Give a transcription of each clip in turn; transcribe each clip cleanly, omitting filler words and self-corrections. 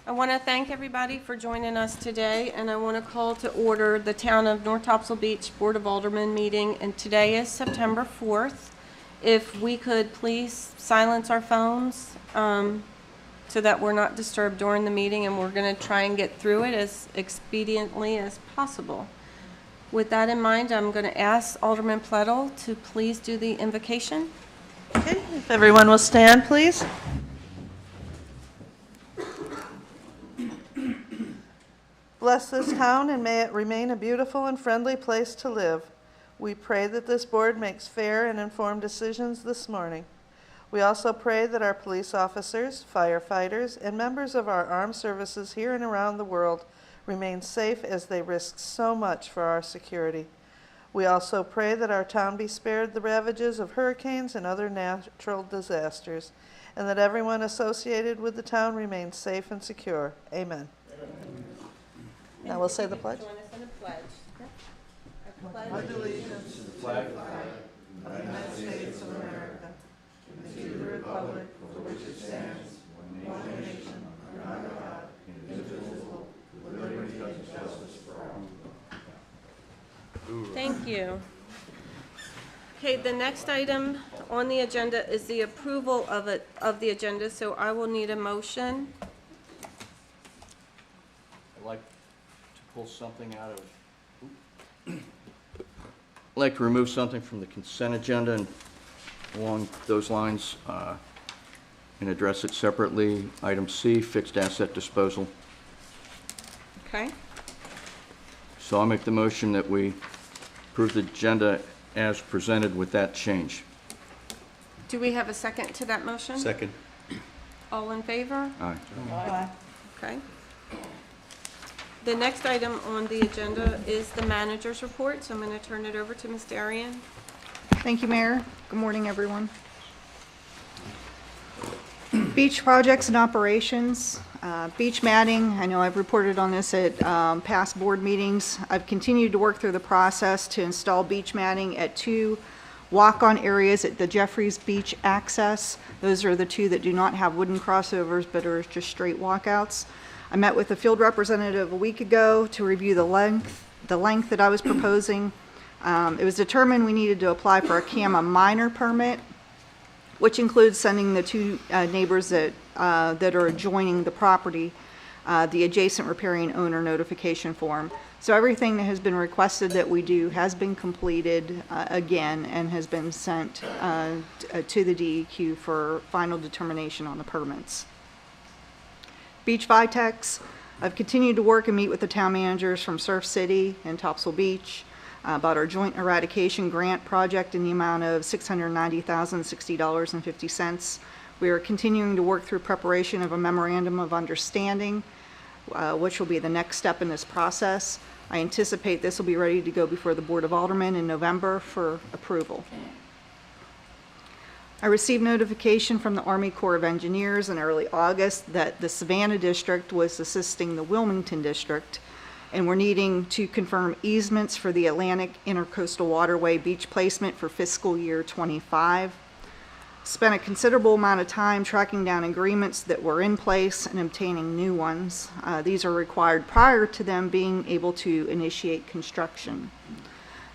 I want to thank everybody for joining us today, and I want to call to order the Town of North Topsail Beach Board of Aldermen meeting, and today is September 4th. If we could please silence our phones so that we're not disturbed during the meeting, and we're going to try and get through it as expediently as possible. With that in mind, I'm going to ask Alderman Plettle to please do the invocation. Okay, if everyone will stand, please. Bless this town and may it remain a beautiful and friendly place to live. We pray that this board makes fair and informed decisions this morning. We also pray that our police officers, firefighters, and members of our armed services here and around the world remain safe as they risk so much for our security. We also pray that our town be spared the ravages of hurricanes and other natural disasters, and that everyone associated with the town remains safe and secure. Amen. Now we'll say the pledge. Join us in the pledge. I pledge allegiance to the flag of the United States of America and to the republic for which it stands, one nation, under God, indivisible, with liberty and justice for all. Thank you. Okay, the next item on the agenda is the approval of the agenda, so I will need a motion. I'd like to pull something out of, I'd like to remove something from the consent agenda and along those lines and address it separately. Item C, fixed asset disposal. Okay, So I'll make the motion that we approve the agenda as presented with that change. do we have a second to that motion? Second. All in favor? Aye. Okay. The next item on the agenda is the manager's report, so I'm going to turn it over to Ms. Darian. Thank you, Mayor. Good morning, everyone. Beach projects and operations. Beach matting, I know I've reported on this at past board meetings. I've continued to work through the process to install beach matting at 2 walk-on areas at the Jeffries Beach access. Those are the 2 that do not have wooden crossovers but are just straight walkouts. I met with a field representative a week ago to review the length that I was proposing. It was determined we needed to apply for a CAMA minor permit, which includes sending the 2 neighbors that are adjoining the property the adjacent riparian owner notification form. So everything that has been requested that we do has been completed again and has been sent to the DEQ for final determination on the permits. Beach Vitex, I've continued to work and meet with the town managers from Surf City and Topsail Beach about our joint eradication grant project in the amount of $690,060.50. We are continuing to work through preparation of a memorandum of understanding, which will be the next step in this process. I anticipate this will be ready to go before the Board of Aldermen in November for approval. I received notification from the Army Corps of Engineers in early August that the Savannah District was assisting the Wilmington District, and we're needing to confirm easements for the Atlantic Intercoastal Waterway beach placement for fiscal year 25. Spent a considerable amount of time tracking down agreements that were in place and obtaining new ones. These are required prior to them being able to initiate construction.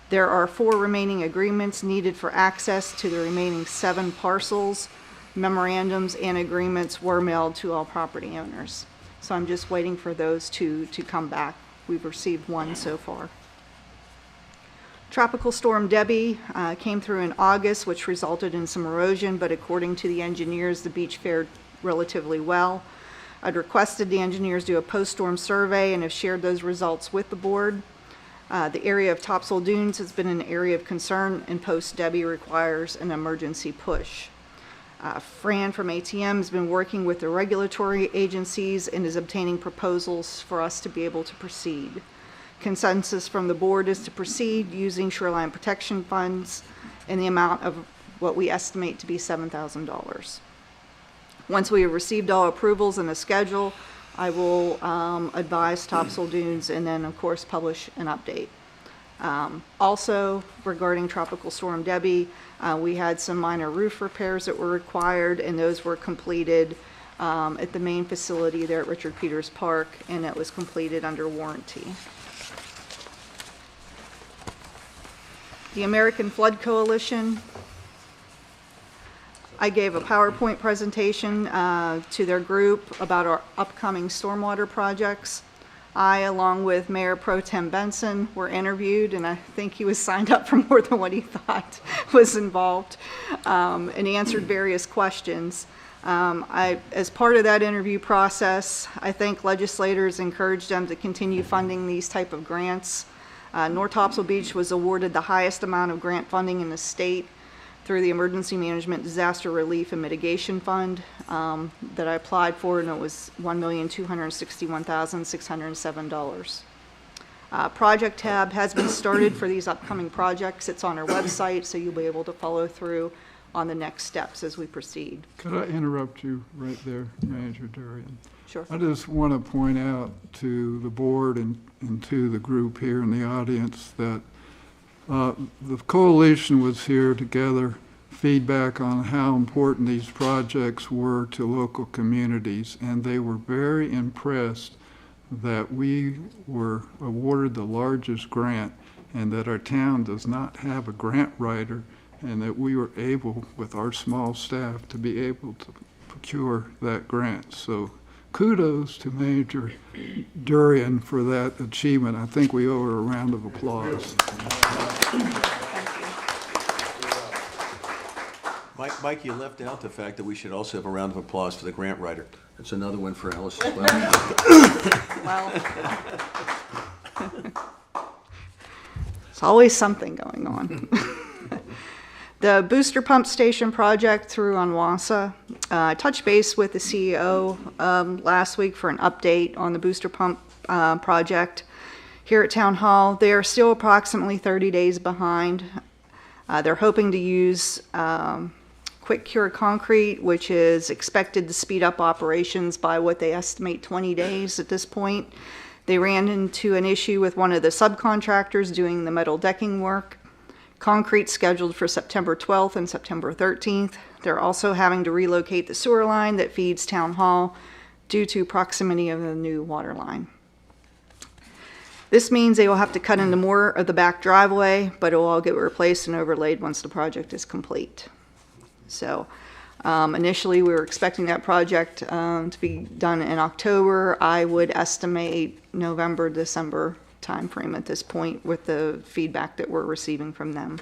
There are 4 remaining agreements needed for access to the remaining 7 parcels. Memorandums and agreements were mailed to all property owners. So I'm just waiting for those to come back. We've received 1 so far. Tropical Storm Debbie came through in August, which resulted in some erosion, but according to the engineers, the beach fared relatively well. I'd requested the engineers do a post-storm survey and have shared those results with the board. The area of Topsail Dunes has been an area of concern, and post-Debbie requires an emergency push. Fran from ATM has been working with the regulatory agencies and is obtaining proposals for us to be able to proceed. Consensus from the board is to proceed using shoreline protection funds in the amount of what we estimate to be $7,000. Once we have received all approvals and a schedule, I will advise Topsail Dunes and then, of course, publish an update. Also, regarding Tropical Storm Debbie, we had some minor roof repairs that were required, and those were completed at the main facility there at Richard Peters Park, and it was completed under warranty. The American Flood Coalition, I gave a PowerPoint presentation to their group about our upcoming stormwater projects. I, along with Mayor Pro Tem Benson, were interviewed, and I think he was signed up for more than what he thought was involved, and he answered various questions. As part of that interview process, I think legislators encouraged them to continue funding these type of grants. North Topsail Beach was awarded the highest amount of grant funding in the state through the Emergency Management Disaster Relief and Mitigation Fund that I applied for, and it was $1,261,607. Project tab has been started for these upcoming projects. It's on our website, so you'll be able to follow through on the next steps as we proceed. Could I interrupt you right there, Manager Durian? Sure. I just want to point out to the board and to the group here in the audience that the coalition was here to gather feedback on how important these projects were to local communities, and they were very impressed that we were awarded the largest grant and that our town does not have a grant writer, and that we were able, with our small staff, to be able to procure that grant. So kudos to Manager Durian for that achievement. I think we owe her a round of applause. Mike, you left out the fact that we should also have a round of applause for the grant writer. That's another one for Alice as well. Well, there's always something going on. The booster pump station project through Onwassa. I touched base with the CEO last week for an update on the booster pump project here at Town Hall. They are still approximately 30 days behind. They're hoping to use quick cure concrete, which is expected to speed up operations by what they estimate 20 days at this point. They ran into an issue with one of the subcontractors doing the metal decking work. Concrete scheduled for September 12th and September 13th. They're also having to relocate the sewer line that feeds Town Hall due to proximity of the new water line. This means they will have to cut into more of the back driveway, but it will all get replaced and overlaid once the project is complete. So initially we were expecting that project to be done in October. I would estimate November, December timeframe at this point with the feedback that we're receiving from them.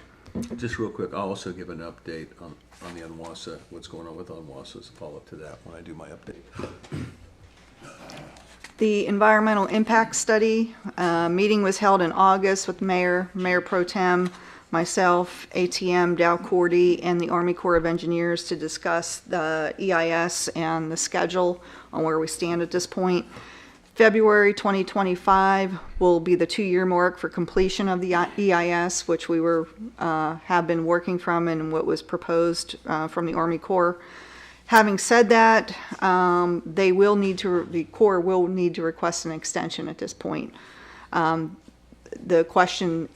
Just real quick, I'll also give an update on the Onwassa, what's going on with Onwassa as a follow-up to that when I do my update. The environmental impact study meeting was held in August with Mayor Pro Tem, myself, ATM, Dow Cordy, and the Army Corps of Engineers to discuss the EIS and the schedule on where we stand at this point. February 2025 will be the 2-year mark for completion of the EIS, which we have been working from and what was proposed from the Army Corps. Having said that, the Corps will need to request an extension at this point. The question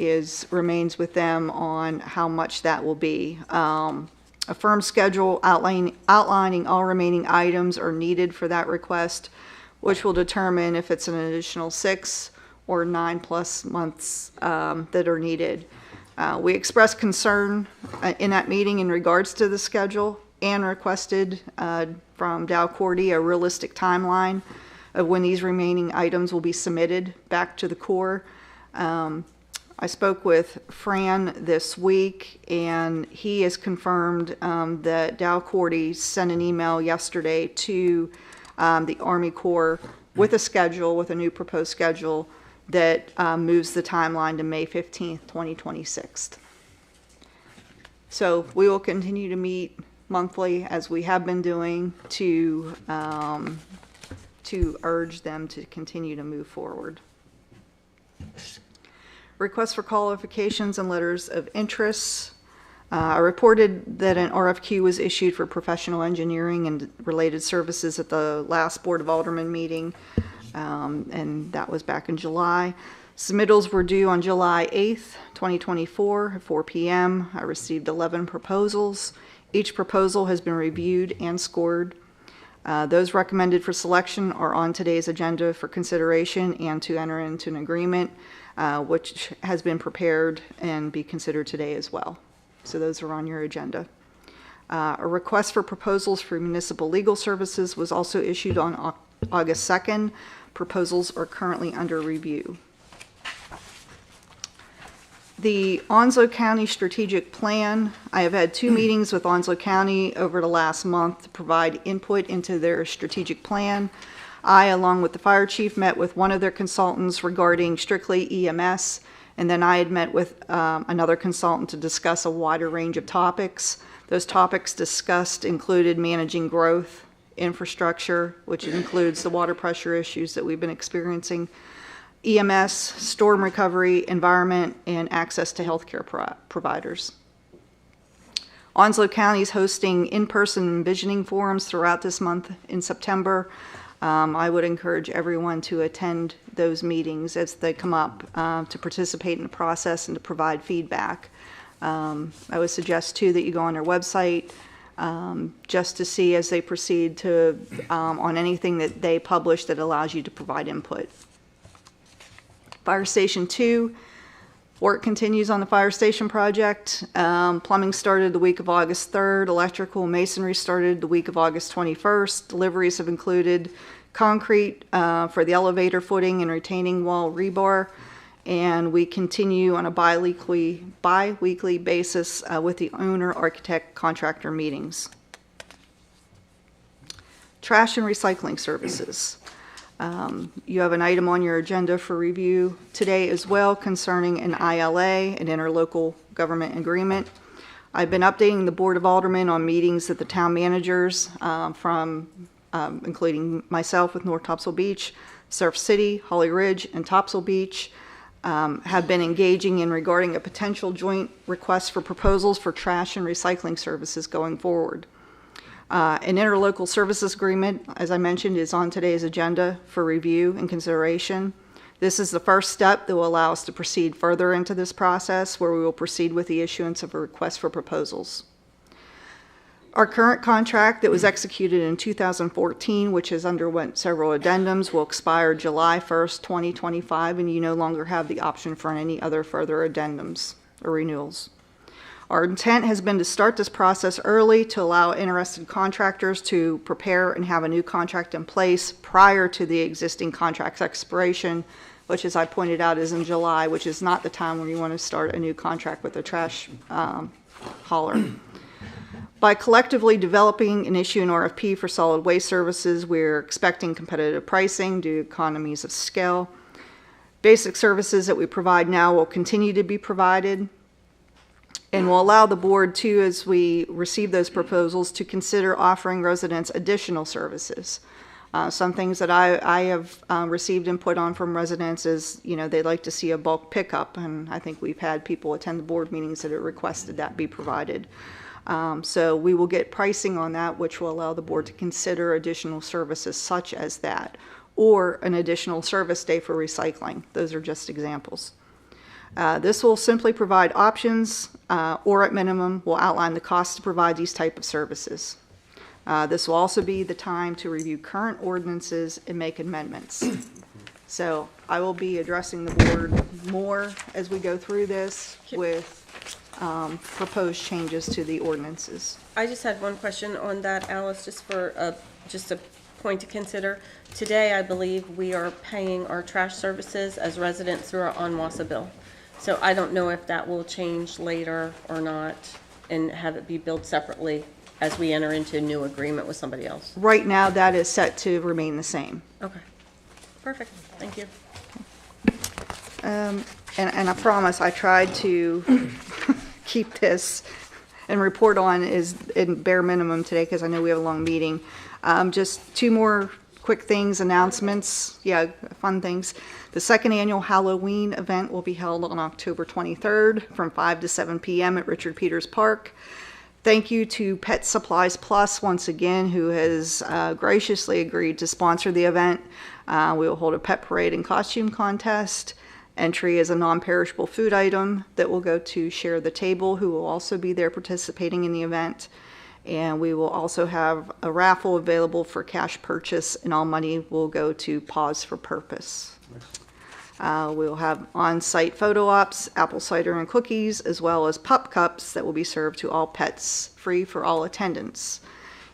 remains with them on how much that will be. A firm schedule outlining all remaining items are needed for that request, which will determine if it's an additional 6 or 9+ months that are needed. We expressed concern in that meeting in regards to the schedule and requested from Dow Cordy a realistic timeline of when these remaining items will be submitted back to the Corps. I spoke with Fran this week, and he has confirmed that Dow Cordy sent an email yesterday to the Army Corps with a new proposed schedule that moves the timeline to May 15th, 2026. So we will continue to meet monthly as we have been doing to urge them to continue to move forward. Requests for qualifications and letters of interest. I reported that an RFQ was issued for professional engineering and related services at the last Board of Aldermen meeting, and that was back in July. Submittals were due on July 8th, 2024 at 4 p.m. I received 11 proposals. Each proposal has been reviewed and scored. Those recommended for selection are on today's agenda for consideration and to enter into an agreement, which has been prepared and be considered today as well. So those are on your agenda. A request for proposals for municipal legal services was also issued on August 2nd. Proposals are currently under review. The Onslow County Strategic Plan, I have had 2 meetings with Onslow County over the last month to provide input into their strategic plan. I, along with the fire chief, met with one of their consultants regarding strictly EMS, and then I had met with another consultant to discuss a wider range of topics. Those topics discussed included managing growth, infrastructure, which includes the water pressure issues that we've been experiencing, EMS, storm recovery, environment, and access to healthcare providers. Onslow County is hosting in-person envisioning forums throughout this month in September. I would encourage everyone to attend those meetings as they come up to participate in the process and to provide feedback. I would suggest too that you go on their website just to see as they proceed to on anything that they publish that allows you to provide input. Fire Station 2, work continues on the fire station project. Plumbing started the week of August 3rd. Electrical masonry started the week of August 21st. Deliveries have included concrete for the elevator footing and retaining wall rebar. And we continue on a bi-weekly basis with the owner, architect, contractor meetings. Trash and recycling services. You have an item on your agenda for review today as well concerning an ILA, an interlocal government agreement. I've been updating the Board of Aldermen on meetings that the town managers including myself with North Topsail Beach, Surf City, Holly Ridge, and Topsail Beach, have been engaging in regarding a potential joint request for proposals for trash and recycling services going forward. An interlocal services agreement, as I mentioned, is on today's agenda for review and consideration. This is the first step that will allow us to proceed further into this process, where we will proceed with the issuance of a request for proposals. Our current contract that was executed in 2014, which has underwent several addendums, will expire July 1st, 2025, and you no longer have the option for any other further addendums or renewals. Our intent has been to start this process early to allow interested contractors to prepare and have a new contract in place prior to the existing contract's expiration, which, as I pointed out, is in July, which is not the time when you want to start a new contract with a trash hauler. By collectively developing and issuing an RFP for solid waste services, we're expecting competitive pricing due to economies of scale. Basic services that we provide now will continue to be provided, and will allow the board to, as we receive those proposals, to consider offering residents additional services. Some things that I have received input on from residents is, they'd like to see a bulk pickup, and I think we've had people attend the board meetings that have requested that be provided. So we will get pricing on that, which will allow the board to consider additional services such as that, or an additional service day for recycling. Those are just examples. This will simply provide options, or at minimum will outline the cost to provide these type of services. This will also be the time to review current ordinances and make amendments. So I will be addressing the board more as we go through this with proposed changes to the ordinances. I just had one question on that, Alice, just for just a point to consider. Today, I believe we are paying our trash services as residents through our ONWASA bill. So I don't know if that will change later or not and have it be billed separately as we enter into a new agreement with somebody else. Right now, that is set to remain the same. Okay. Perfect. Thank you. And I promise I tried to keep this and report on is in bare minimum today because I know we have a long meeting. Just 2 more quick things, announcements, fun things. The second annual Halloween event will be held on October 23rd from 5 to 7 p.m. at Richard Peters Park. Thank you to Pet Supplies Plus once again, who has graciously agreed to sponsor the event. We will hold a pet parade and costume contest. Entry is a non-perishable food item that will go to Share the Table, who will also be there participating in the event. And we will also have a raffle available for cash purchase, and all money will go to Pause for Purpose. We'll have on-site photo ops, apple cider and cookies, as well as pup cups that will be served to all pets, free for all attendants.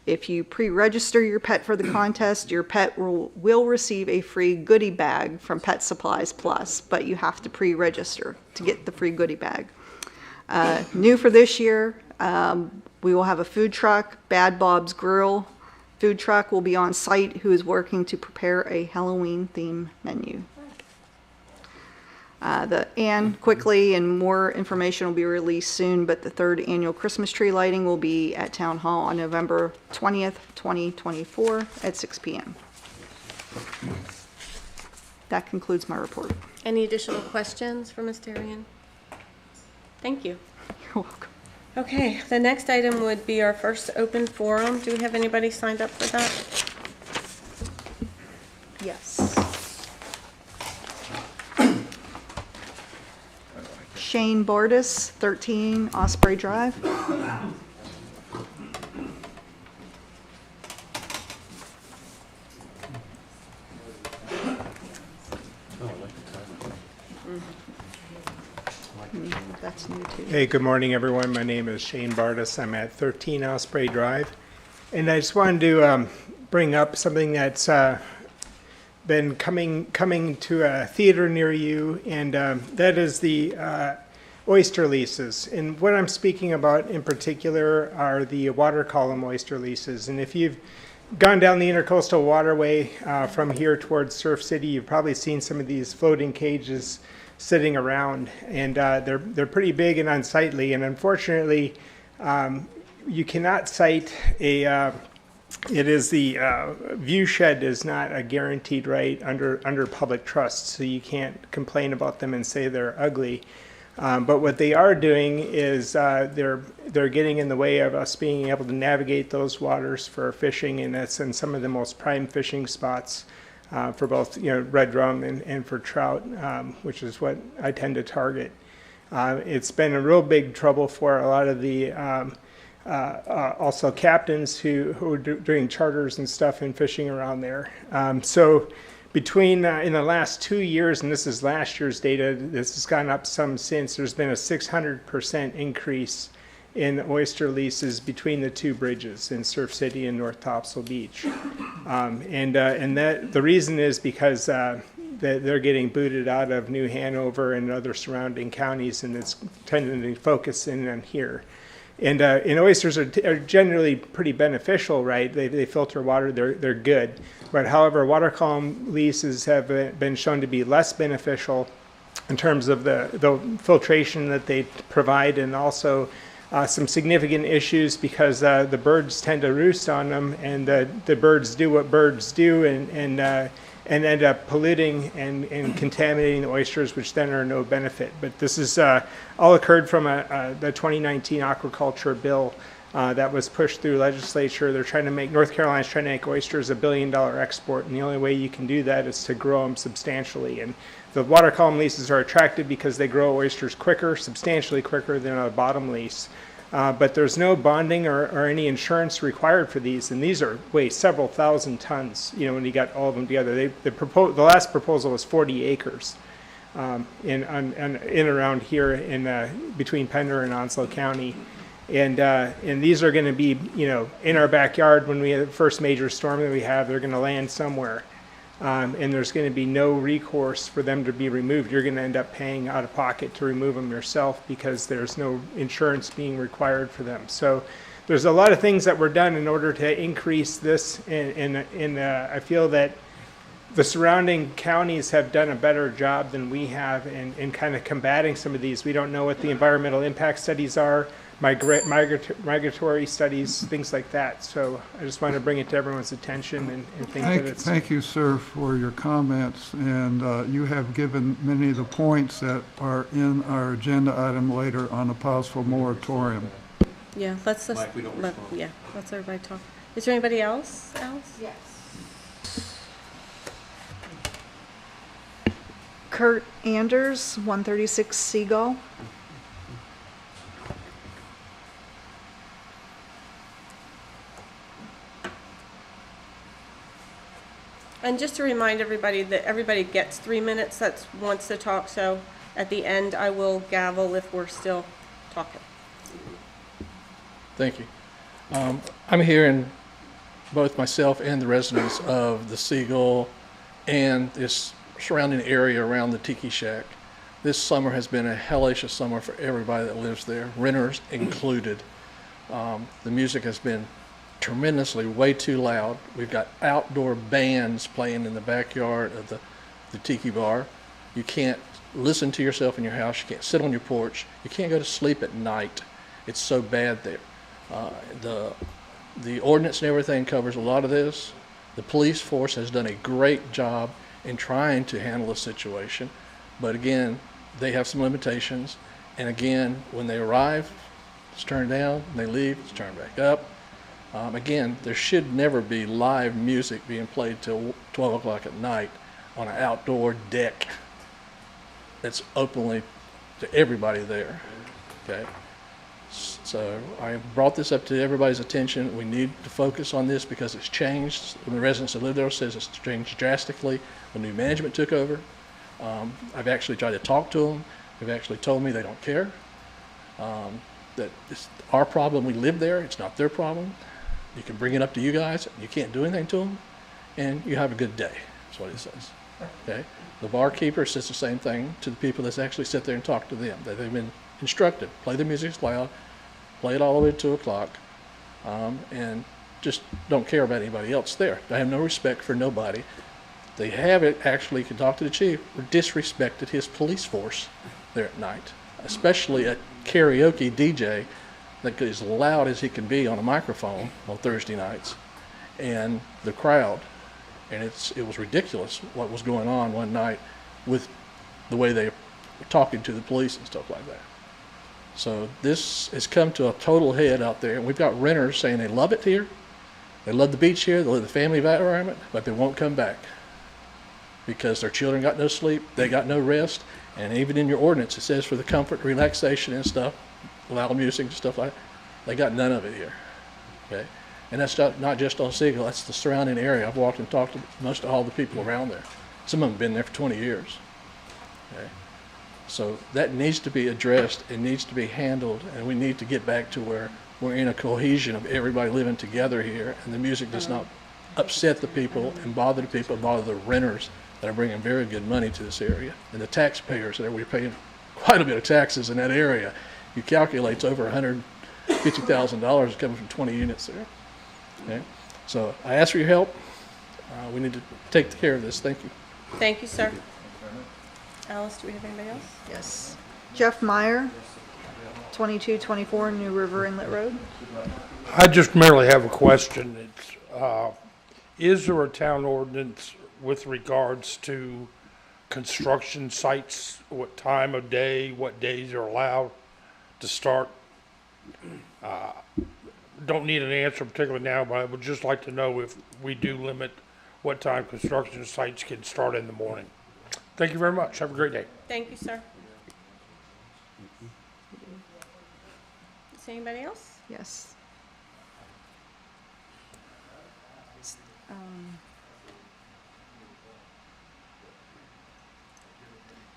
If you pre-register your pet for the contest, your pet will receive a free goodie bag from Pet Supplies Plus, but you have to pre-register to get the free goodie bag. New for this year, we will have a food truck, Bad Bob's Grill. Food truck will be on site, who is working to prepare a Halloween theme menu. And quickly, and more information will be released soon, but the 3rd annual Christmas tree lighting will be at Town Hall on November 20th, 2024 at 6 p.m. That concludes my report. Any additional questions for Ms. Darian? Thank you. You're welcome. Okay, the next item would be our first open forum. Do we have anybody signed up for that? Yes. Shane Bordis, 13 Osprey Drive. That's new too. Hey, good morning, everyone. My name is Shane Bardis. I'm at 13 Osprey Drive. And I just wanted to bring up something that's been coming to a theater near you, and that is the oyster leases. And what I'm speaking about in particular are the water column oyster leases. And if you've gone down the Intercoastal Waterway from here towards Surf City, you've probably seen some of these floating cages sitting around, and they're pretty big and unsightly. And unfortunately, you cannot cite a. It is the view shed is not a guaranteed right under public trust, so you can't complain about them and say they're ugly. But what they are doing is they're getting in the way of us being able to navigate those waters for fishing, and that's in some of the most prime fishing spots for both red drum and for trout, which is what I tend to target. It's been a real big trouble for a lot of the also captains who are doing charters and stuff and fishing around there. So between in the last 2 years, and this is last year's data, this has gone up some since, there's been a 600% increase in oyster leases between the two bridges in Surf City and North Topsail Beach. And that the reason is because they're getting booted out of New Hanover and other surrounding counties, and it's tending to focus in on here. And oysters are generally pretty beneficial, right? They filter water, they're good. But however, water column leases have been shown to be less beneficial in terms of the filtration that they provide, and also some significant issues because the birds tend to roost on them, and the birds do what birds do, and end up polluting and contaminating the oysters, which then are no benefit. But this is all occurred from the 2019 aquaculture bill that was pushed through legislature. They're trying to make, North Carolina's trying to make oysters $1 billion export, and the only way you can do that is to grow them substantially. And the water column leases are attractive because they grow oysters quicker, substantially quicker than a bottom lease. But there's no bonding or any insurance required for these, and these weigh several thousand tons. When you got all of them together, the last proposal was 40 acres in around here in between Pender and Onslow County, and these are going to be in our backyard when we have the first major storm that we have. They're going to land somewhere. And there's going to be no recourse for them to be removed. You're going to end up paying out of pocket to remove them yourself because there's no insurance being required for them. So there's a lot of things that were done in order to increase this, and I feel that the surrounding counties have done a better job than we have in kind of combating some of these. We don't know what the environmental impact studies are, migratory studies, things like that. So I just want to bring it to everyone's attention and think that it's... Thank you, sir, for your comments, and you have given many of the points that are in our agenda item later on a possible moratorium. Yeah, let's just, Mike, we don't respond. yeah, let's everybody talk. Is there anybody else? Yes. Kurt Anders, 136 Seagull. And just to remind everybody that everybody gets 3 minutes that wants to talk, so at the end, I will gavel if we're still talking. Thank you. I'm hearing both myself and the residents of the Seagull and this surrounding area around the Tiki Shack. This summer has been a hellish summer for everybody that lives there, renters included. The music has been tremendously way too loud. We've got outdoor bands playing in the backyard of the Tiki Bar. You can't listen to yourself in your house. You can't sit on your porch. You can't go to sleep at night. It's so bad there. The ordinance and everything covers a lot of this. The police force has done a great job in trying to handle the situation. But again, they have some limitations. And again, when they arrive, it's turned down. When they leave, it's turned back up. Again, there should never be live music being played till 12 o'clock at night on an outdoor deck that's openly to everybody there, okay? So I brought this up to everybody's attention. We need to focus on this because it's changed. The residents that live there says it's changed drastically when new management took over. I've actually tried to talk to them. They've actually told me they don't care. That it's our problem. We live there. It's not their problem. You can bring it up to you guys. You can't do anything to them, and you have a good day. That's what he says. Okay. The barkeeper says the same thing to the people that actually sit there and talk to them. That they've been instructed. Play the music loud. Play it all the way to 2 o'clock, and just don't care about anybody else there. They have no respect for nobody. They haven't actually, can talk to the chief, or disrespected his police force there at night, especially a karaoke DJ that is loud as he can be on a microphone on Thursday nights, and the crowd. And it was ridiculous what was going on one night with the way they were talking to the police and stuff like that. So this has come to a total head out there, and we've got renters saying they love it here, they love the beach here, they love the family environment, but they won't come back because their children got no sleep, they got no rest, and even in your ordinance it says for the comfort, relaxation and stuff, loud music and stuff like that, they got none of it here, okay? And that's not just on Seagull, that's the surrounding area. I've walked and talked to most of all the people around there. Some of them have been there for 20 years, okay? So that needs to be addressed, it needs to be handled, and we need to get back to where we're in a cohesion of everybody living together here, and the music does not upset the people and bother the people, bother the renters that are bringing very good money to this area, and the taxpayers that we're paying quite a bit of taxes in that area. You calculate it's over $150,000 coming from 20 units there. Okay? So I ask for your help. We need to take care of this. Thank you. Thank you, sir. Alice, do we have anybody else? Yes. Jeff Meyer, 2224 New River Inlet Road. I just merely have a question. It's, is there a town ordinance with regards to construction sites, what time of day, what days are allowed to start? Don't need an answer particularly now, but I would just like to know if we do limit what time construction sites can start in the morning. Thank you very much. Have a great day. Thank you, sir. Is anybody else? Yes.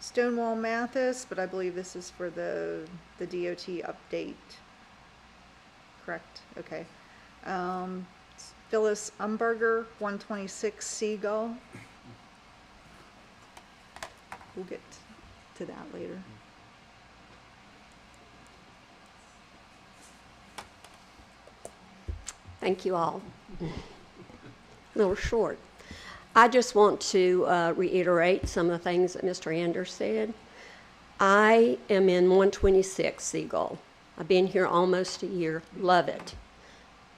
Stonewall Mathis, but I believe this is for the DOT update. Correct, okay. Phyllis Umberger, 126 Seagull. We'll get to that later. Thank you all. A little short. I just want to reiterate some of the things that Mr. Anders said. I am in 126 Seagull. I've been here almost a year, love it.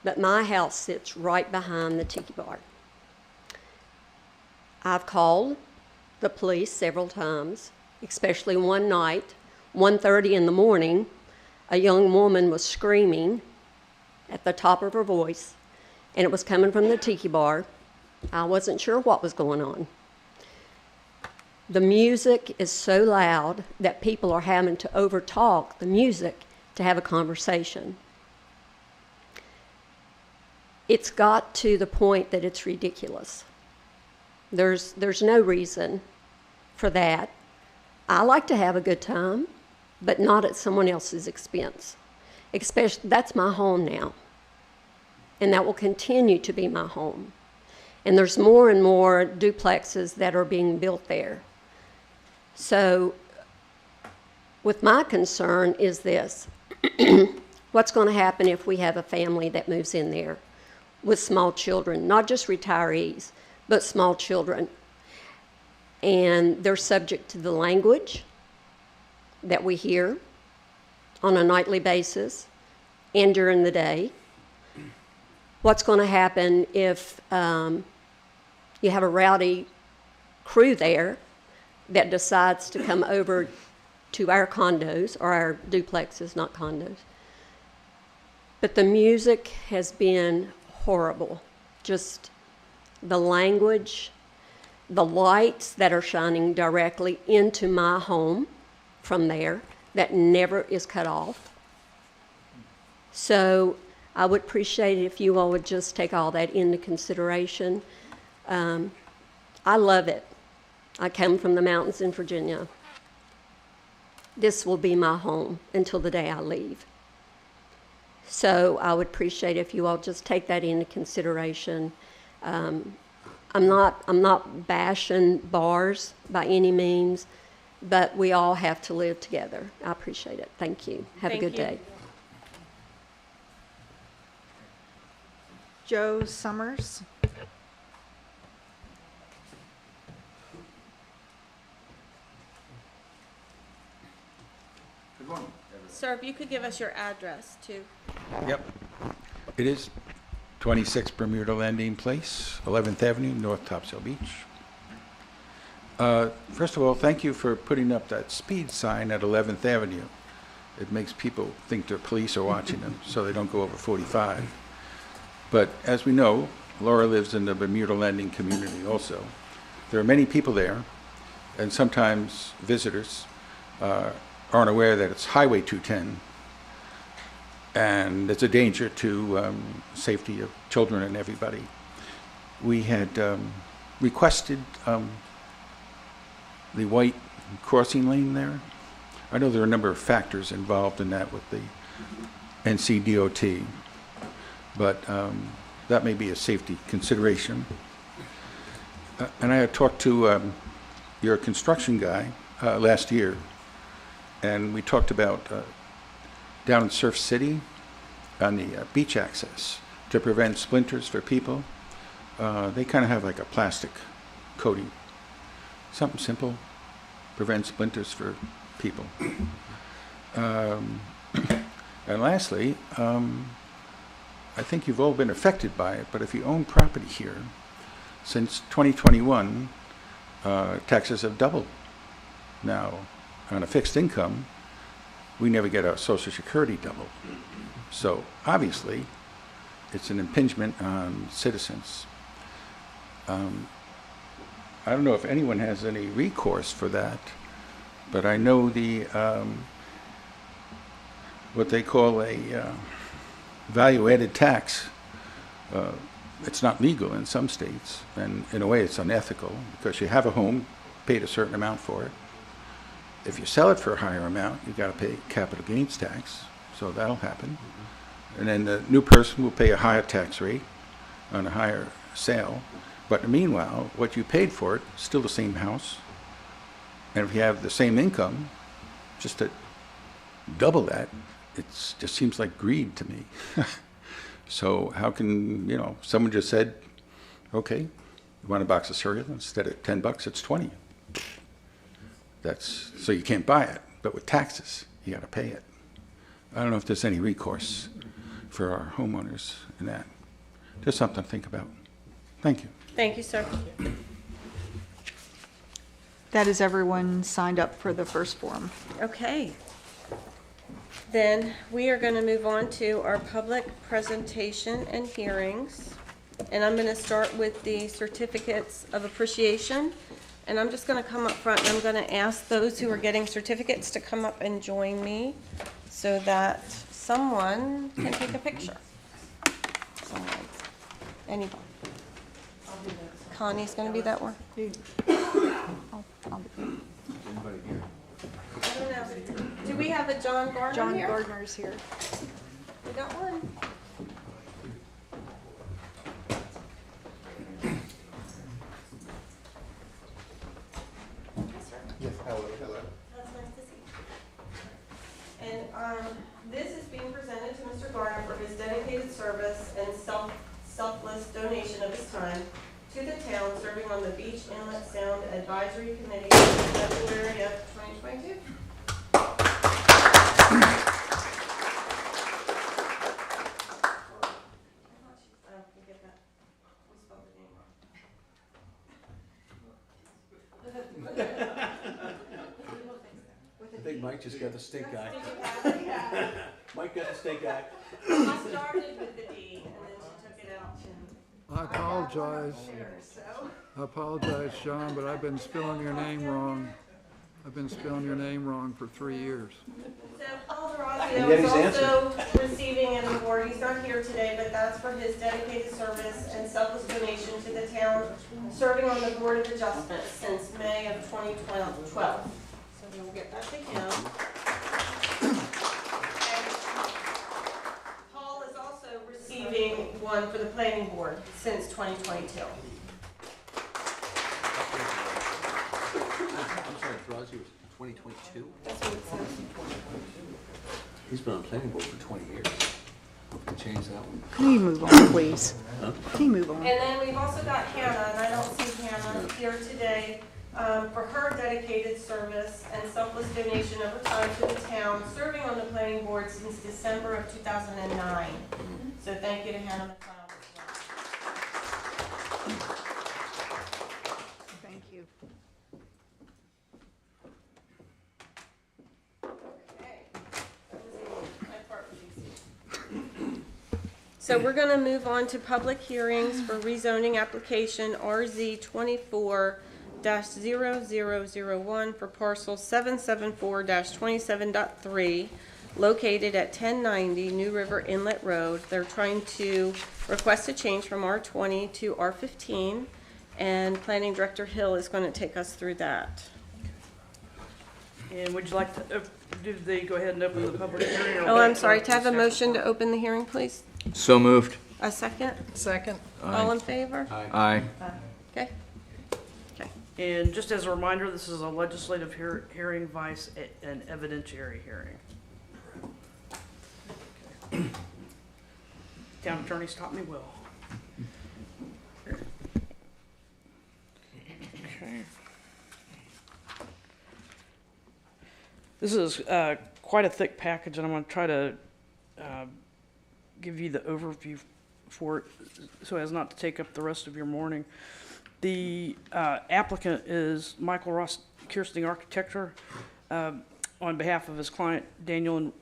But my house sits right behind the Tiki Bar. I've called the police several times, especially one night, 1:30 in the morning, a young woman was screaming at the top of her voice, and it was coming from the Tiki Bar. I wasn't sure what was going on. The music is so loud that people are having to overtalk the music to have a conversation. It's got to the point that it's ridiculous. There's no reason for that. I like to have a good time, but not at someone else's expense. Especially, that's my home now, and that will continue to be my home. And there's more and more duplexes that are being built there. So, with my concern is this. What's going to happen if we have a family that moves in there with small children, not just retirees, but small children? And they're subject to the language that we hear on a nightly basis and during the day. What's going to happen if you have a rowdy crew there that decides to come over to our condos, or our duplexes, not condos? But the music has been horrible. Just the language, the lights that are shining directly into my home from there that never is cut off. So I would appreciate it if you all would just take all that into consideration. I love it. I come from the mountains in Virginia. This will be my home until the day I leave. So I would appreciate if you all just take that into consideration. I'm not bashing bars by any means, but we all have to live together. I appreciate it. Thank you. Have a good day. Joe Summers. Sir, if you could give us your address, too. Yep. It is 26 Bermuda Landing Place, 11th Avenue, North Topsail Beach. First of all, thank you for putting up that speed sign at 11th Avenue. It makes people think the police are watching them, so they don't go over 45. But as we know, Laura lives in the Bermuda Landing community also. There are many people there, and sometimes visitors aren't aware that it's Highway 210, and it's a danger to safety of children and everybody. We had requested the white crossing lane there. I know there are a number of factors involved in that with the NCDOT, but that may be a safety consideration. And I had talked to your construction guy last year, and we talked about down in Surf City on the beach access to prevent splinters for people. They kind of have like a plastic coating. Something simple, prevent splinters for people. And lastly, I think you've all been affected by it, but if you own property here, since 2021, taxes have doubled. Now, on a fixed income, we never get our Social Security doubled. So obviously, it's an impingement on citizens. I don't know if anyone has any recourse for that, but I know the what they call a value-added tax. It's not legal in some states, and in a way it's unethical because you have a home, paid a certain amount for it. If you sell it for a higher amount, you've got to pay capital gains tax, so that'll happen. And then the new person will pay a higher tax rate on a higher sale. But meanwhile, what you paid for it is still the same house. And if you have the same income, just to double that, it just seems like greed to me. So how can, someone just said, okay, you want a box of cereal? Instead of $10, it's 20. So you can't buy it, but with taxes, you got to pay it. I don't know if there's any recourse for our homeowners in that. Just something to think about. Thank you. Thank you, sir. That is everyone signed up for the first forum. Okay. Then we are going to move on to our public presentation and hearings. And I'm going to start with the certificates of appreciation. And I'm just going to come up front and I'm going to ask those who are getting certificates to come up and join me so that someone can take a picture. Someone. Anybody. Connie's going to be that one. I don't know. Do we have a John Gardner John here? Gardner's here. We got one. That's nice to see. And this is being presented to Mr. Gardner for his dedicated service and selfless donation of his time to the town, serving on the Beach Inlet Sound Advisory Committee in February of 2022. I think Mike just got the stink eye. Mike got the stink eye. I started with the D, and then she took it out. I apologize, Sean, but I've been spelling your name wrong. I've been spelling your name wrong for 3 years. So Paul Durazio is also receiving an award. He's not here today, but that's for his dedicated service and selfless donation to the town, serving on the Board of Adjustment since May of 2012. So we'll get that to him. And Paul is also receiving one for the Planning Board since 2022. I'm sorry, Drazi was 2022? That's what it says. He's been on planning board for 20 years. Hope to change that one. Can you move on, please? Can you move on? And then we've also got Hannah, and I don't see Hannah here today, for her dedicated service and selfless donation of her time to the town, serving on the planning board since December of 2009. So thank you to Hannah McLeod as well. Thank you. So we're going to move on to public hearings for rezoning application RZ 24-0001 for parcel 774-27.3 located at 1090 New River Inlet Road. They're trying to request a change from R20 to R15, and Planning Director Hill is going to take us through that. And would you like to, do they go ahead and open the public hearing? Oh, I'm sorry, to have a motion to open the hearing, please? So moved. A second? Second. All in favor? Aye. Okay. Okay. And just as a reminder, this is a legislative hearing vice an evidentiary hearing. Town attorneys taught me well. Okay. This is quite a thick package, and I'm going to try to give you the overview for it so as not to take up the rest of your morning. The applicant is Michael Ross Kirsting Architecture on behalf of his clients Daniel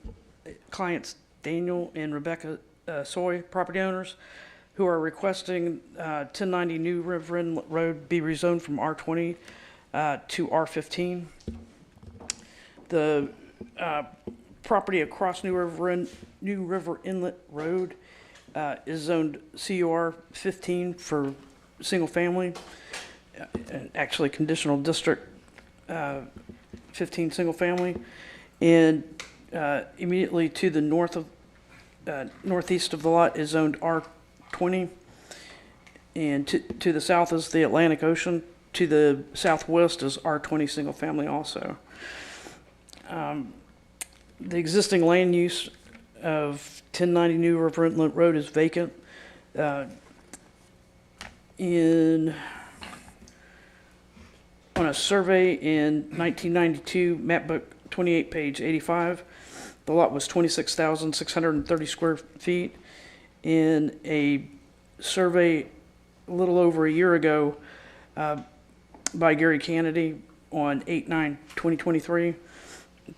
and Rebecca Soy, property owners, who are requesting 1090 New River Inlet Road be rezoned from R20 to R15. The property across New River Inlet Road is zoned CUR 15 for single family, actually conditional district 15 single family, and immediately to the northeast of the lot is zoned R20, and to the south is the Atlantic Ocean. To the southwest is R20 single family also. The existing land use of 1090 New River Inlet Road is vacant. On a survey in 1992, map book 28, page 85, the lot was 26,630 square feet. In a survey a little over a year ago by Gary Kennedy on 8/9/2023,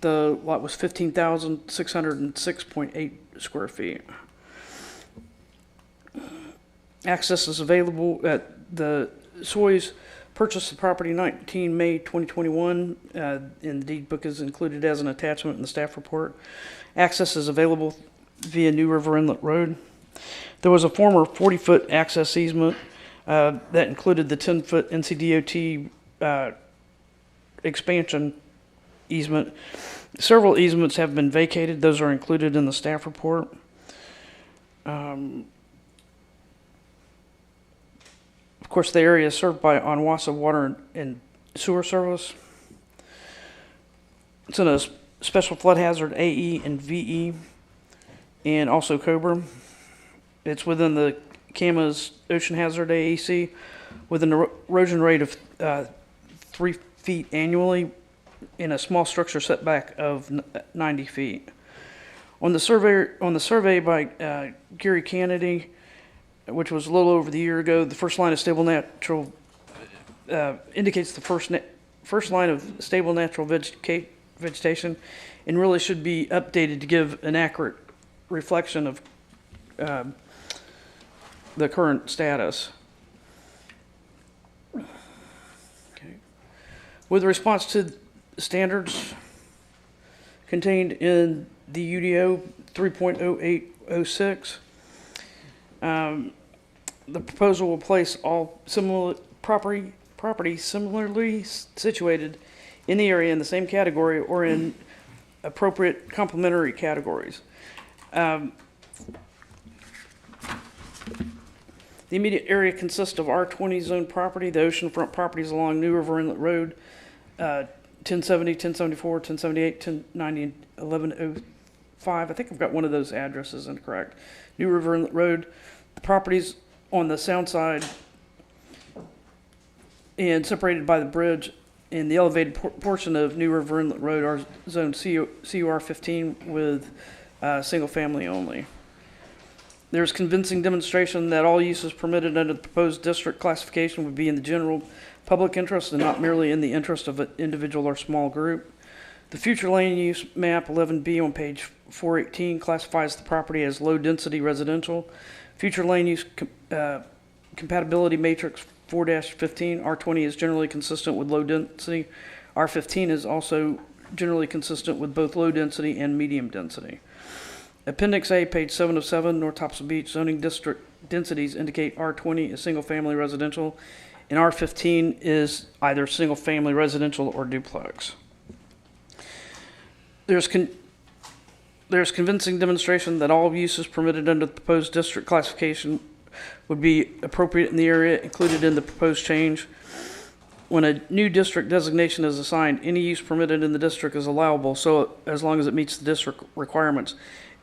the lot was 15,606.8 square feet. Access is available at the Soys purchased the property 19 May 2021, and the deed book is included as an attachment in the staff report. Access is available via New River Inlet Road. There was a former 40-foot access easement That included the 10-foot NCDOT expansion easement. Several easements have been vacated. Those are included in the staff report. Of course, the area is served by Onwassa Water and Sewer Service. It's in a special flood hazard AE and VE, and also COBRA. It's within the CAMA's ocean hazard AEC with an erosion rate of 3 feet annually in a small structure setback of 90 feet. On the survey by Gary Kennedy, which was a little over the year ago, the first line of stable natural indicates the first line of stable natural vegetation, and really should be updated to give an accurate reflection of the current status. Okay. With response to standards contained in the UDO 3.0806, the proposal will place all similar property similarly situated in the area in the same category or in appropriate complementary categories. The immediate area consists of R20 zone property, the oceanfront properties along New River Inlet Road, 1070, 1074, 1078, 1090, and 1105. I think I've got one of those addresses incorrect. New River Inlet Road, the properties on the sound side and separated by the bridge in the elevated portion of New River Inlet Road are zone CUR 15 with single family only. There's convincing demonstration that all uses permitted under the proposed district classification would be in the general public interest and not merely in the interest of an individual or small group. The future land use map 11B on page 418 classifies the property as low-density residential. Future land use compatibility matrix 4-15, R20 is generally consistent with low density. R15 is also generally consistent with both low density and medium density. Appendix A, page 707, North Topsail Beach zoning district densities indicate R20 is single-family residential, and R15 is either single-family residential or duplex. There's convincing demonstration that all uses permitted under the proposed district classification would be appropriate in the area included in the proposed change. When a new district designation is assigned, any use permitted in the district is allowable, so as long as it meets the district requirements,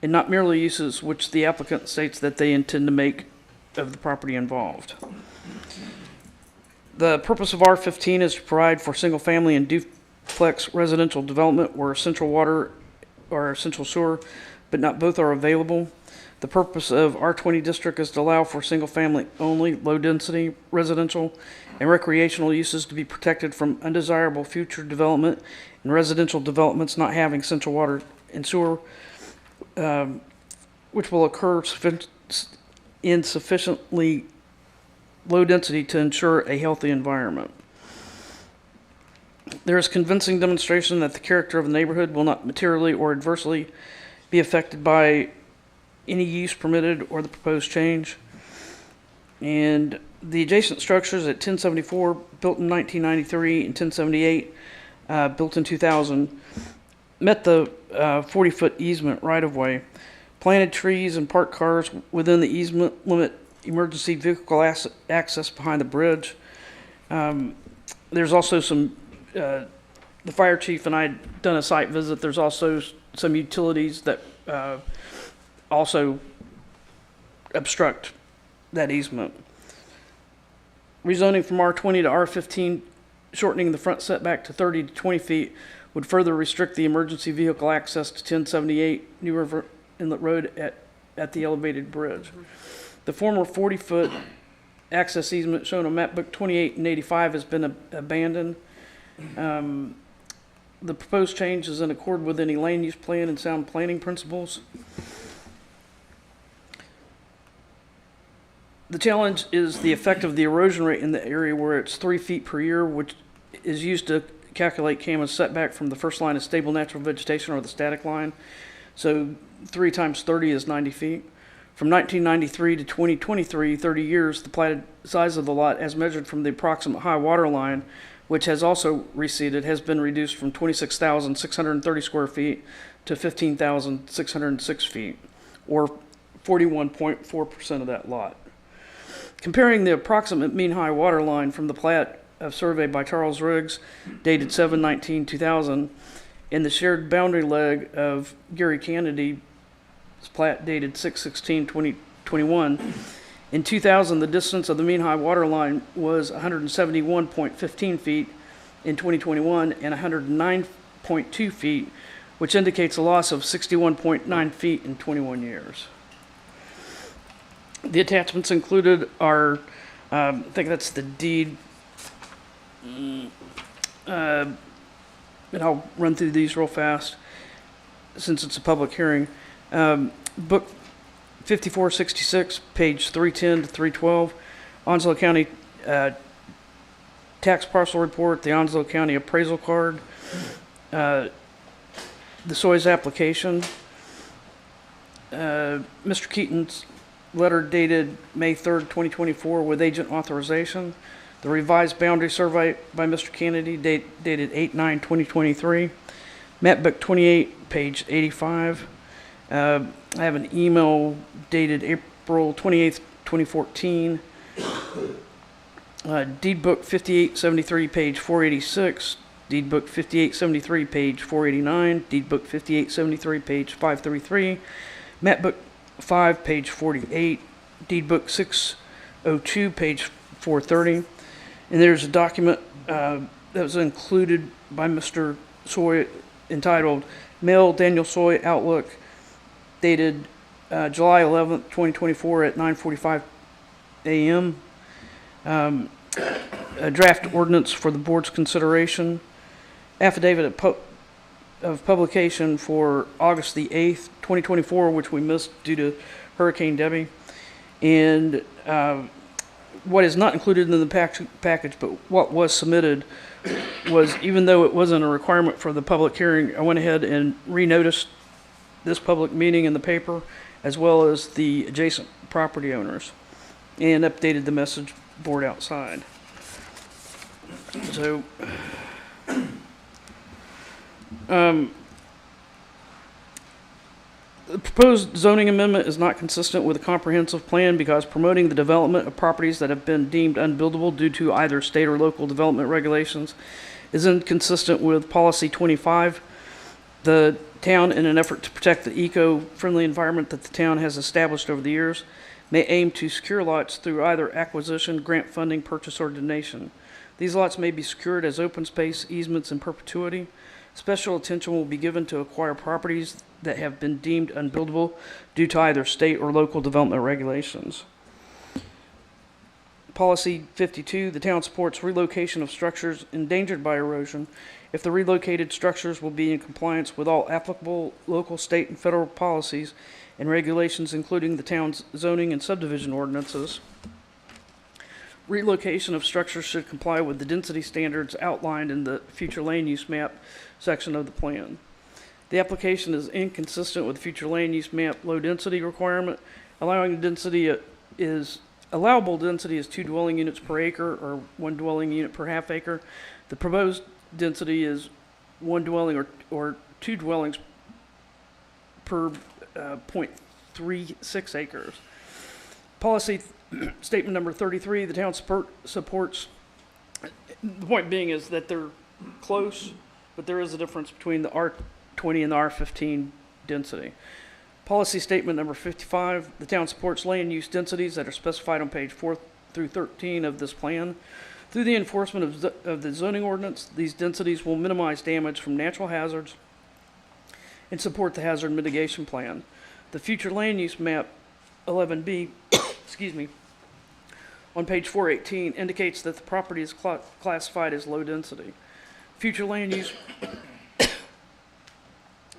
and not merely uses which the applicant states that they intend to make of the property involved. The purpose of R15 is to provide for single-family and duplex residential development where central water or central sewer, but not both are available. The purpose of R20 district is to allow for single-family only, low-density residential and recreational uses to be protected from undesirable future development and residential developments not having central water and sewer, which will occur in sufficiently low density to ensure a healthy environment. There is convincing demonstration that the character of the neighborhood will not materially or adversely be affected by any use permitted or the proposed change. And the adjacent structures at 1074, built in 1993, and 1078, built in 2000, met the 40-foot easement right-of-way. Planted trees and parked cars within the easement limit emergency vehicle access behind the bridge. There's also some, the fire chief and I had done a site visit. There's also some utilities that also obstruct that easement. Rezoning from R20 to R15, shortening the front setback to 30 to 20 feet, would further restrict the emergency vehicle access to 1078 New River Inlet Road at the elevated bridge. The former 40-foot access easement shown on map book 28 and 85 has been abandoned. The proposed change is in accord with any land use plan and sound planning principles. The challenge is the effect of the erosion rate in the area where it's 3 feet per year, which is used to calculate CAMA's setback from the first line of stable natural vegetation or the static line. So 3 times 30 is 90 feet. From 1993 to 2023, 30 years, the platted size of the lot as measured from the approximate high water line, which has also receded, has been reduced from 26,630 square feet to 15,606 feet, or 41.4% of that lot. Comparing the approximate mean high water line from the plat of survey by Charles Riggs, dated 7/19/2000, and the shared boundary leg of Gary Kennedy's plat dated 6/16/2021. In 2000, the distance of the mean high water line was 171.15 feet in 2021 and 109.2 feet, which indicates a loss of 61.9 feet in 21 years. The attachments included are, I think that's the deed. And I'll run through these real fast since it's a public hearing. Book 5466, page 310 to 312, Onslow County tax parcel report, the Onslow County appraisal card, the SOIS application, Mr. Keaton's letter dated May 3rd, 2024 with agent authorization, the revised boundary survey by Mr. Kennedy dated 8/9/2023, map book 28, page 85. I have an email dated April 28th, 2014. Deed book 5873, page 486. Deed book 5873, page 489. Deed book 5873, page 533. Map book 5, page 48. Deed book 602, page 430. And there's a document that was included by Mr. Soy entitled Mail Daniel Soy Outlook, dated July 11th, 2024 at 9:45 a.m. A draft ordinance for the board's consideration. Affidavit of publication for August the 8th, 2024, which we missed due to Hurricane Debbie. And what is not included in the package, but what was submitted was, even though it wasn't a requirement for the public hearing, I went ahead and renoticed this public meeting in the paper, as well as the adjacent property owners, and updated the message board outside. So, the proposed zoning amendment is not consistent with a comprehensive plan because promoting the development of properties that have been deemed unbuildable due to either state or local development regulations is inconsistent with Policy 25. The town, in an effort to protect the eco-friendly environment that the town has established over the years, may aim to secure lots through either acquisition, grant funding, purchase, or donation. These lots may be secured as open space easements in perpetuity. Special attention will be given to acquire properties that have been deemed unbuildable due to either state or local development regulations. Policy 52, the town supports relocation of structures endangered by erosion if the relocated structures will be in compliance with all applicable local, state, and federal policies and regulations, including the town's zoning and subdivision ordinances. Relocation of structures should comply with the density standards outlined in the future land use map section of the plan. The application is inconsistent with future land use map low density requirement. Allowable density is 2 dwelling units per acre or 1 dwelling unit per half acre. The proposed density is 1 dwelling or 2 dwellings per 0.36 acres. Policy statement number 33, the town supports, the point being is that they're close, but there is a difference between the R20 and the R15 density. Policy statement number 55, the town supports land use densities that are specified on page 4 through 13 of this plan. Through the enforcement of the zoning ordinance, these densities will minimize damage from natural hazards and support the hazard mitigation plan. The future land use map 11B, excuse me, on page 418 indicates that the property is classified as low density. Future land use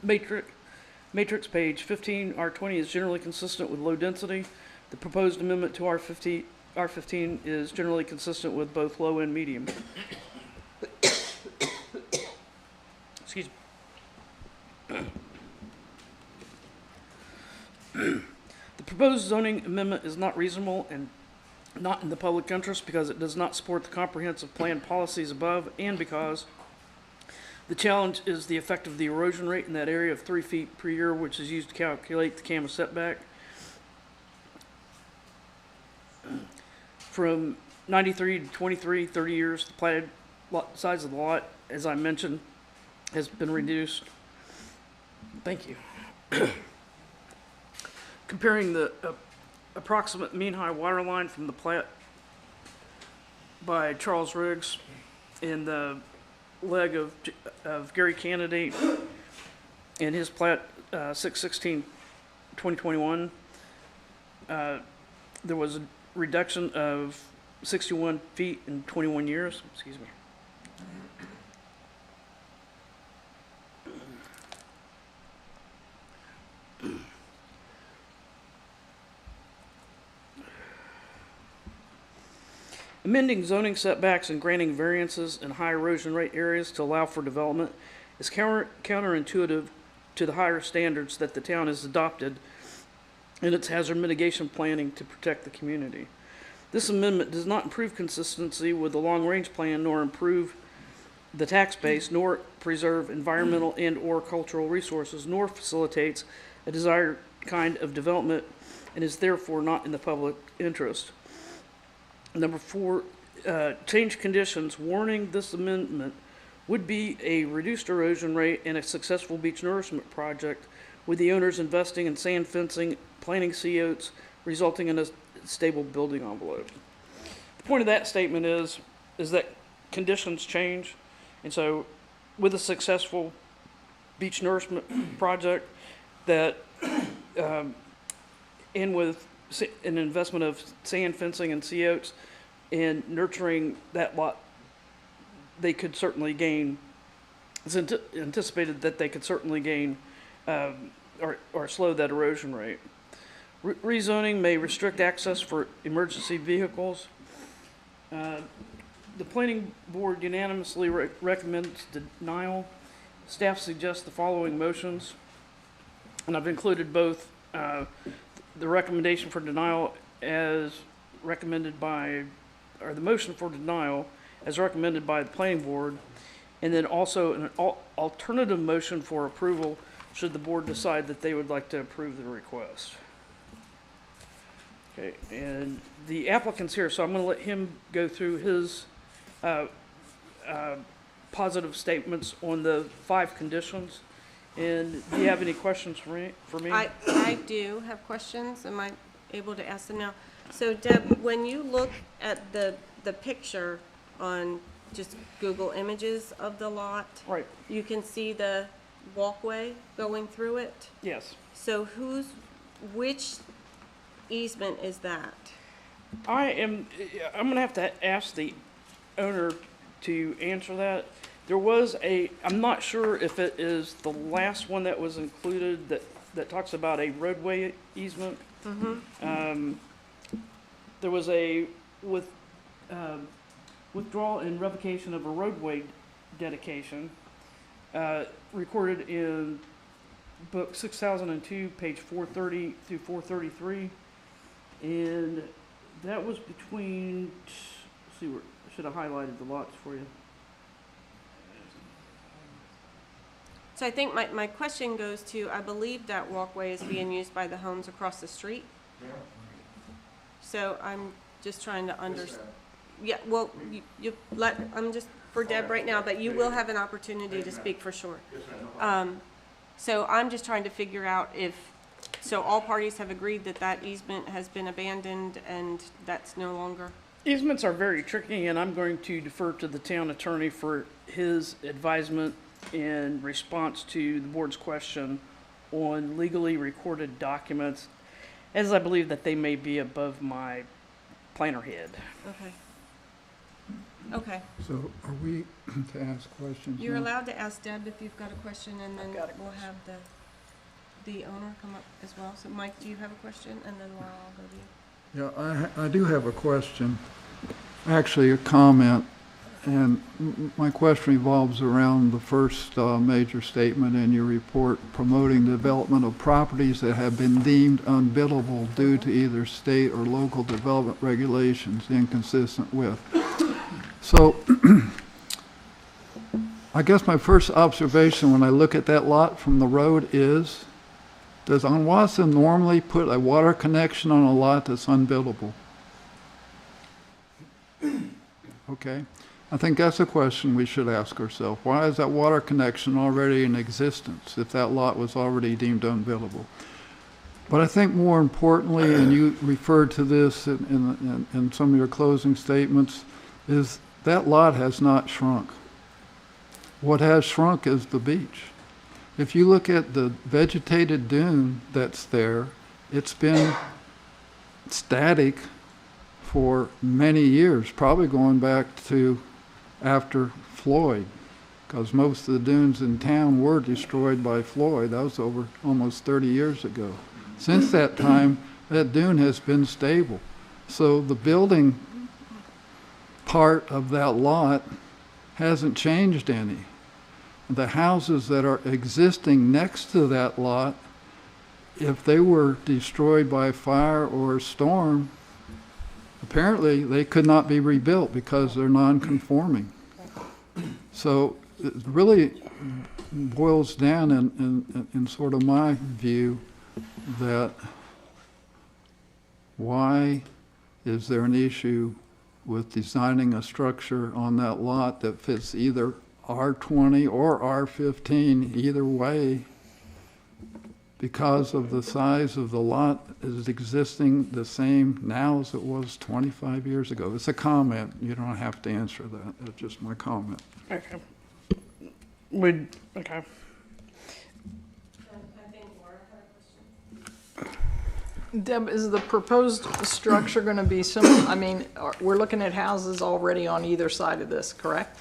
matrix page 15, R20 is generally consistent with low density. The proposed amendment to R15 is generally consistent with both low and medium. Excuse me. The proposed zoning amendment is not reasonable and not in the public interest because it does not support the comprehensive plan policies above, and because the challenge is the effect of the erosion rate in that area of 3 feet per year, which is used to calculate the CAMA setback. From 93 to 23, 30 years, the platted size of the lot, as I mentioned, has been reduced. Thank you. Comparing the approximate mean high water line from the plat by Charles Riggs in the leg of Gary Candidate in his plat 6/16/2021, there was a reduction of 61 feet in 21 years. Excuse me. Amending zoning setbacks and granting variances in high erosion rate areas to allow for development is counterintuitive to the higher standards that the town has adopted in its hazard mitigation planning to protect the community. This amendment does not improve consistency with the long-range plan, nor improve the tax base, nor preserve environmental and/or cultural resources, nor facilitates a desired kind of development, and is therefore not in the public interest. Number 4, change conditions. Warning this amendment would be a reduced erosion rate and a successful beach nourishment project, with the owners investing in sand fencing, planting sea oats, resulting in a stable building envelope. The point of that statement is that conditions change, and so with a successful beach nourishment project that, and with an investment of sand fencing and sea oats and nurturing that lot, they could certainly gain, it's anticipated that they could certainly gain or slow that erosion rate. Rezoning may restrict access for emergency vehicles. The planning board unanimously recommends denial. Staff suggests the following motions, and I've included both the recommendation for denial as recommended by, or the motion for denial as recommended by the planning board, and then also an alternative motion for approval should the board decide that they would like to approve the request. Okay, and the applicant's here, so I'm going to let him go through his positive statements on the 5 conditions. And do you have any questions for me? I do have questions. Am I able to ask them now? So Deb, when you look at the picture on just Google Images of the lot, Right. you can see the walkway going through it. Yes. So which easement is that? I'm going to have to ask the owner to answer that. There was I'm not sure if it is the last one that was included that talks about a roadway easement. Mm-hmm. There was a withdrawal and revocation of a roadway dedication recorded in book 6002, page 430 through 433, and that was between. Let's see, where I should have highlighted the lots for you. So I think my question goes to, I believe that walkway is being used by the homes across the street. So I'm just trying to understand. Yeah, well, I'm just for Deb right now, but you will have an opportunity to speak for sure. So I'm just trying to figure out so all parties have agreed that easement has been abandoned and that's no longer. Easements are very tricky, and I'm going to defer to the town attorney for his advisement in response to the board's question on legally recorded documents, as I believe that they may be above my planner head. Okay. So are we to ask questions You're now? allowed to ask Deb if you've got a question, and then we'll have the owner come up as well. So Mike, do you have a question? And then Laura, I'll go to you. Yeah, I do have a question, actually a comment, And my question revolves around the first major statement in your report, promoting the development of properties that have been deemed unbuildable due to either state or local development regulations inconsistent with. So I guess my first observation when I look at that lot from the road is, does Onwassa normally put a water connection on a lot that's unbuildable? Okay. I think that's a question we should ask ourselves. Why is that water connection already in existence if that lot was already deemed unbuildable? But I think more importantly, and you referred to this in some of your closing statements, is that lot has not shrunk. What has shrunk is the beach. If you look at the vegetated dune that's there, it's been static for many years, probably going back to after Floyd, because most of the dunes in town were destroyed by Floyd. That was over almost 30 years ago. Since that time, that dune has been stable. So the building part of that lot hasn't changed any. The houses that are existing next to that lot, if they were destroyed by fire or storm, apparently they could not be rebuilt because they're non-conforming. So it really boils down in sort of my view that why is there an issue with designing a structure on that lot that fits either R20 or R15, either way, because of the size of the lot is existing the same now as it was 25 years ago. It's a comment. You don't have to answer that. It's just my comment. Okay. Okay. Deb, is the proposed structure going to be similar? I mean, we're looking at houses already on either side of this, correct?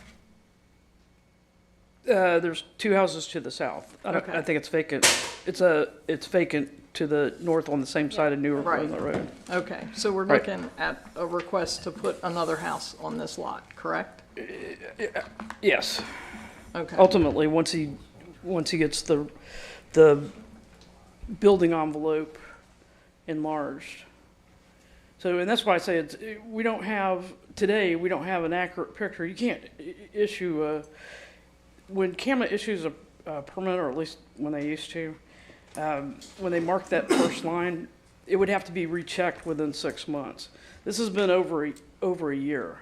There's two houses to the south. Okay. I think it's vacant. It's vacant to the north on the same side of Newark Right. Road. Okay, so we're Right. looking at a request to put another house on this lot, correct? Yes. Okay. Ultimately, once he gets the building envelope enlarged. So, and that's why I say we don't have an accurate picture. You can't issue when CAMA issues a permit, or at least when they used to, when they mark that first line, it would have to be rechecked within 6 months. This has been over a year.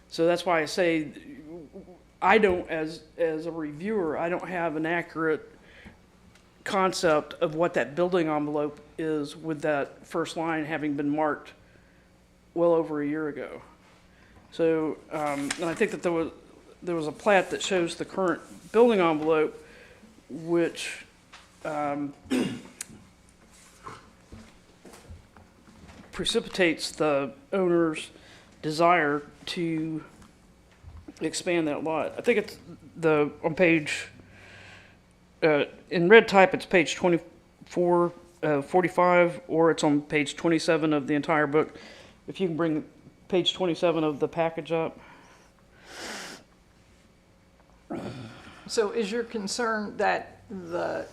So that's why I say I don't, as a reviewer, I don't have an accurate concept of what that building envelope is with that first line having been marked well over a year ago. So, and I think that there was a plat that shows the current building envelope, which precipitates the owner's desire to expand that lot. I think it's on page, in red type, it's page 24, 45, or it's on page 27 of the entire book. If you can bring page 27 of the package up. So is your concern that the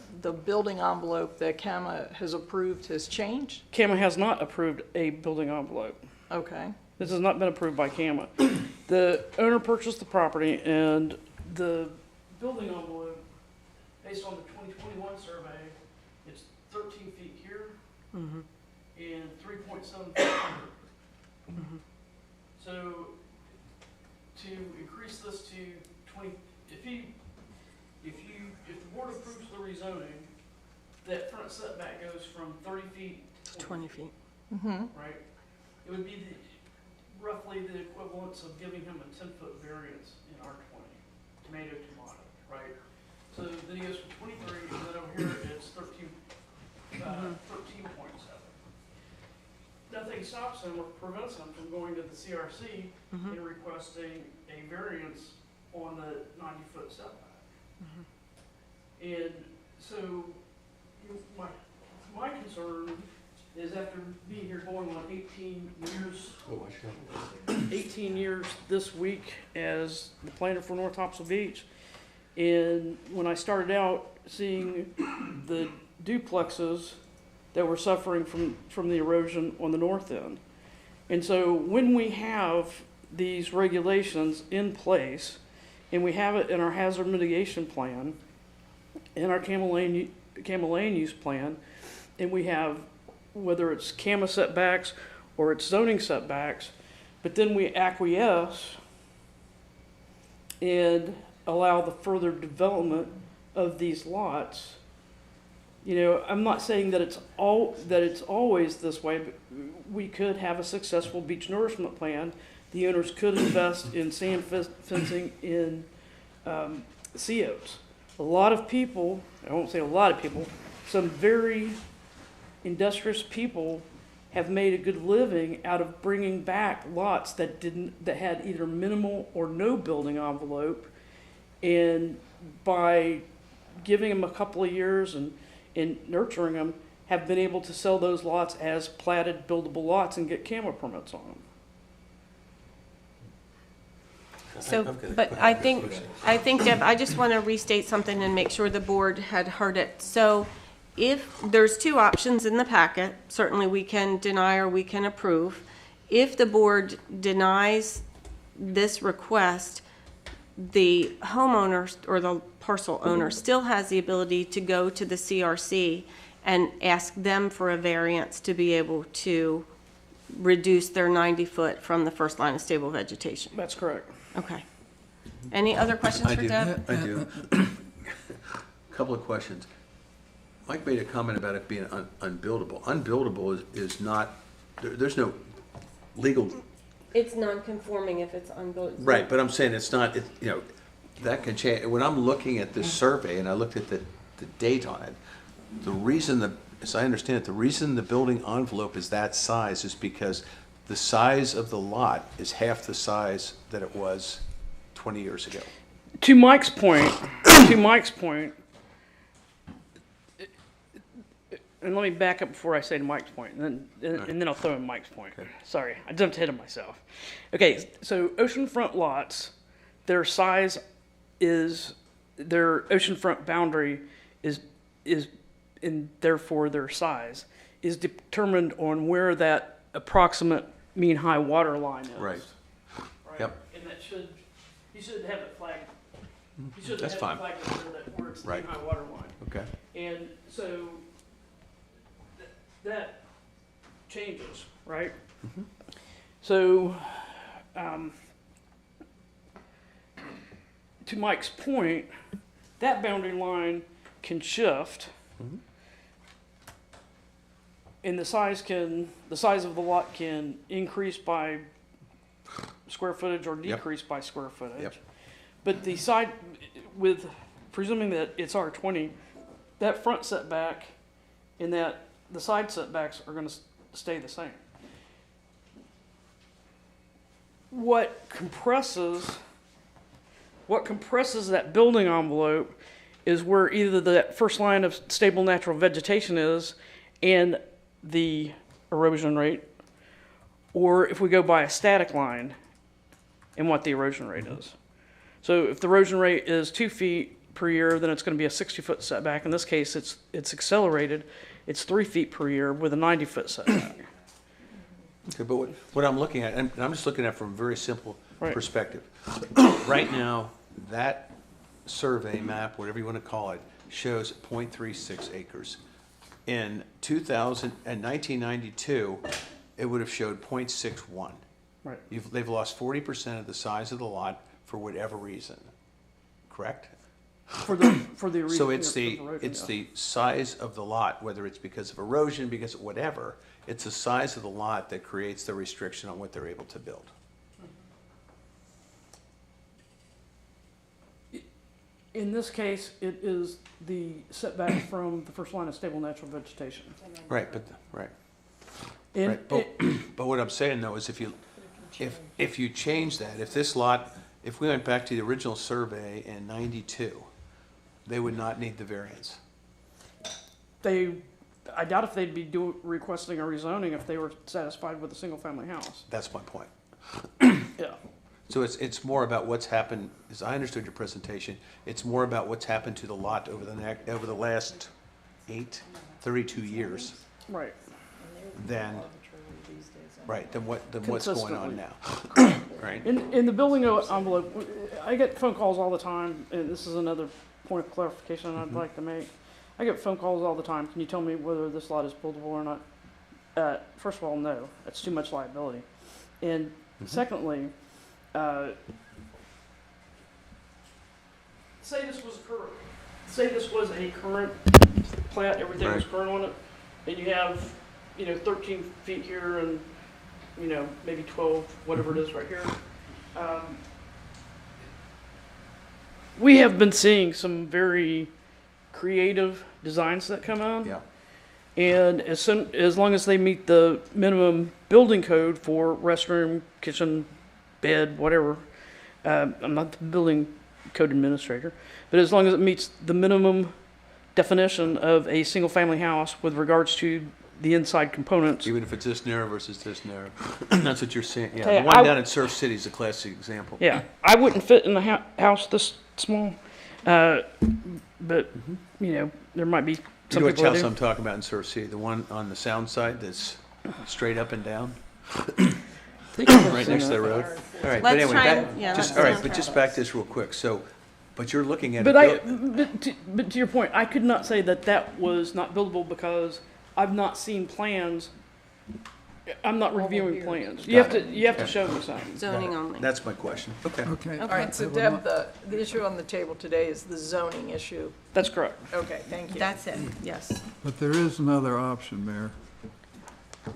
building envelope that CAMA has approved has changed? CAMA has not approved a building envelope. Okay. This has not been approved by CAMA. The owner purchased the property, and the building envelope, based on the 2021 survey, it's 13 feet here and 3.7 feet here. So to increase this to 20, if the board approves the rezoning, that front setback goes from 30 feet to 20 feet. right? It would be roughly the equivalence of giving him a 10-foot variance in R20, tomato, right? So then he goes from 23, and then over here it's 13.7. Nothing stops him or prevents him from going to the CRC and requesting a variance on the 90-foot setback. And so my concern is after being here going on 18 years, 18 years this week as the planner for North Topsail Beach. And when I started out seeing the duplexes that were suffering from the erosion on the north end. And so when we have these regulations in place, and we have it in our hazard mitigation plan, in our Camel Lane use plan, and we have, whether it's CAMA setbacks or it's zoning setbacks, but then we acquiesce and allow the further development of these lots. You know, I'm not saying that it's always this way, but we could have a successful beach nourishment plan. The owners could invest in sand fencing in sea oats. A lot of people, I won't say a lot of people, some very industrious people have made a good living out of bringing back lots that had either minimal or no building envelope, and by giving them a couple of years and nurturing them, have been able to sell those lots as platted buildable lots and get CAMA permits on them. So, but I think, Deb, I just want to restate something and make sure the board had heard it. So if there's two options in the packet, certainly we can deny or we can approve. If the board denies this request, the homeowner or the parcel owner still has the ability to go to the CRC and ask them for a variance to be able to reduce their 90-foot from the first line of stable vegetation. That's correct. Okay. Any other questions for Deb? I do. Couple of questions. Mike made a comment about it being unbuildable. Unbuildable is not, there's no legal. It's non-conforming if it's unbuilt. Right, but I'm saying it's not, you know, that can change. When I'm looking at this survey and I looked at the date on it, the reason, as I understand it, the reason the building envelope is that size is because the size of the lot is half the size that it was 20 years ago. To Mike's point, and let me back up before I say to Mike's point, and then I'll throw in Mike's point. Okay. Sorry, I jumped ahead of myself. Okay, so oceanfront lots, their size is, their oceanfront boundary is, and therefore their size is determined on where that approximate mean high water line is. Right. Yep. And that should, you should have it flagged. You should That's have fine. it flagged where it's the Right. mean high water line. Okay. And so that changes, right? Mm-hmm. So, to Mike's point, that boundary line can shift, Mhm. and the size of the lot can increase by square footage or Yep. decrease by square footage. Yep. But the side, with presuming that it's R20, that front setback and that the side setbacks are going to stay the same. What compresses that building envelope is where either that first line of stable natural vegetation is and the erosion rate, or if we go by a static line and what the erosion rate is. So if the erosion rate is 2 feet per year, then it's going to be a 60-foot setback. In this case, it's accelerated. It's 3 feet per year with a 90-foot setback. Okay, but what I'm looking at, and I'm just looking at it from a very simple Right. perspective. Right now, that survey map, whatever you want to call it, shows 0.36 acres. In 1992, it would have showed 0.61. Right. They've lost 40% of the size of the lot for whatever reason, correct? For the erosion. So it's yeah. the size of the lot, whether it's because of erosion, because of whatever, it's the size of the lot that creates the restriction on what they're able to build. In this case, it is the setback from the first line of stable natural vegetation. Right, right. And Right, but what I'm saying though is if you change that, if this lot, if we went back to the original survey in 92, they would not need the variance. they I doubt if they'd be requesting a rezoning if they were satisfied with a single-family house. That's my point. Yeah. So it's more about what's happened, as I understood your presentation, it's more about what's happened to the lot over the last 32 years Right. than, than what's going on Consistently. now. Right? In the building envelope, I get phone calls all the time, and this is another point of clarification I'd like to make. I get phone calls all the time. Can you tell me whether this lot is buildable or not? First of all, no. That's too much liability. And secondly, say this was a current plat, everything was current on it, and you have, 13 feet here and, maybe 12, whatever it is right here. We have been seeing some very creative designs that come out. Yeah. And as long as they meet the minimum building code for restroom, kitchen, bed, whatever, I'm not the building code administrator, but as long as it meets the minimum definition of a single-family house with regards to the inside components. Even if it's this narrow versus this narrow. That's what you're saying. Yeah, Okay, the one down in Surf City is a classic example. Yeah, I wouldn't fit in a house this small, but there might be You some know what people that house do. I'm talking about in Surf City? The one on the sound side that's straight up and down? Right next to the road? All right, but Let's anyway, try and- yeah, let's all right, not but try. just back to this real quick. So, but you're looking at But it. but to your point, I could not say that was not buildable because I've not seen plans. I'm not reviewing plans. You have to show me something. Zoning only. That's my question. Okay. Okay. All right, so Deb, the issue on the table today is the zoning issue. That's correct. Okay, thank you. That's it, yes. But there is another option, Mayor.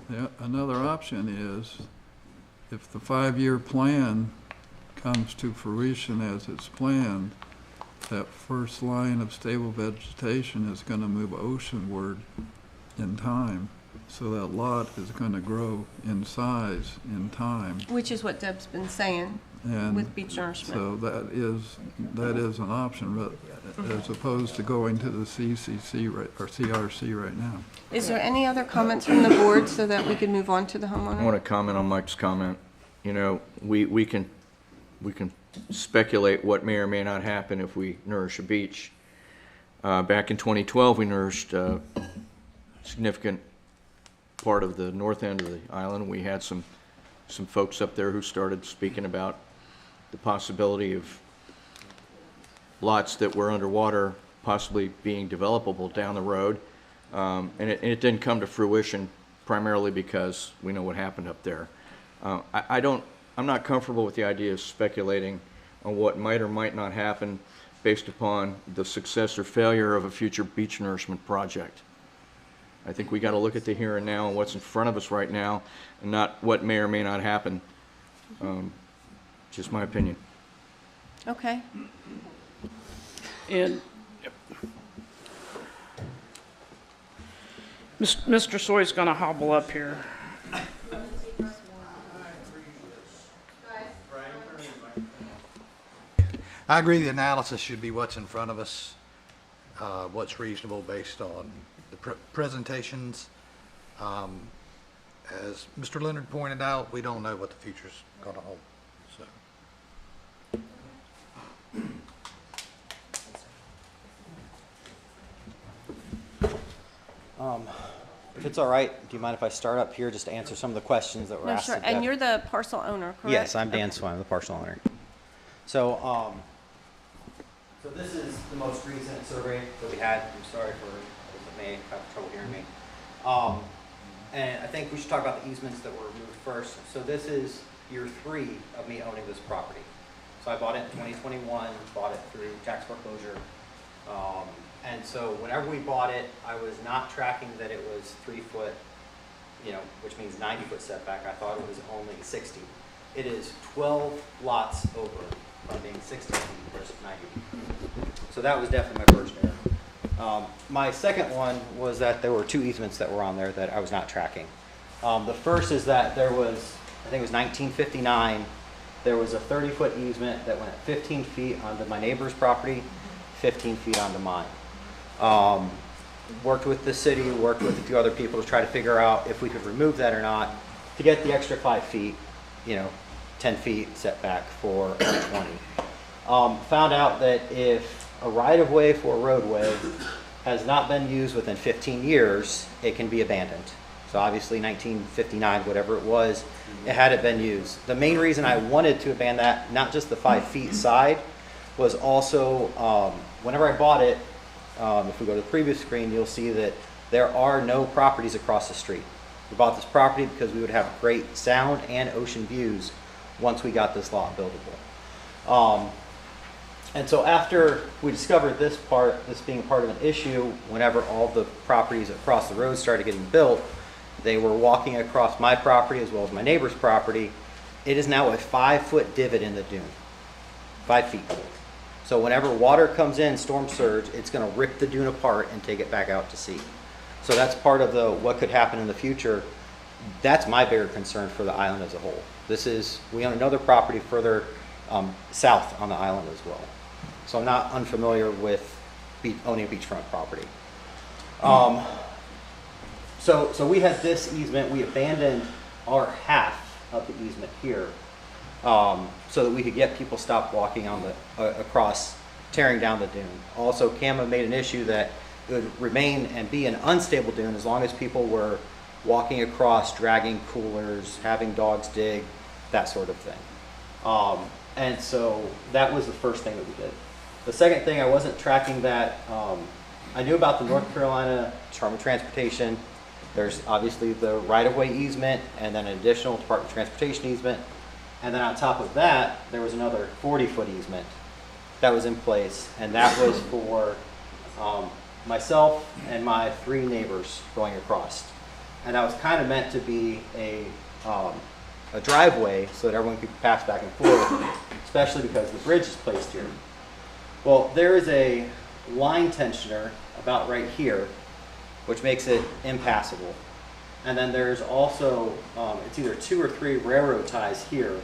Yeah, another option is if the 5-year plan comes to fruition as it's planned, that first line of stable vegetation is going to move oceanward in time. So that lot is going to grow in size in time. Which is what Deb's been saying And with beach nourishment. so that is an option, but as opposed to going to the CCC or CRC right now. Is there any other comments from the board so that we can move on to the I homeowner? want to comment on Mike's comment. We can speculate what may or may not happen if we nourish a beach. Back in 2012, we nourished a significant part of the north end of the island. We had some folks up there who started speaking about the possibility of lots that were underwater possibly being developable down the road. And it didn't come to fruition primarily because we know what happened up there. I'm not comfortable with the idea of speculating on what might or might not happen based upon the success or failure of a future beach nourishment project. I think we got to look at the here and now and what's in front of us right now, and not what may or may not happen. Just my opinion. Okay. And Mr. Soy's gonna hobble up here. I agree the analysis should be what's in front of us, what's reasonable based on the presentations. As Mr. Leonard pointed out, we don't know what the future's going to hold. If it's all right, do you mind if I start up here just to answer some of the questions that were No, asked? sure. of And Deb? you're the parcel owner, correct? Yes, I'm Dan Okay. Swan, the parcel owner. So, so this is the most recent survey that we had. I'm sorry for those that may have trouble hearing me. And I think we should talk about the easements that were removed first. So this is year 3 of me owning this property. So I bought it in 2021, bought it through tax foreclosure. And so whenever we bought it, I was not tracking that it was 3 foot, which means 90-foot setback. I thought it was only 60. It is 12 lots over from being 60 feet versus 90. So that was definitely my first error. My second one was that there were 2 easements that were on there that I was not tracking. The first is that there was, I think it was 1959, there was a 30-foot easement that went 15 feet onto my neighbor's property, 15 feet onto mine. worked with the city, worked with a few other people to try to figure out if we could remove that or not to get the extra 5 feet, 10 feet setback for 20. Found out that if a right-of-way for a roadway has not been used within 15 years, it can be abandoned. So obviously 1959, whatever it was, it hadn't been used. The main reason I wanted to abandon that, not just the 5 feet side, was also whenever I bought it, if we go to the previous screen, you'll see that there are no properties across the street. We bought this property because we would have great sound and ocean views once we got this lot buildable. And so after we discovered this being part of an issue, whenever all the properties across the road started getting built, they were walking across my property as well as my neighbor's property. It is now a 5-foot divot in the dune, 5 feet. So whenever water comes in, storm surge, it's going to rip the dune apart and take it back out to sea. So that's part of what could happen in the future. That's my bigger concern for the island as a whole. We own another property further south on the island as well. So I'm not unfamiliar with owning a beachfront property. So we had this easement. We abandoned our half of the easement here so that we could get people stopped walking on across, tearing down the dune. Also, CAMA made an issue that it would remain and be an unstable dune as long as people were walking across, dragging coolers, having dogs dig, that sort of thing. And so that was the first thing that we did. The second thing, I wasn't tracking that. I knew about the North Carolina Department of Transportation. There's obviously the right-of-way easement and then an additional Department of Transportation easement. And then on top of that, there was another 40-foot easement that was in place. And that was for myself and my 3 neighbors going across. And that was kind of meant to be a driveway so that everyone could pass back and forth, especially because the bridge is placed here. Well, there is a line tensioner about right here, which makes it impassable. And then there's also, it's either 2 or 3 railroad ties here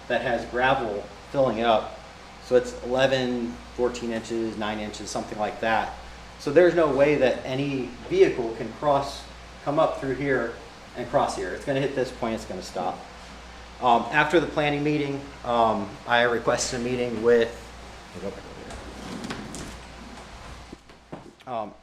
that has gravel filling it up. So it's 11, 14 inches, 9 inches, something like that. So there's no way that any vehicle can come up through here and cross here. It's going to hit this point, it's going to stop. After the planning meeting, I requested a meeting with,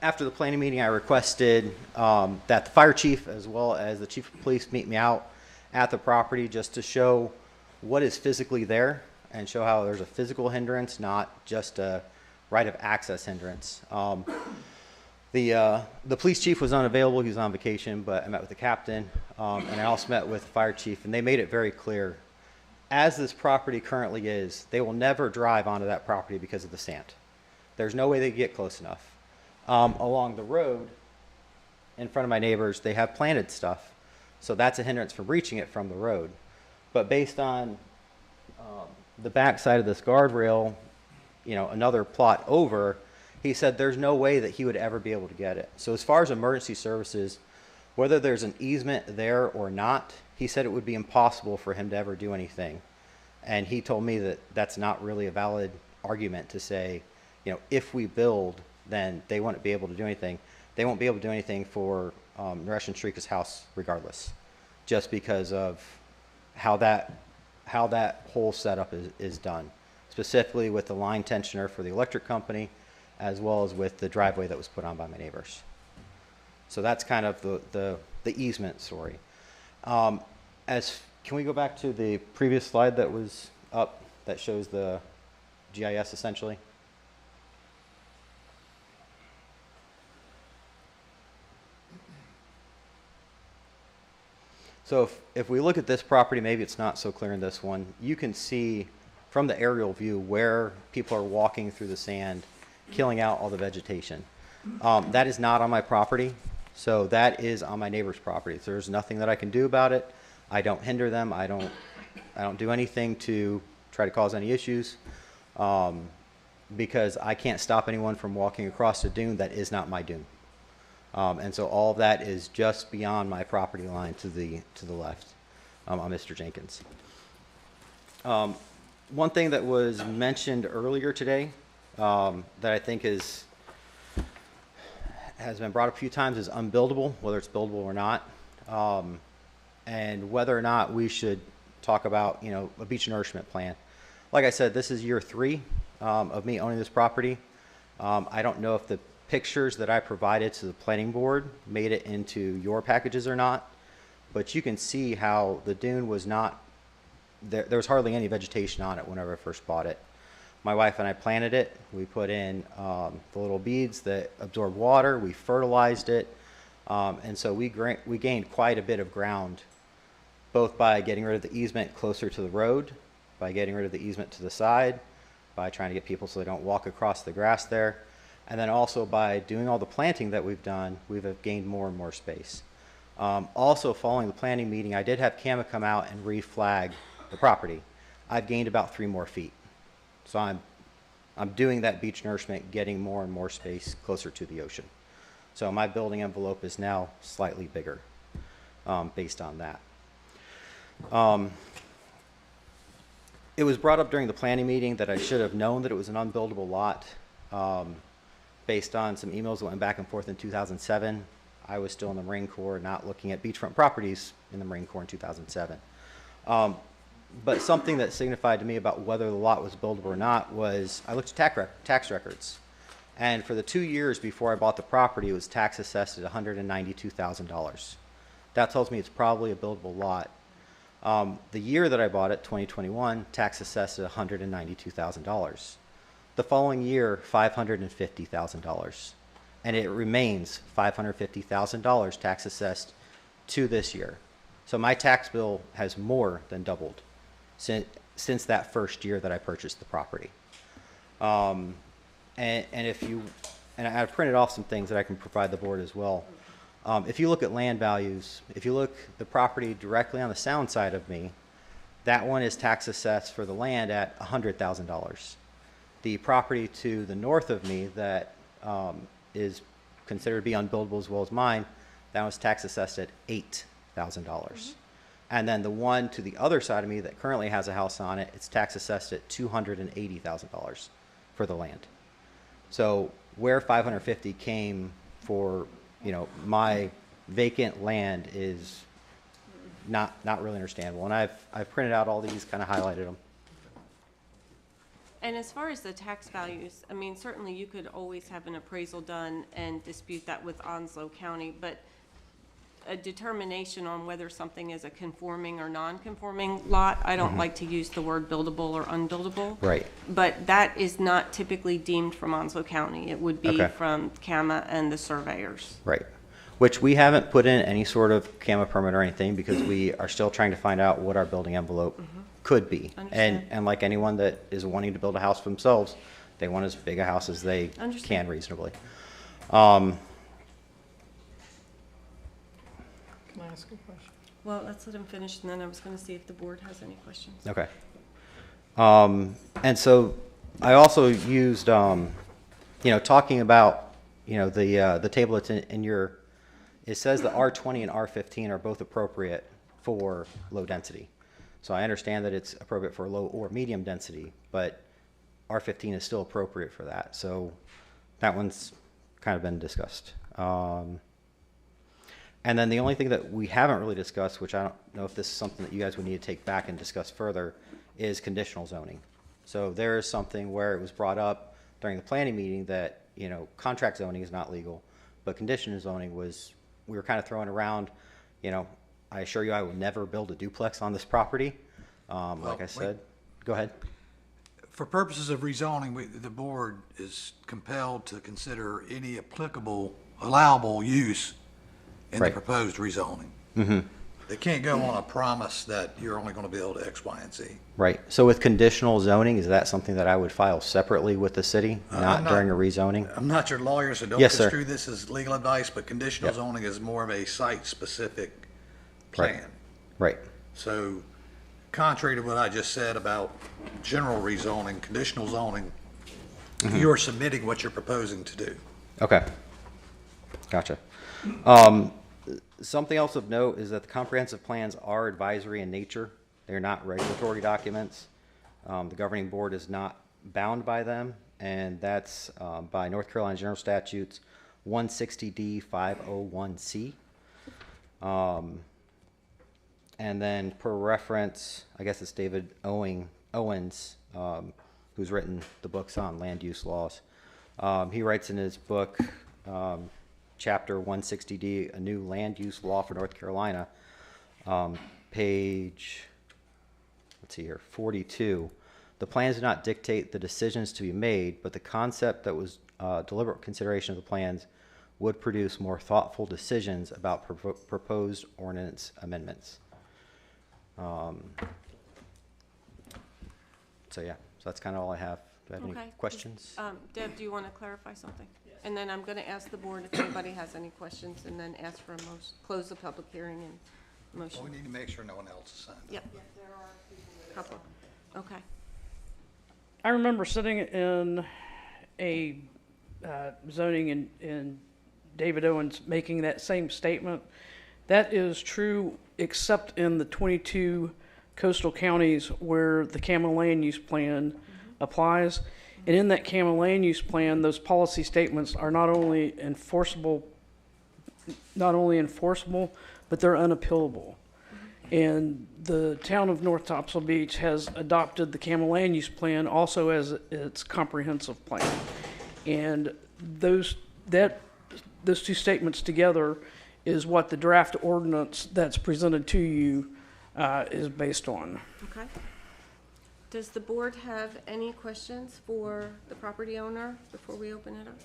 after the planning meeting, I requested that the fire chief as well as the chief of police meet me out at the property just to show what is physically there and show how there's a physical hindrance, not just a right of access hindrance. The police chief was unavailable, he was on vacation, but I met with the captain and I also met with the fire chief, and they made it very clear, as this property currently is, they will never drive onto that property because of the sand. There's no way they can get close enough. Along the road, in front of my neighbors, they have planted stuff, so that's a hindrance from reaching it from the road. But based on the back side of this guardrail, another plot over, he said there's no way that he would ever be able to get it. So as far as emergency services, whether there's an easement there or not, he said it would be impossible for him to ever do anything. And he told me that that's not really a valid argument to say, if we build, then they wouldn't be able to do anything. They won't be able to do anything for Naresh and Shrika's house regardless, just because of how that whole setup is done, specifically with the line tensioner for the electric company, as well as with the driveway that was put on by my neighbors. So that's kind of the easement story. Can we go back to the previous slide that was up that shows the GIS essentially? So if we look at this property, maybe it's not so clear in this one, you can see from the aerial view where people are walking through the sand, killing out all the vegetation. That is not on my property, so that is on my neighbor's property. So there's nothing that I can do about it. I don't hinder them. I don't do anything to try to cause any issues because I can't stop anyone from walking across the dune that is not my dune. And so all of that is just beyond my property line to the left on Mr. Jenkins. One thing that was mentioned earlier today that I think has been brought up a few times is unbuildable, whether it's buildable or not, and whether or not we should talk about, you know, a beach nourishment plan. Like I said, this is year 3 of me owning this property. I don't know if the pictures that I provided to the planning board made it into your packages or not, but you can see how the dune was not, there was hardly any vegetation on it whenever I first bought it. My wife and I planted it. We put in the little beads that absorb water. We fertilized it. And so we gained quite a bit of ground, both by getting rid of the easement closer to the road, by getting rid of the easement to the side, by trying to get people so they don't walk across the grass there. And then also by doing all the planting that we've done, we've gained more and more space. Also, following the planning meeting, I did have CAMA come out and reflag the property. I've gained about 3 more feet. So I'm doing that beach nourishment, getting more and more space closer to the ocean. So my building envelope is now slightly bigger based on that. It was brought up during the planning meeting that I should have known that it was an unbuildable lot based on some emails that went back and forth in 2007. I was still in the Marine Corps, not looking at beachfront properties in the Marine Corps in 2007. But something that signified to me about whether the lot was buildable or not was I looked at tax records. And for the 2 years before I bought the property, it was tax assessed at $192,000. That tells me it's probably a buildable lot. The year that I bought it, 2021, tax assessed at $192,000. The following year, $550,000. And it remains $550,000 tax assessed to this year. So my tax bill has more than doubled since that first year that I purchased the property. And I've printed off some things that I can provide the board as well. If you look at land values, if you look the property directly on the sound side of me, that one is tax assessed for the land at $100,000. The property to the north of me that is considered to be unbuildable as well as mine, that was tax assessed at $8,000. And then the one to the other side of me that currently has a house on it, it's tax assessed at $280,000 for the land. So where 550 came for, you know, my vacant land is not really understandable. And I've printed out all these, kind of highlighted them. And as far as the tax values, I mean, certainly you could always have an appraisal done and dispute that with Onslow County, but a determination on whether something is a conforming or non-conforming lot, I don't like to use the word buildable or unbuildable. Right. But that is not typically deemed from Onslow County. It would be Okay. from CAMA and the surveyors. Right. Which we haven't put in any sort of CAMA permit or anything because we are still trying to find out what our building envelope could be. And like anyone that is wanting to build a house for themselves, they want as big a house as they can reasonably. Can I ask a question? Well, let's let him finish, and then I was going to see if the board has any questions. Okay. And so I also used, you know, talking about, you know, the table that's in your, it says that R20 and R15 are both appropriate for low density. So I understand that it's appropriate for low or medium density, but R15 is still appropriate for that. So that one's kind of been discussed. And then the only thing that we haven't really discussed, which I don't know if this is something that you guys would need to take back and discuss further, is conditional zoning. So there is something where it was brought up during the planning meeting that, you know, contract zoning is not legal, but conditional zoning was, we were kind of throwing around, you know, I assure you I will never build a duplex on this property. Like I said, go ahead. For purposes of rezoning, the board is compelled to consider any applicable, allowable use in the proposed rezoning. They can't go on a promise that you're only going to build X, Y, and Z. Right. So with conditional zoning, is that something that I would file separately with the city, not during a rezoning? I'm not your lawyer, so don't Yes, sir. construe this as legal advice, but conditional zoning is more of a site-specific plan. Right. So contrary to what I just said about general rezoning, conditional zoning, you're submitting what you're proposing to do. Okay. Gotcha. Something else of note is that the comprehensive plans are advisory in nature. They're not regulatory documents. The governing board is not bound by them, and that's by North Carolina General Statutes 160D 501C. And then per reference, I guess it's David Owens, who's written the books on land use laws. He writes in his book, Chapter 160D, A New Land Use Law for North Carolina, page, let's see here, 42. The plans do not dictate the decisions to be made, but the concept that was deliberate consideration of the plans would produce more thoughtful decisions about proposed ordinance amendments. So yeah, so that's kind of all I have. Do I have any questions? Deb, do you want to clarify something? Yes. And then I'm going to ask the board if anybody has any questions, and then ask for a motion, close the public hearing and motion. Well, we need to make sure no one else is signed. Yep. Couple. Okay. I remember sitting in a zoning and David Owens making that same statement. That is true except in the 22 coastal counties where the CAMA land use plan applies. And in that CAMA land use plan, those policy statements are not only enforceable, but they're unappealable. And the town of North Topsail Beach has adopted the CAMA land use plan also as its comprehensive plan. And those two statements together is what the draft ordinance that's presented to you is based on. Okay. Does the board have any questions for the property owner before we open it up?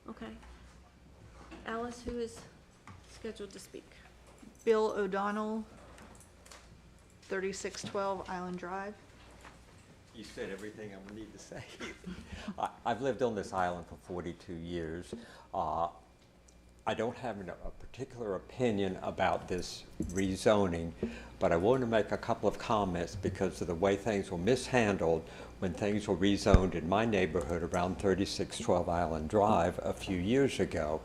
Okay. Alice, who is scheduled to speak? Bill O'Donnell, 3612 Island Drive. You said everything I would need to say. I've lived on this island for 42 years. I don't have a particular opinion about this rezoning, but I want to make a couple of comments because of the way things were mishandled when things were rezoned in my neighborhood around 3612 Island Drive a few years ago.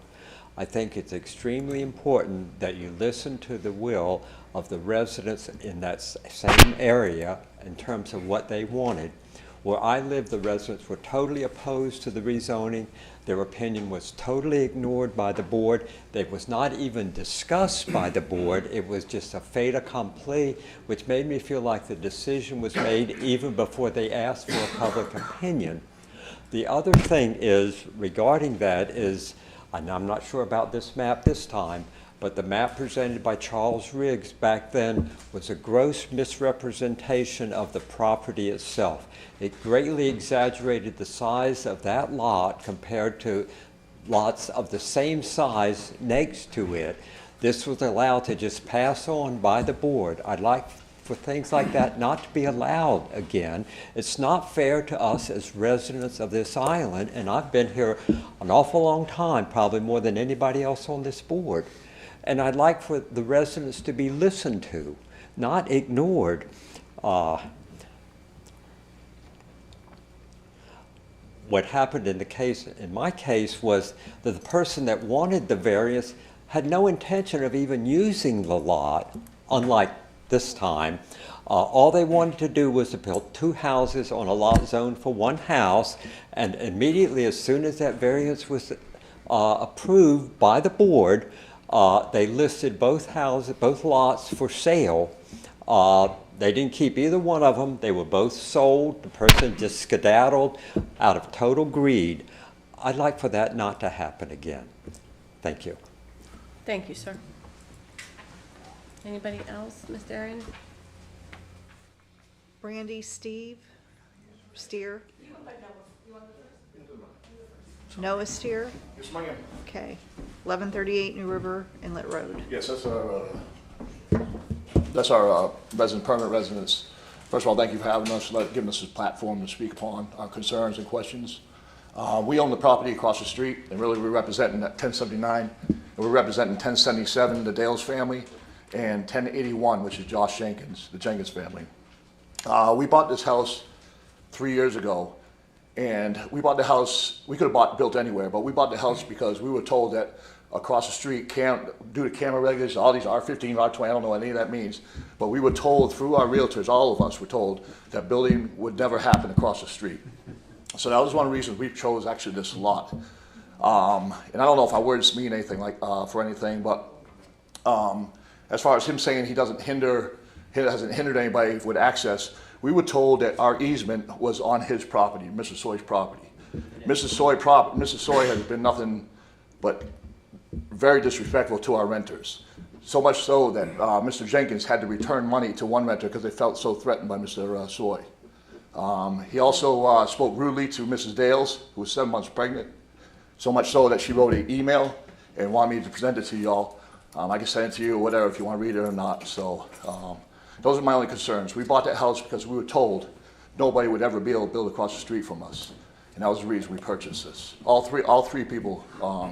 I think it's extremely important that you listen to the will of the residents in that same area in terms of what they wanted. Where I live, the residents were totally opposed to the rezoning. Their opinion was totally ignored by the board. It was not even discussed by the board. It was just a fait accompli, which made me feel like the decision was made even before they asked for a public opinion. The other thing is, regarding that is, and I'm not sure about this map this time, but the map presented by Charles Riggs back then was a gross misrepresentation of the property itself. It greatly exaggerated the size of that lot compared to lots of the same size next to it. This was allowed to just pass on by the board. I'd like for things like that not to be allowed again. It's not fair to us as residents of this island, and I've been here an awful long time, probably more than anybody else on this board. And I'd like for the residents to be listened to, not ignored. What happened in my case was that the person that wanted the variance had no intention of even using the lot, unlike this time. All they wanted to do was to build 2 houses on a lot zoned for 1 house, and immediately as soon as that variance was approved by the board, they listed both lots for sale. They didn't keep either one of them. They were both sold. The person just skedaddled out of total greed. I'd like for that not to happen again. Thank you. Thank you, sir. Anybody else? Ms. Darian? Brandy Steer. Noah Steer. Yes, ma'am. Okay. 1138 New River Inlet Road. Yes, that's our permanent residence. First of all, thank you for having us, giving us this platform to speak upon our concerns and questions. We own the property across the street, and really we're representing that 1079, and we're representing 1077, the Dales family, and 1081, which is Josh Jenkins, the Jenkins family. We bought this house 3 years ago, and we bought the house, we could have built anywhere, but we bought the house because we were told that across the street, due to camera regulations, all these R15, R20, I don't know what any of that means, but we were told through our realtors, all of us were told that building would never happen across the street. So that was one of the reasons we chose actually this lot. And I don't know if our words mean anything like, for anything, but as far as him saying he hasn't hindered anybody with access, we were told that our easement was on his property, Mrs. Soy's property. Mrs. Soy has been nothing but very disrespectful to our renters. So much so that Mr. Jenkins had to return money to one renter because they felt so threatened by Mr. Soy. He also spoke rudely to Mrs. Dales, who was 7 months pregnant, so much so that she wrote an email and wanted me to present it to y'all. I can send it to you or whatever if you want to read it or not. So those are my only concerns. We bought that house because we were told nobody would ever be able to build across the street from us. And that was the reason we purchased this. All three people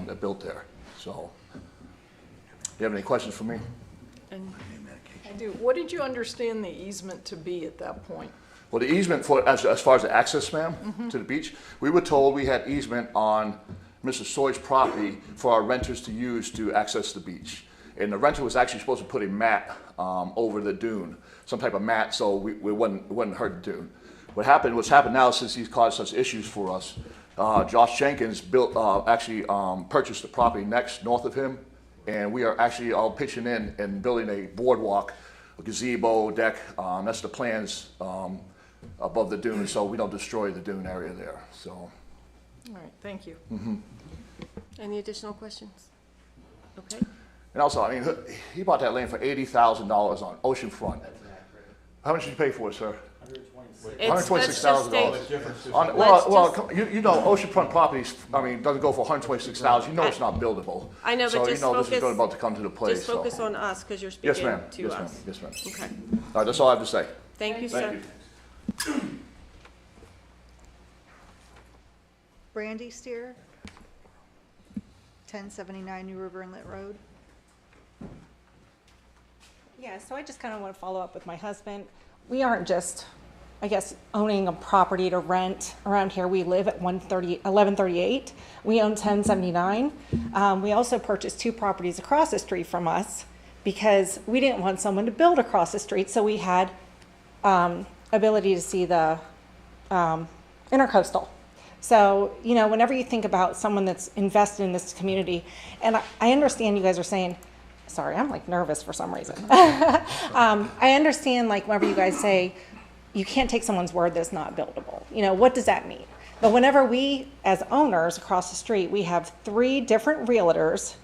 that built there. So, do you have any questions for me? And I do. What did you understand the easement to be at that point? Well, the easement for, as far as the access, ma'am, to the beach, we were told we had easement on Mr. Soy's property for our renters to use to access the beach. And the renter was actually supposed to put a mat over the dune, some type of mat, so it wouldn't hurt the dune. What's happened now since he's caused such issues for us, Josh Jenkins purchased the property next north of him, and we are actually all pitching in and building a boardwalk, a gazebo, deck. That's the plans above the dune, so we don't destroy the dune area there. So. All right, thank you. Any additional questions? Okay. And also, I mean, he bought that land for $80,000 on oceanfront. How much did you pay for it, sir? $126,000. Well, you know, oceanfront properties, I mean, doesn't go for $126,000. You know it's not buildable. I know, but so just you know focus, this is about to come to the place. Just focus on us because you're speaking yes, ma'am. to yes, us. Ma'am. Yes, ma'am. Okay. All right, that's all I have to say. Thank you, sir. Thank you. Brandy Steer, 1079 New River Inlet Road. Yeah, so I just kind of want to follow up with my husband. We aren't just, I guess, owning a property to rent around here. We live at 1138. We own 1079. We also purchased 2 properties across the street from us because we didn't want someone to build across the street, so we had ability to see the intercoastal. So, you know, whenever you think about someone that's invested in this community, and I understand you guys are saying, sorry, I'm like nervous for some reason. I understand like whenever you guys say you can't take someone's word that's not buildable. You know, what does that mean? But whenever we, as owners across the street, we have 3 different realtors,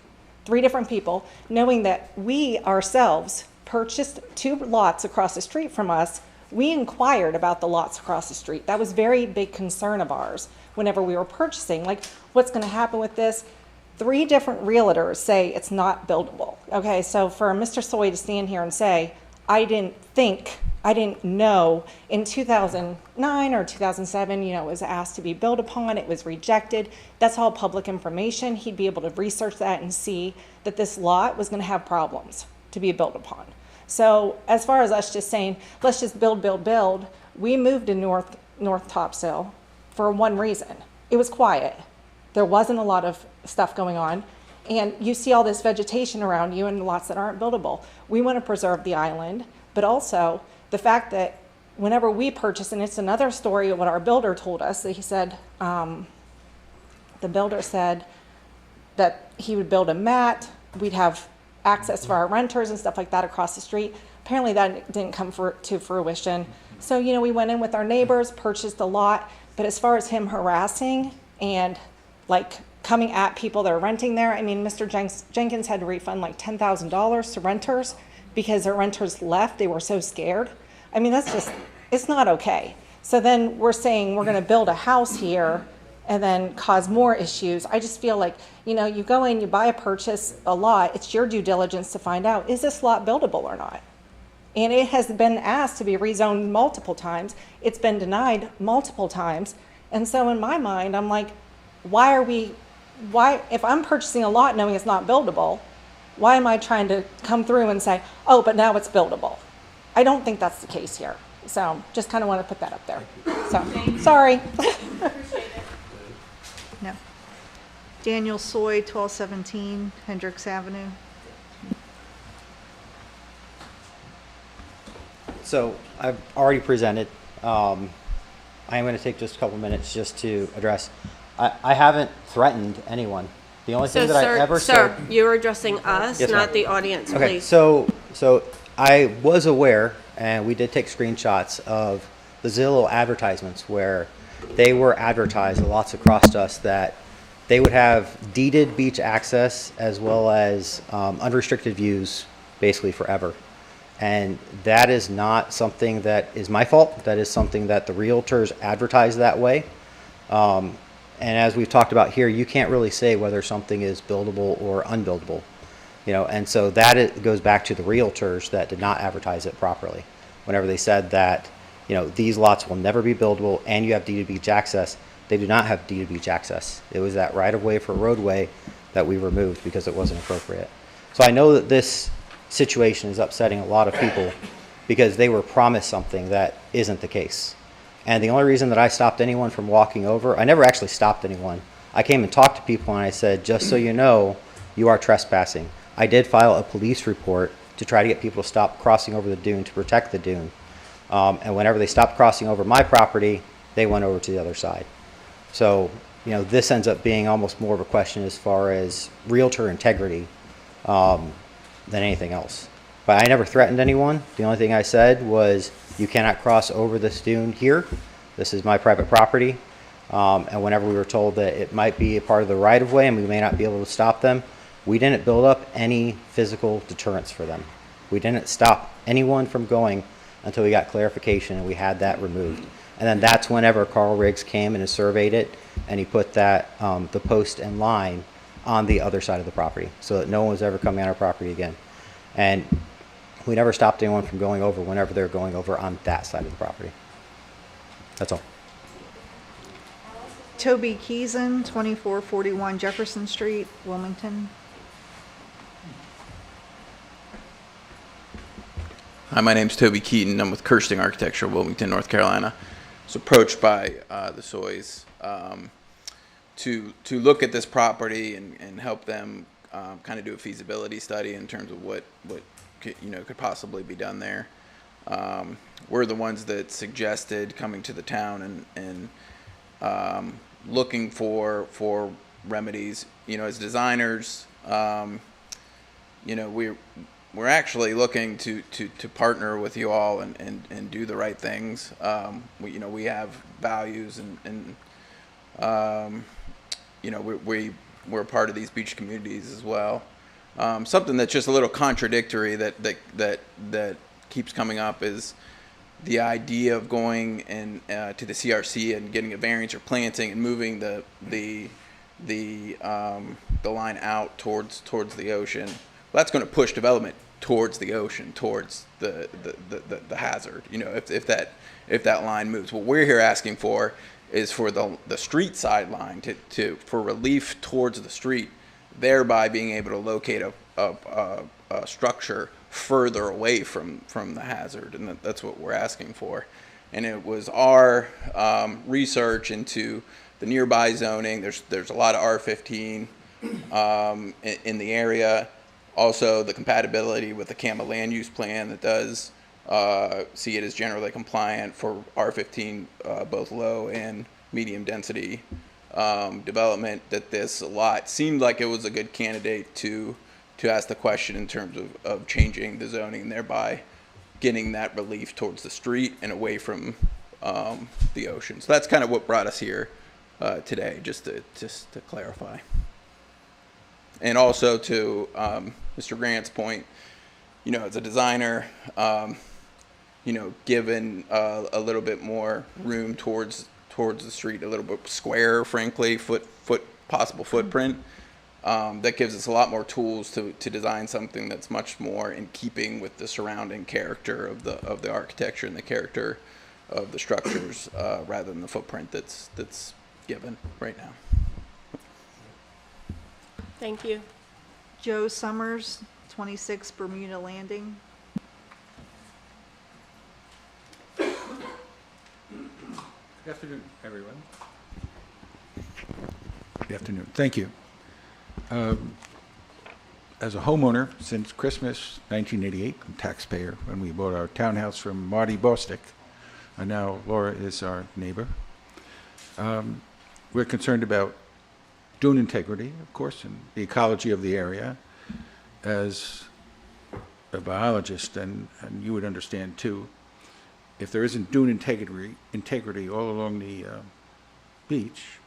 3 different people, knowing that we ourselves purchased 2 lots across the street from us, we inquired about the lots across the street. That was a very big concern of ours whenever we were purchasing, like what's gonna happen with this? 3 different realtors say it's not buildable. Okay, so for Mr. Soy to stand here and say, I didn't know in 2009 or 2007, you know, it was asked to be built upon, it was rejected. That's all public information. He'd be able to research that and see that this lot was gonna have problems to be built upon. So as far as us just saying, let's just build, we moved to North Topsail for one reason. It was quiet. There wasn't a lot of stuff going on. And you see all this vegetation around you and lots that aren't buildable. We want to preserve the island, but also the fact that whenever we purchase, and it's another story of what our builder told us, that he said, the builder said that he would build a mat, we'd have access for our renters and stuff like that across the street. Apparently that didn't come to fruition. So, you know, we went in with our neighbors, purchased a lot, but as far as him harassing and like coming at people that are renting there, I mean, Mr. Jenkins had to refund like $10,000 to renters because their renters left. They were so scared. I mean, that's just, it's not okay. So then we're saying we're gonna build a house here and then cause more issues. I just feel like, you know, you go in, you buy a lot, it's your due diligence to find out, is this lot buildable or not? And it has been asked to be rezoned multiple times. It's been denied multiple times. And so in my mind, I'm like, if I'm purchasing a lot knowing it's not buildable, why am I trying to come through and say, oh, but now it's buildable? I don't think that's the case here. So just kind of want to put that up there. So, sorry. No. Daniel Soy, 1217 Hendricks Avenue. So I've already presented. I am going to take just a couple minutes just to address. I haven't threatened anyone. The only So, thing that I sir, ever sir, said. you're addressing us, Yes, not ma'am. the audience, Okay, please. so I was aware, and we did take screenshots of the Zillow advertisements where they were advertised, the lots across us, that they would have deeded beach access as well as unrestricted views basically forever. And that is not something that is my fault. That is something that the realtors advertise that way. And as we've talked about here, you can't really say whether something is buildable or unbuildable. You know, and so that goes back to the realtors that did not advertise it properly. Whenever they said that, you know, these lots will never be buildable and you have deeded beach access, they do not have deeded beach access. It was that right of way for roadway that we removed because it wasn't appropriate. So I know that this situation is upsetting a lot of people because they were promised something that isn't the case. And the only reason that I stopped anyone from walking over, I never actually stopped anyone. I came and talked to people and I said, just so you know, you are trespassing. I did file a police report to try to get people to stop crossing over the dune to protect the dune. And whenever they stopped crossing over my property, they went over to the other side. So, you know, this ends up being almost more of a question as far as realtor integrity than anything else. But I never threatened anyone. The only thing I said was, you cannot cross over this dune here. This is my private property. And whenever we were told that it might be a part of the right-of-way and we may not be able to stop them, we didn't build up any physical deterrence for them. We didn't stop anyone from going until we got clarification and we had that removed. And then that's whenever Carl Riggs came and surveyed it, and he put that the post and line on the other side of the property so that no one was ever coming on our property again. And we never stopped anyone from going over whenever they were going over on that side of the property. That's all. Toby Keeson, 2441 Jefferson Street, Wilmington. Hi, my name's Toby Keaton. I'm with Kirsting Architecture, Wilmington, North Carolina. I was approached by the Soys to look at this property and help them kind of do a feasibility study in terms of what could possibly be done there. We're the ones that suggested coming to the town and looking for remedies. You know, as designers, we're actually looking to partner with you all and do the right things. We have values and we're part of these beach communities as well. Something that's just a little contradictory that keeps coming up is the idea of going and to the CRC and getting a variance or planting and moving the line out towards the ocean. Well, that's going to push development towards the ocean, towards the hazard. You know, if that line moves, what we're here asking for is for the street side line for relief towards the street, thereby being able to locate a structure further away from the hazard, and that's what we're asking for. And it was our research into the nearby zoning. There's a lot of R15 in the area. Also, the compatibility with the CAMA land use plan that does see it as generally compliant for R15, both low and medium density development. That this lot seemed like it was a good candidate to ask the question in terms of changing the zoning and thereby getting that relief towards the street and away from the ocean. So that's kind of what brought us here today, just to clarify. And also to Mr. Grant's point, you know, as a designer, given a little bit more room towards the street, a little bit square, frankly, possible footprint, that gives us a lot more tools to design something that's much more in keeping with the surrounding character of the architecture and the character of the structures, rather than the footprint that's given right now. Thank you. Joe Summers, 26 Bermuda Landing. Good afternoon, everyone. Good afternoon. Thank you. As a homeowner since Christmas 1988, I'm a taxpayer when we bought our townhouse from Marty Bostick, and now Laura is our neighbor. we're concerned about dune integrity, of course, and the ecology of the area. As a biologist, and you would understand too, if there isn't dune integrity all along the beach,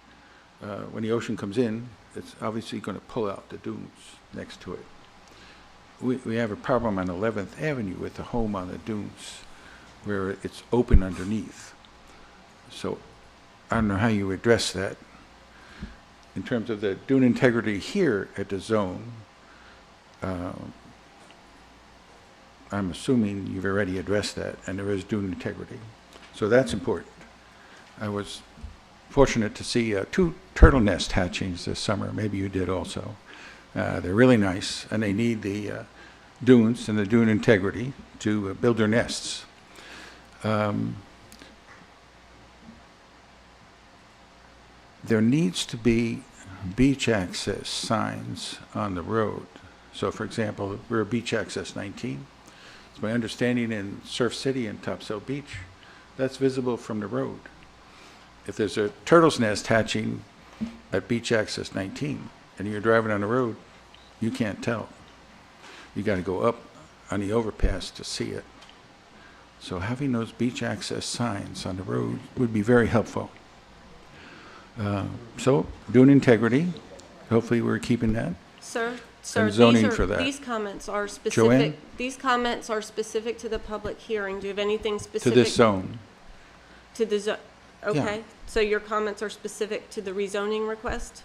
when the ocean comes in, it's obviously going to pull out the dunes next to it. We have a problem on 11th Avenue with the home on the dunes where it's open underneath. So I don't know how you address that. In terms of the dune integrity here at the zone, I'm assuming you've already addressed that, and there is dune integrity. So that's important. I was fortunate to see 2 turtle nest hatchings this summer. Maybe you did also. They're really nice, and they need the dunes and the dune integrity to build their nests. There needs to be beach access signs on the road. So, for example, we're beach access 19. It's my understanding in Surf City and Topsail Beach, that's visible from the road. If there's a turtle's nest hatching at beach access 19 and you're driving on the road, you can't tell. You got to go up on the overpass to see it. So having those beach access signs on the road would be very helpful. So dune integrity, hopefully we're keeping that. Sir, And zoning for that. these comments are Joanne? specific, these comments are specific to the public hearing. Do you have anything To specific? this zone. To the zone, okay. So your comments are specific to the rezoning request?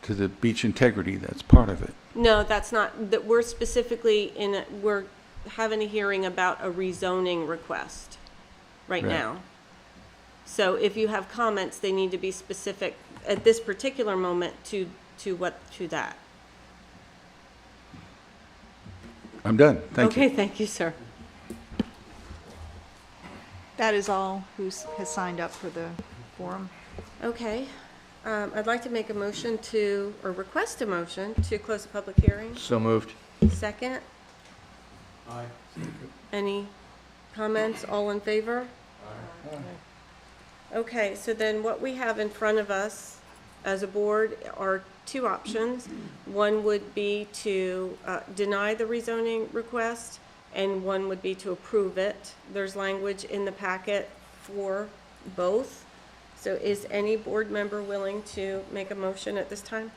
To the beach integrity, that's part of it. No, that's not, that we're specifically we're having a hearing about a rezoning request right Right. now. So if you have comments, they need to be specific at this particular moment to that. I'm done, thank you. Okay, thank you, sir. That is all has signed up for the forum. Okay, I'd like to make a motion or request a motion to close the public hearing. So moved. Second, Aye. any comments? All in favor? Okay, so then what we have in front of us as a board are 2 options. One would be to deny the rezoning request, and one would be to approve it. There's language in the packet for both. So is any board member willing to make a motion at this time?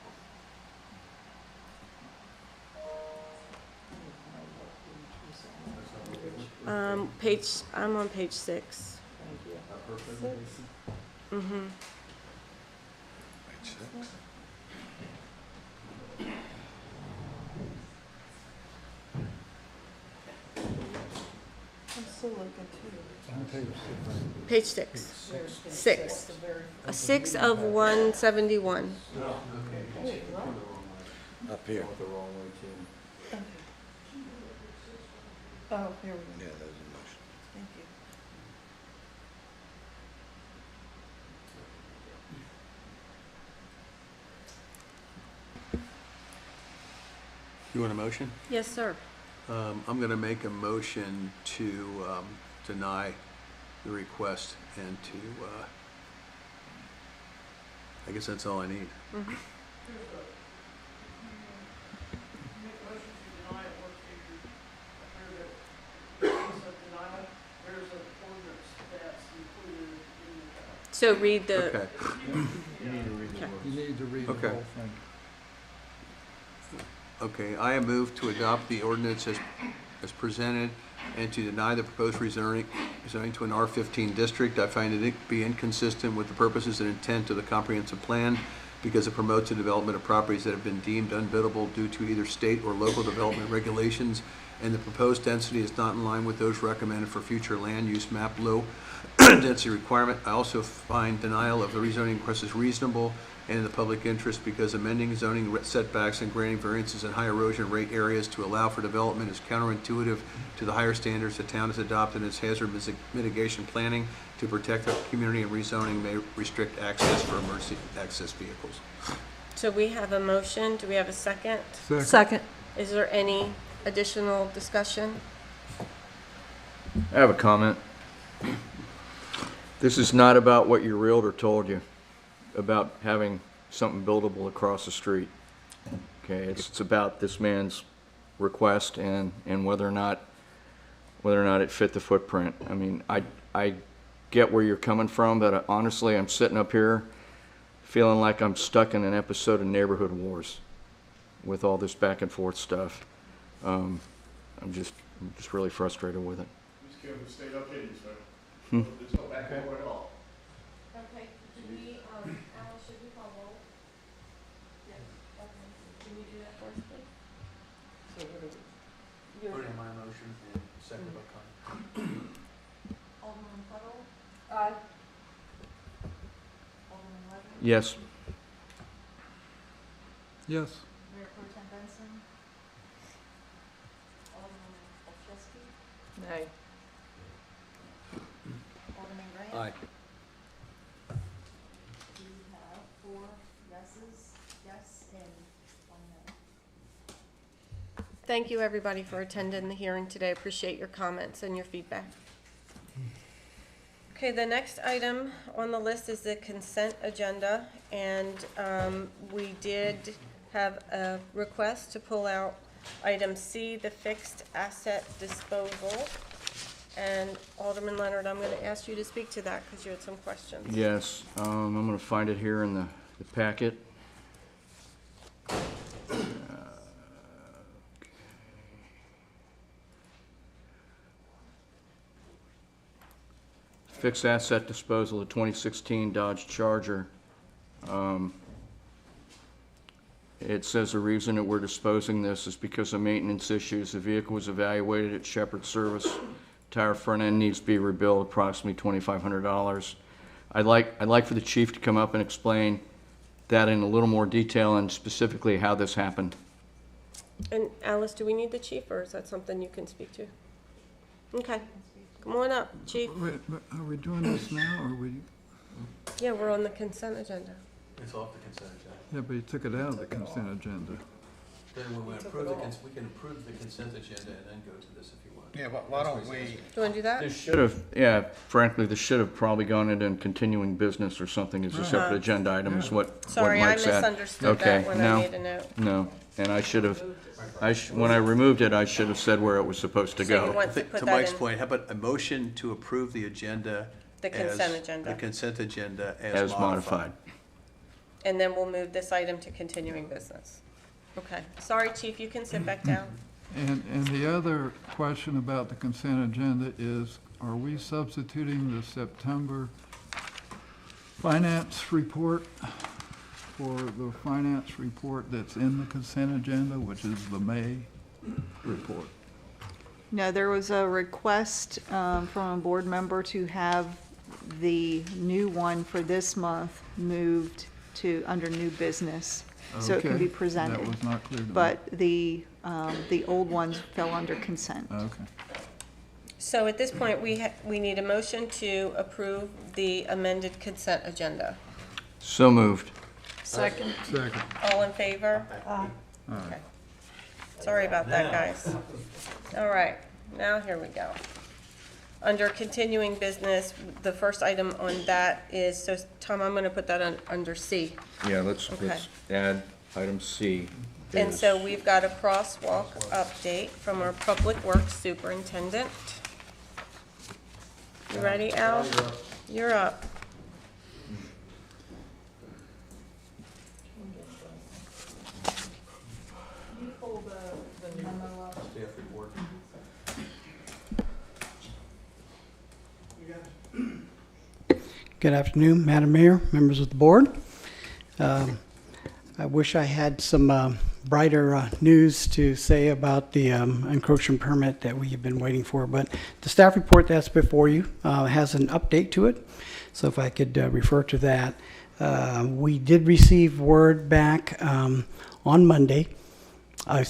I'm on page 6. Mm-hmm. I'm still looking too. Page 6. 6. 6 of 171. Up here. Oh, here we go. Yeah, that was a motion. Thank you. You want a motion? Yes, sir. I'm going to make a motion to deny the request and to, I guess that's all I need. Mhm. So read the. Okay. You need to read the Okay. whole thing. Okay, I have moved to adopt the ordinance as presented and to deny the proposed rezoning to an R15 district. I find it to be inconsistent with the purposes and intent of the comprehensive plan because it promotes the development of properties that have been deemed unbiddable due to either state or local development regulations, and the proposed density is not in line with those recommended for future land use map low density requirement. I also find denial of the rezoning request is reasonable and in the public interest because amending zoning setbacks and granting variances in high erosion rate areas to allow for development is counterintuitive to the higher standards the town has adopted in its hazard mitigation planning to protect the community, and rezoning may restrict access for emergency access vehicles. So we have a motion. Do we have a second? Second. Is there any additional discussion? I have a comment. This is not about what your realtor told you. about having something buildable across the street. Okay, it's about this man's request and whether or not it fit the footprint. I mean, I get where you're coming from, but honestly, I'm sitting up here feeling like I'm stuck in an episode of Neighborhood Wars with all this back and forth stuff. I'm just really frustrated with it. Mr. Kim, stay updated, sir. Hmm. There's no back and forth at all. Okay, do we, Al, should we call roll? Yes. Okay, can we do that first, please? So what do we? Put in my motion and second by Connie. Alderman Tuttle? Aye. Alderman Levin? Yes. Yes. Mayor Pro Tem Benson? Alderman Olszewski? Nay. Alderman Grant? Aye. We have 4 yeses, yes, and 1 no. Thank you, everybody, for attending the hearing today. Appreciate your comments and your feedback. Okay, the next item on the list is the consent agenda, and we did have a request to pull out item C, the fixed asset disposal. And Alderman Leonard, I'm going to ask you to speak to that because you had some questions. Yes, I'm going to find it here in the packet. Fixed asset disposal of 2016 Dodge Charger. It says the reason that we're disposing this is because of maintenance issues. The vehicle was evaluated at Shepherd Service. Tire front end needs to be rebuilt, approximately $2,500. I'd like for the chief to come up and explain that in a little more detail and specifically how this happened. And Alice, do we need the chief, or is that something you can speak to? Okay, come on up, chief. Wait, are we doing this now, or are we? Yeah, we're on the consent agenda. It's off the consent agenda. Yeah, but you took it out of the consent agenda. Then when we approve we can approve the consent agenda and then go to this if you want. Yeah, but why don't we? Do you want to do that? This should have, yeah, frankly, this should have probably gone into continuing business or something as a separate agenda item is what Sorry, I Mike said. misunderstood that when I made a note. No, and I should have, when I removed it, I should have said where it was supposed to So you go. want to put To that Mike's in point, how about a motion to approve the agenda? the consent agenda? The consent agenda As modified. And then we'll move this item to continuing business. Okay, sorry, chief, you can sit back down. And the other question about the consent agenda is, are we substituting the September finance report for the finance report that's in the consent agenda, which is the May report? No, there was a request from a board member to have the new one for this month moved to under new business, so it can be Okay, presented. that was not clear to me. But the old ones fell under consent. Okay. So at this point, we need a motion to approve the amended consent agenda. So moved. Second. Second. All in favor? Okay. Sorry about that, guys. All right, now here we go. Under continuing business, the first item on that is, so Tom, I'm going to put that under C. Yeah, let's Okay. add item C. And is- so we've got a crosswalk update from our Public Works Superintendent. You ready, Al? You're up. You pull the memo up. Staff report. Good afternoon, Madam Mayor, members of the board. I wish I had some brighter news to say about the encroachment permit that we have been waiting for, but the staff report that's before you has an update to it. So if I could refer to that. We did receive word back on Monday, on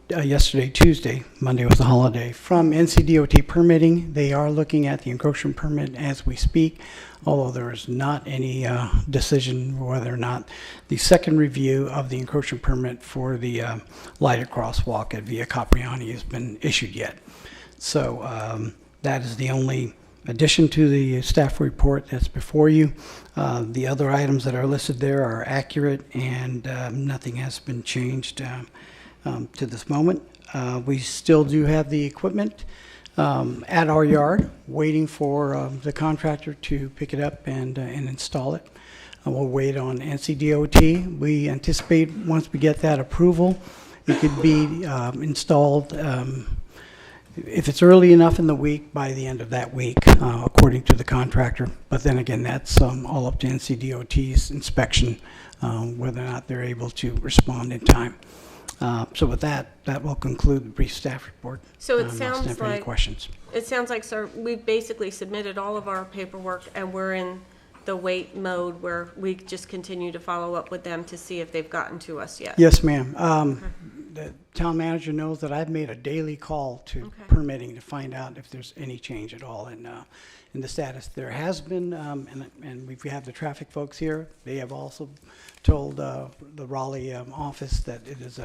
yesterday, Tuesday, Monday was the holiday, from NCDOT permitting. They are looking at the encroachment permit as we speak, although there is not any decision whether or not the second review of the encroachment permit for the lighted crosswalk at Via Capriani has been issued yet. So that is the only addition to the staff report that's before you. The other items that are listed there are accurate, and nothing has been changed to this moment. We still do have the equipment at our yard, waiting for the contractor to pick it up and install it. We'll wait on NCDOT. We anticipate once we get that approval, it could be installed, if it's early enough in the week, by the end of that week, according to the contractor. But then again, that's all up to NCDOT's inspection, whether or not they're able to respond in time. So with that will conclude the brief staff report. So it Unless sounds there are any like, questions. it sounds like, sir, we've basically submitted all of our paperwork and we're in the wait mode where we just continue to follow up with them to see if they've gotten to us yet. Yes, ma'am. The town manager knows that I've made a daily call to permitting to find out if there's any change at all in the status. There has been, and we have the traffic folks here. They have also told the Raleigh office that it is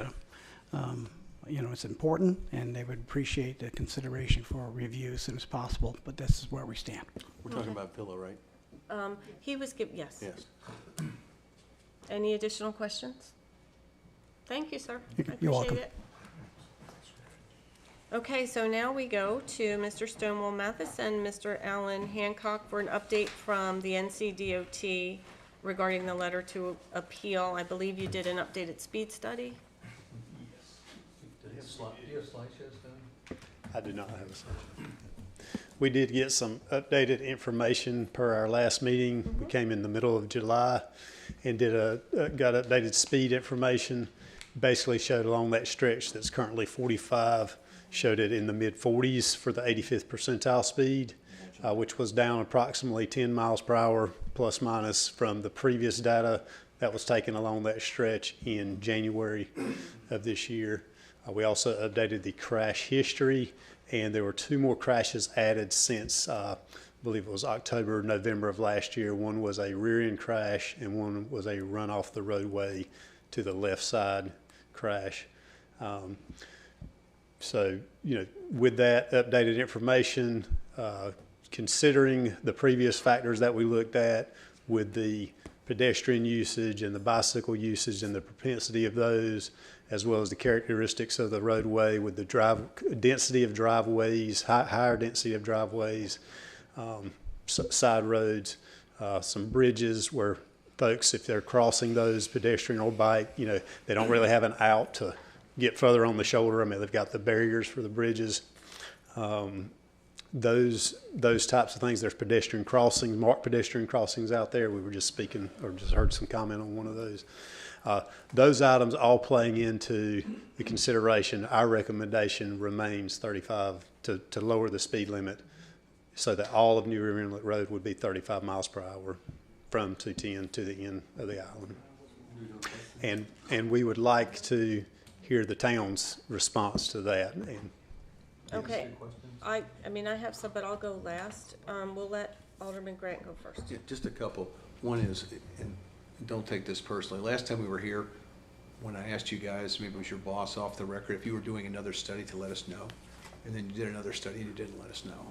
it's important, and they would appreciate the consideration for a review as soon as possible. But this is where we stand. We're talking about Villa, right? He was yes. Yes. Any additional questions? Thank you, sir. I appreciate You're welcome. it. Okay, so now we go to Mr. Stonewall Mathis and Mr. Alan Hancock for an update from the NCDOT regarding the letter to appeal. I believe you did an updated speed study. Do you have slideshows done? I do not have a slideshow. We did get some updated information per our last meeting. We came in the middle of July and got updated speed information. Basically showed along that stretch that's currently 45, showed it in the mid 40s for the 85th percentile speed, which was down approximately 10 miles per hour plus minus from the previous data that was taken along that stretch in January of this year. We also updated the crash history, and there were 2 more crashes added since I believe it was October, November of last year. One was a rear end crash and one was a run off the roadway to the left side crash. So, with that updated information, considering the previous factors that we looked at with the pedestrian usage and the bicycle usage and the propensity of those, as well as the characteristics of the roadway with the density of driveways, higher density of driveways, side roads, some bridges where folks, if they're crossing those, pedestrian or bike, they don't really have an out to get further on the shoulder. I mean, they've got the barriers for the bridges. Those types of things. There's pedestrian crossings, marked pedestrian crossings out there. We were just speaking, or just heard some comment on one of those. Those items all playing into the consideration. Our recommendation remains 35 to lower the speed limit so that all of New River Inlet Road would be 35 miles per hour from 210 to the end of the island. And we would like to hear the town's response to that. Okay. I have some, but I'll go last. We'll let Alderman Grant go first. Yeah, just a couple. One is, and don't take this personally, last time we were here, when I asked you guys, maybe it was your boss off the record, if you were doing another study to let us know, and then you did another study and you didn't let us know.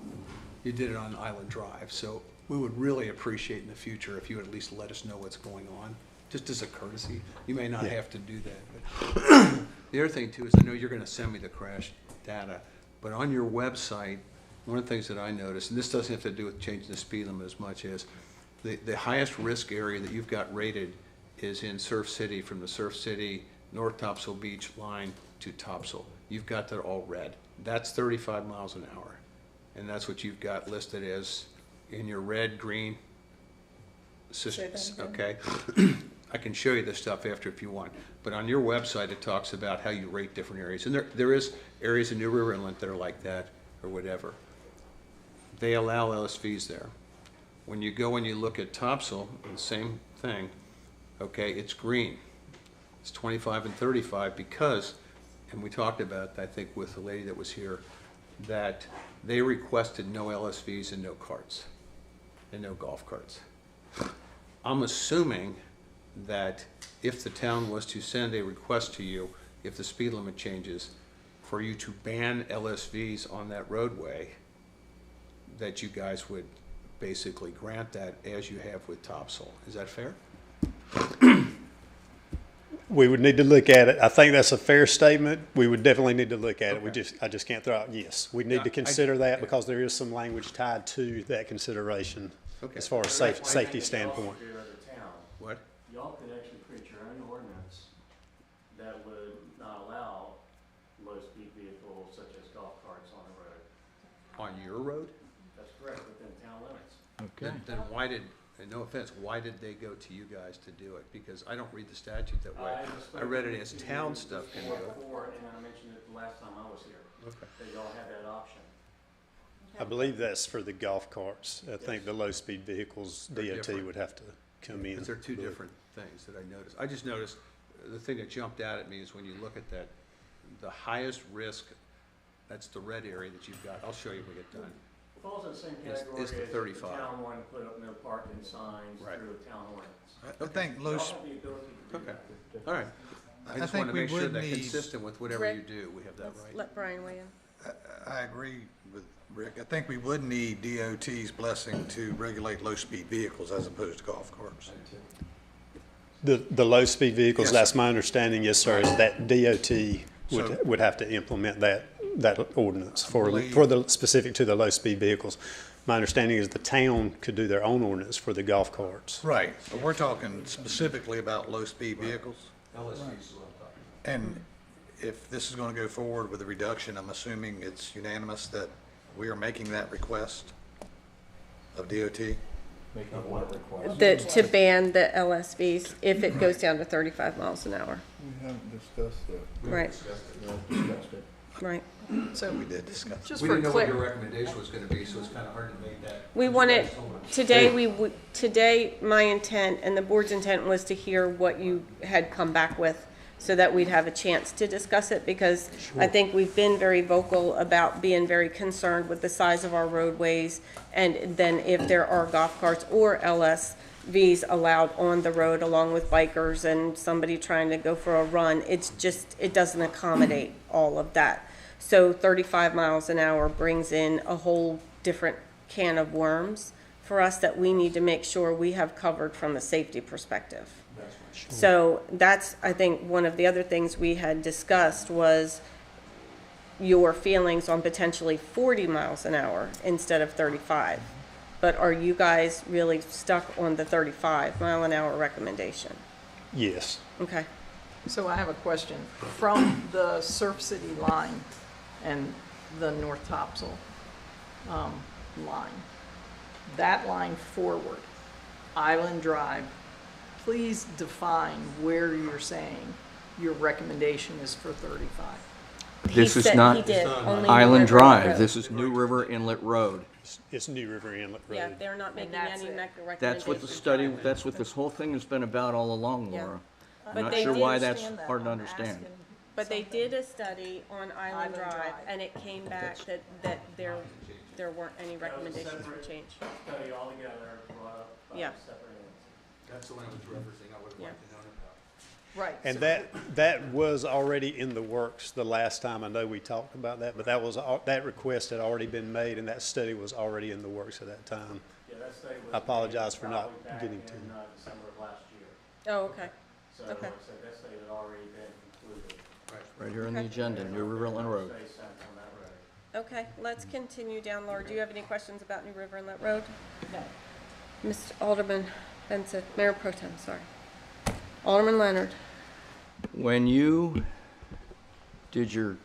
You did it on Island Drive, so we would really appreciate in the future if you would at least let us know what's going on, just as a courtesy. You may not have to do that. But the other thing too is I know you're going to send me the crash data, but on your website, one of the things that I noticed, and this doesn't have to do with changing the speed limit as much as the highest risk area that you've got rated is in Surf City, from the Surf City North Topsail Beach line to Topsail. You've got that all red. That's 35 miles an hour. And that's what you've got listed as in your red, green systems, okay? I can show you this stuff after if you want. But on your website, it talks about how you rate different areas. And there is areas in New River Inlet that are like that or whatever. They allow LSVs there. When you go and you look at Topsail, the same thing, okay, it's green. It's 25 and 35 because, and we talked about, I think, with the lady that was here, that they requested no LSVs and no carts and no golf carts. I'm assuming that if the town was to send a request to you, if the speed limit changes, for you to ban LSVs on that roadway, that you guys would basically grant that as you have with Topsail. Is that fair? We would need to look at it. I think that's a fair statement. We would definitely need to look at it. I just can't throw out yes. We need to consider that because there is some language tied to that consideration as far as safety standpoint. What? Y'all could actually create your own ordinance that would not allow low-speed vehicles such as golf carts on the road. On your road? That's correct, within town limits. Okay. Then why did, and no offense, why did they go to you guys to do it? Because I don't read the statute that way. I read it as town stuff can do it. And I mentioned it the last time I was here, that y'all have that option. I believe that's for the golf carts. I think the low-speed vehicles, They're DOT different. would have to come in. Because they're two different things that I noticed. I just noticed, the thing that jumped out at me is when you look at that, the highest risk, that's the red area that you've got. I'll show you when we get done. It falls in the same Is category as the if 35. the town wanted to put up no parking signs Right. through a town ordinance. I think Y'all low, have the ability to do Okay, that. all right. I just think want to we make sure would that need- consistent with whatever Rick, you do, we have that Let's right. let Brian weigh in. I agree with Rick. I think we would need DOT's blessing to regulate low-speed vehicles as opposed to golf carts. The low-speed vehicles, Yes, that's sir. my understanding, yes, sir, is that DOT So- would have to implement that ordinance believe- for the, specific to the low-speed vehicles. My understanding is the town could do their own ordinance for the golf carts. Right, but we're talking specifically about low-speed vehicles. LSVs is what I'm talking And if this is going to go forward with a reduction, I'm assuming it's unanimous that we are making that request of DOT? Making what request? To ban the LSVs if it goes down to 35 miles an hour. We haven't discussed that. Right, Discussed it. right. So, We did discuss. just We for didn't know what your clar- recommendation was going to be, so it's kind of hard to make that. We wanted, today, my intent and the board's intent was to hear what you had come back with so that we'd have a chance to discuss it, because I think we've been very vocal about being very concerned with the size of our roadways, and then if there are golf carts or LSVs allowed on the road along with bikers and somebody trying to go for a run, it's just, it doesn't accommodate all of that. So 35 miles an hour brings in a whole different can of worms for us that we need to make sure we have covered from a safety perspective. So that's, I think, one of the other things we had discussed was your feelings on potentially 40 miles an hour instead of 35. But are you guys really stuck on the 35 mile an hour recommendation? Yes. Okay. so I have a question. From the Surf City line and the North Topsail line, that line forward, Island Drive, please define where you're saying your recommendation is for 35. This He is said not he did, only New Island River Drive. Road. This is New River Inlet Road. It's New River Inlet Road. Yeah, they're not making that's any it. recommendations. That's what the study, that's what this whole thing has been about all along, Yeah. Laura. But I'm not they sure did why that's understand that. hard to I'm understand. asking But they something. did a study on Island Island Drive, Drive. and it came back that there weren't any recommendations for change. Study altogether brought up by Yeah. separate entities. That's the one that was referencing, I would have Yeah. liked to know about. Right. And so- that was already in the works the last time. I know we talked about that, but that request had already been made and that study was already in the works at that time. Yeah, that study was. I apologize made for not probably back getting to in, you. December of last year. Oh, okay. So, Okay. like I said, that study had already been concluded. Right here on the agenda, New River Inlet Road. Study sent on that road. Okay, let's continue down, Laura. Do you have any questions about New River Inlet Road? No. Mr. Alderman Benson, Mayor Pro Tem, sorry. Alderman Leonard. When you did your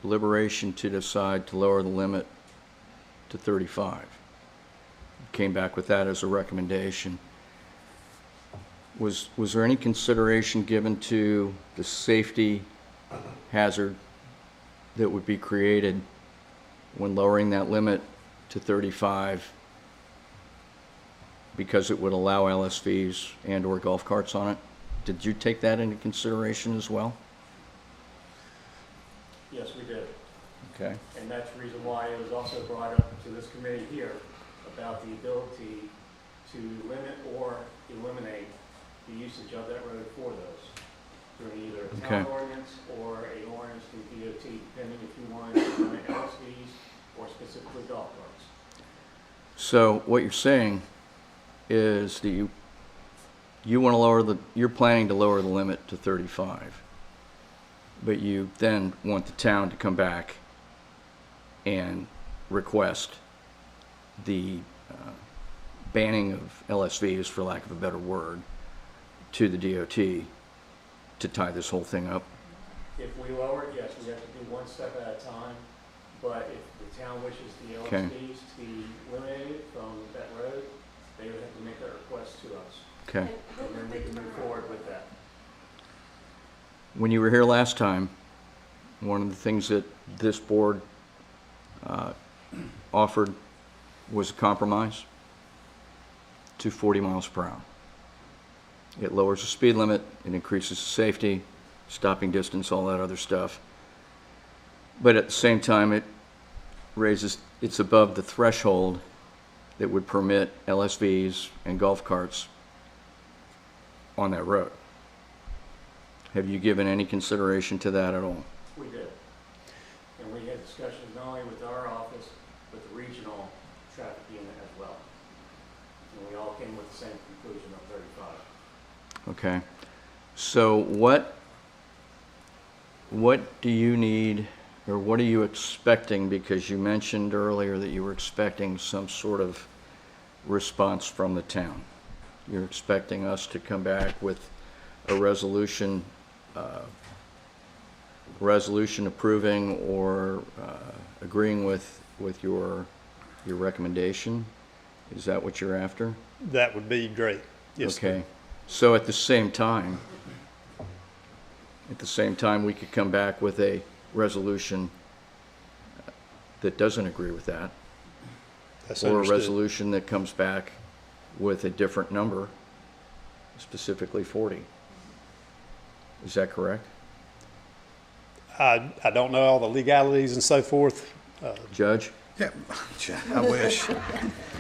deliberation to decide to lower the limit to 35, came back with that as a recommendation, was there any consideration given to the safety hazard that would be created when lowering that limit to 35 because it would allow LSVs and/or golf carts on it? Did you take that into consideration as well? Yes, we did. Okay. And that's the reason why it was also brought up to this committee here about the ability to limit or eliminate the usage of that road for those through either a town Okay. ordinance or a ordinance through DOT, depending if you wanted to limit LSVs or specifically golf carts. So what you're saying is that you want to you're planning to lower the limit to 35, but you then want the town to come back and request the banning of LSVs, for lack of a better word, to the DOT to tie this whole thing up? If we lower it, yes, we have to do one step at a time, but if the town wishes the Okay. LSVs to be eliminated from that road, they would have to make that request to us. Okay. And then we can move forward with that. When you were here last time, one of the things that this board offered was a compromise to 40 miles per hour. It lowers the speed limit, it increases the safety, stopping distance, all that other stuff. But at the same time, it's above the threshold that would permit LSVs and golf carts on that road. Have you given any consideration to that at all? We did. And we had discussions not only with our office, but the regional traffic unit as well. And we all came with the same conclusion of 35. Okay. So what do you need, or what are you expecting? Because you mentioned earlier that you were expecting some sort of response from the town. You're expecting us to come back with a resolution approving or agreeing with your recommendation? Is that what you're after? That would be great. Yes. Okay. So at the same time, we could come back with a resolution that doesn't agree with that. That's or a understood. resolution that comes back with a different number, specifically 40. Is that correct? I don't know all the legalities and so forth. Judge? Yeah, I wish.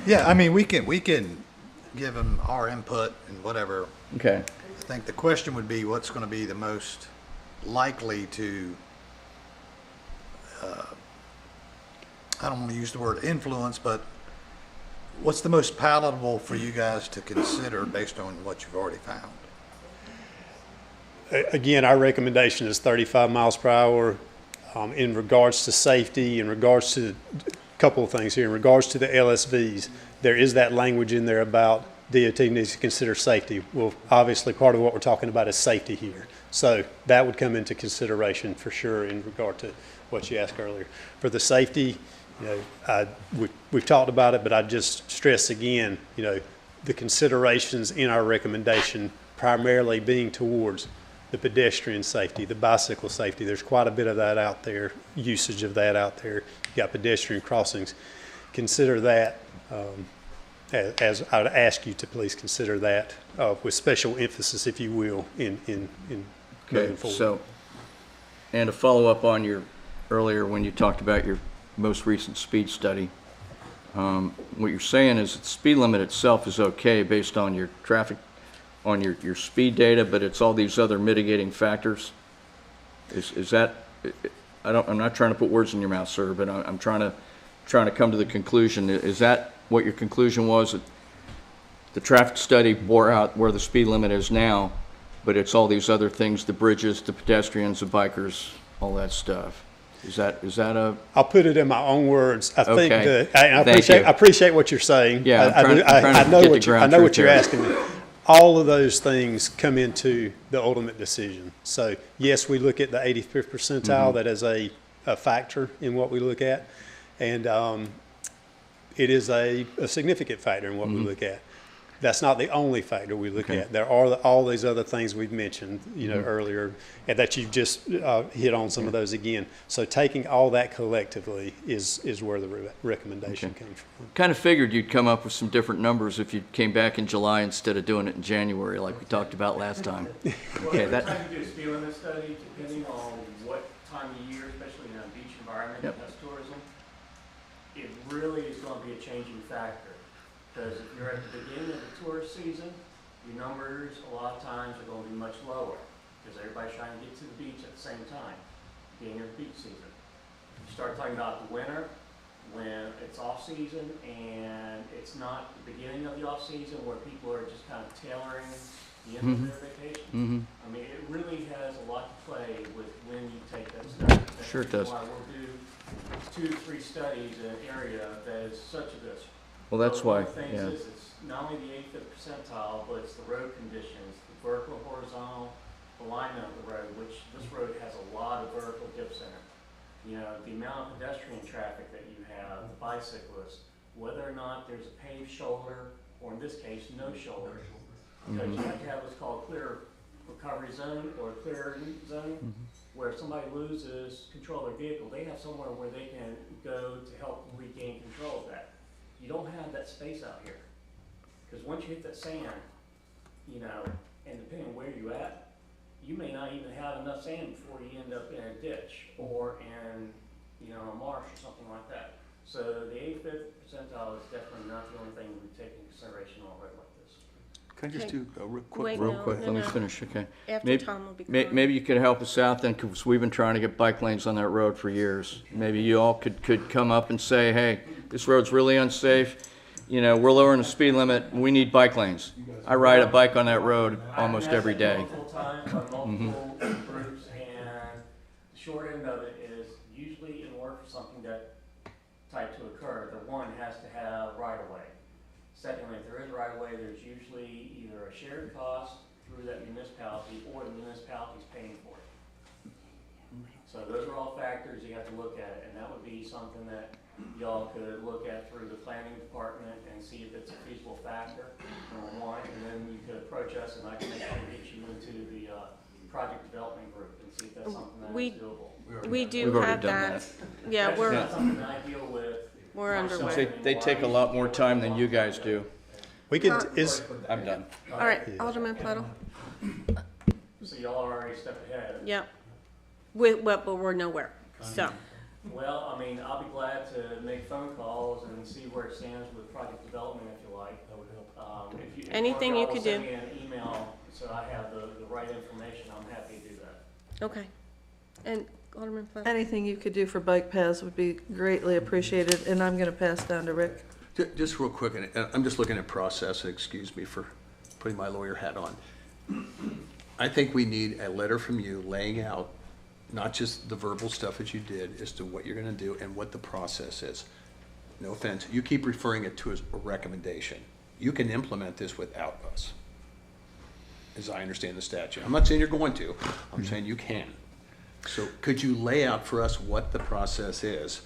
Yeah, I mean, we can give them our input and whatever. Okay. I think the question would be what's going to be the most likely to, I don't want to use the word influence, but what's the most palatable for you guys to consider based on what you've already found? Again, our recommendation is 35 miles per hour. In regards to safety, in regards to a couple of things here, in regards to the LSVs, there is that language in there about DOT needs to consider safety. Well, obviously, part of what we're talking about is safety here. So that would come into consideration for sure in regard to what you asked earlier. For the safety, we've talked about it, but I just stress again, the considerations in our recommendation primarily being towards the pedestrian safety, the bicycle safety. There's quite a bit of that out there, usage of that out there. You got pedestrian crossings. Consider that, as I would ask you to please consider that with special emphasis, if you will, in moving forward. So, and to follow up on your earlier when you talked about your most recent speed study, what you're saying is that the speed limit itself is okay based on your traffic, on your speed data, but it's all these other mitigating factors. Is that, I'm not trying to put words in your mouth, sir, but I'm trying to come to the conclusion. Is that what your conclusion was? That the traffic study bore out where the speed limit is now, but it's all these other things, the bridges, the pedestrians, the bikers, all that stuff. Is that a? I'll put it in my own words. I think Okay. I appreciate what you're saying. Yeah, I know what you're there. asking me. All of those things come into the ultimate decision. So yes, we look at the 85th percentile. That is a factor in what we look at, and it is a significant factor in what we look at. That's not the only factor we look at. There are all these other things we've mentioned, earlier, and that you've just hit on some of those again. So taking all that collectively is where the recommendation came from. Kind of figured you'd come up with some different numbers if you came back in July instead of doing it in January like we talked about last time. Okay, Well, every time you do a speed limit study, depending on what time of year, especially in a beach environment that has tourism, it really is going to be a changing factor. Because if you're at the beginning of the tourist season, your numbers a lot of times are going to be much lower because everybody's trying to get to the beach at the same time, beginning of the beach season. You start talking about the winter, when it's off-season and it's not the beginning of the off-season where people are just kind of tailoring the end of their vacation. I mean, it really has a lot to play with when you take that study. Sure it does. That's why we'll do 2 to 3 studies in an area that is such a this. Well, that's why, One of the things yeah. is it's not only the 85th percentile, but it's the road conditions, the vertical, horizontal alignment of the road, which this road has a lot of vertical dips in it. You know, the amount of pedestrian traffic that you have, the bicyclists, whether or not there's a paved shoulder, or in this case, no shoulder. Because you have to have what's called clear recovery zone or clear zone, where if somebody loses control of their vehicle, they have somewhere where they can go to help regain control of that. You don't have that space out here. Because once you hit that sand, you know, and depending on where you're at, you may not even have enough sand before you end up in a ditch or in, you know, a marsh or something like that. So the 85th percentile is definitely not the only thing we take into consideration on a road like this. Can I just Okay. do a real quick? Wait, Real no, quick, no, let me no. finish, okay? After Maybe- Tom will be may- calling. Maybe you could help us out then, because we've been trying to get bike lanes on that road for years. Maybe you all could come up and say, hey, this road's really unsafe. You know, we're lowering the speed limit, we need bike lanes. I ride a bike on that road almost every day. Multiple times on multiple groups, and the short end of it is usually in order for something that type to occur, the one has to have right of way. Secondly, if there is right of way, there's usually either a shared cost through that municipality or the municipality's paying for it. So those are all factors you have to look at, and that would be something that y'all could look at through the planning department and see if it's a feasible factor, number one, and then you could approach us and I can make sure to get you into the project development group and see if that's something that We- is doable. We do We've already have done that. that. Yeah, That's we're, not something that I deal with. we're myself underway. They take a lot more time than you guys do. We can, is, I'm done. All right, Alderman Puddle. So y'all are already a step ahead. Yep. But we're nowhere, so. Well, I mean, I'll be glad to make phone calls and see where it stands with project development if you like. That would help. If Anything you y'all will could send do. me an email so I have the right information, I'm happy to do that. Okay. And Alderman Puddle. Anything you could do for bike paths would be greatly appreciated, and I'm going to pass down to Rick. Just real quick, and I'm just looking at process, and excuse me for putting my lawyer hat on. I think we need a letter from you laying out not just the verbal stuff that you did as to what you're gonna do and what the process is. No offense, you keep referring it to as a recommendation. You can implement this without us, as I understand the statute. I'm not saying you're going to, I'm saying you can. So could you lay out for us what the process is?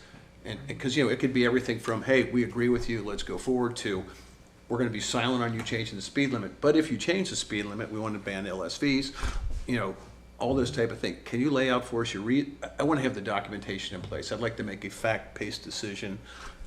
And, because, you know, it could be everything from, hey, we agree with you, let's go forward, to, we're gonna be silent on you changing the speed limit, but if you change the speed limit, we want to ban LSVs, you know, all this type of thing. Can you lay out for us I want to have the documentation in place. I'd like to make a fact-based decision,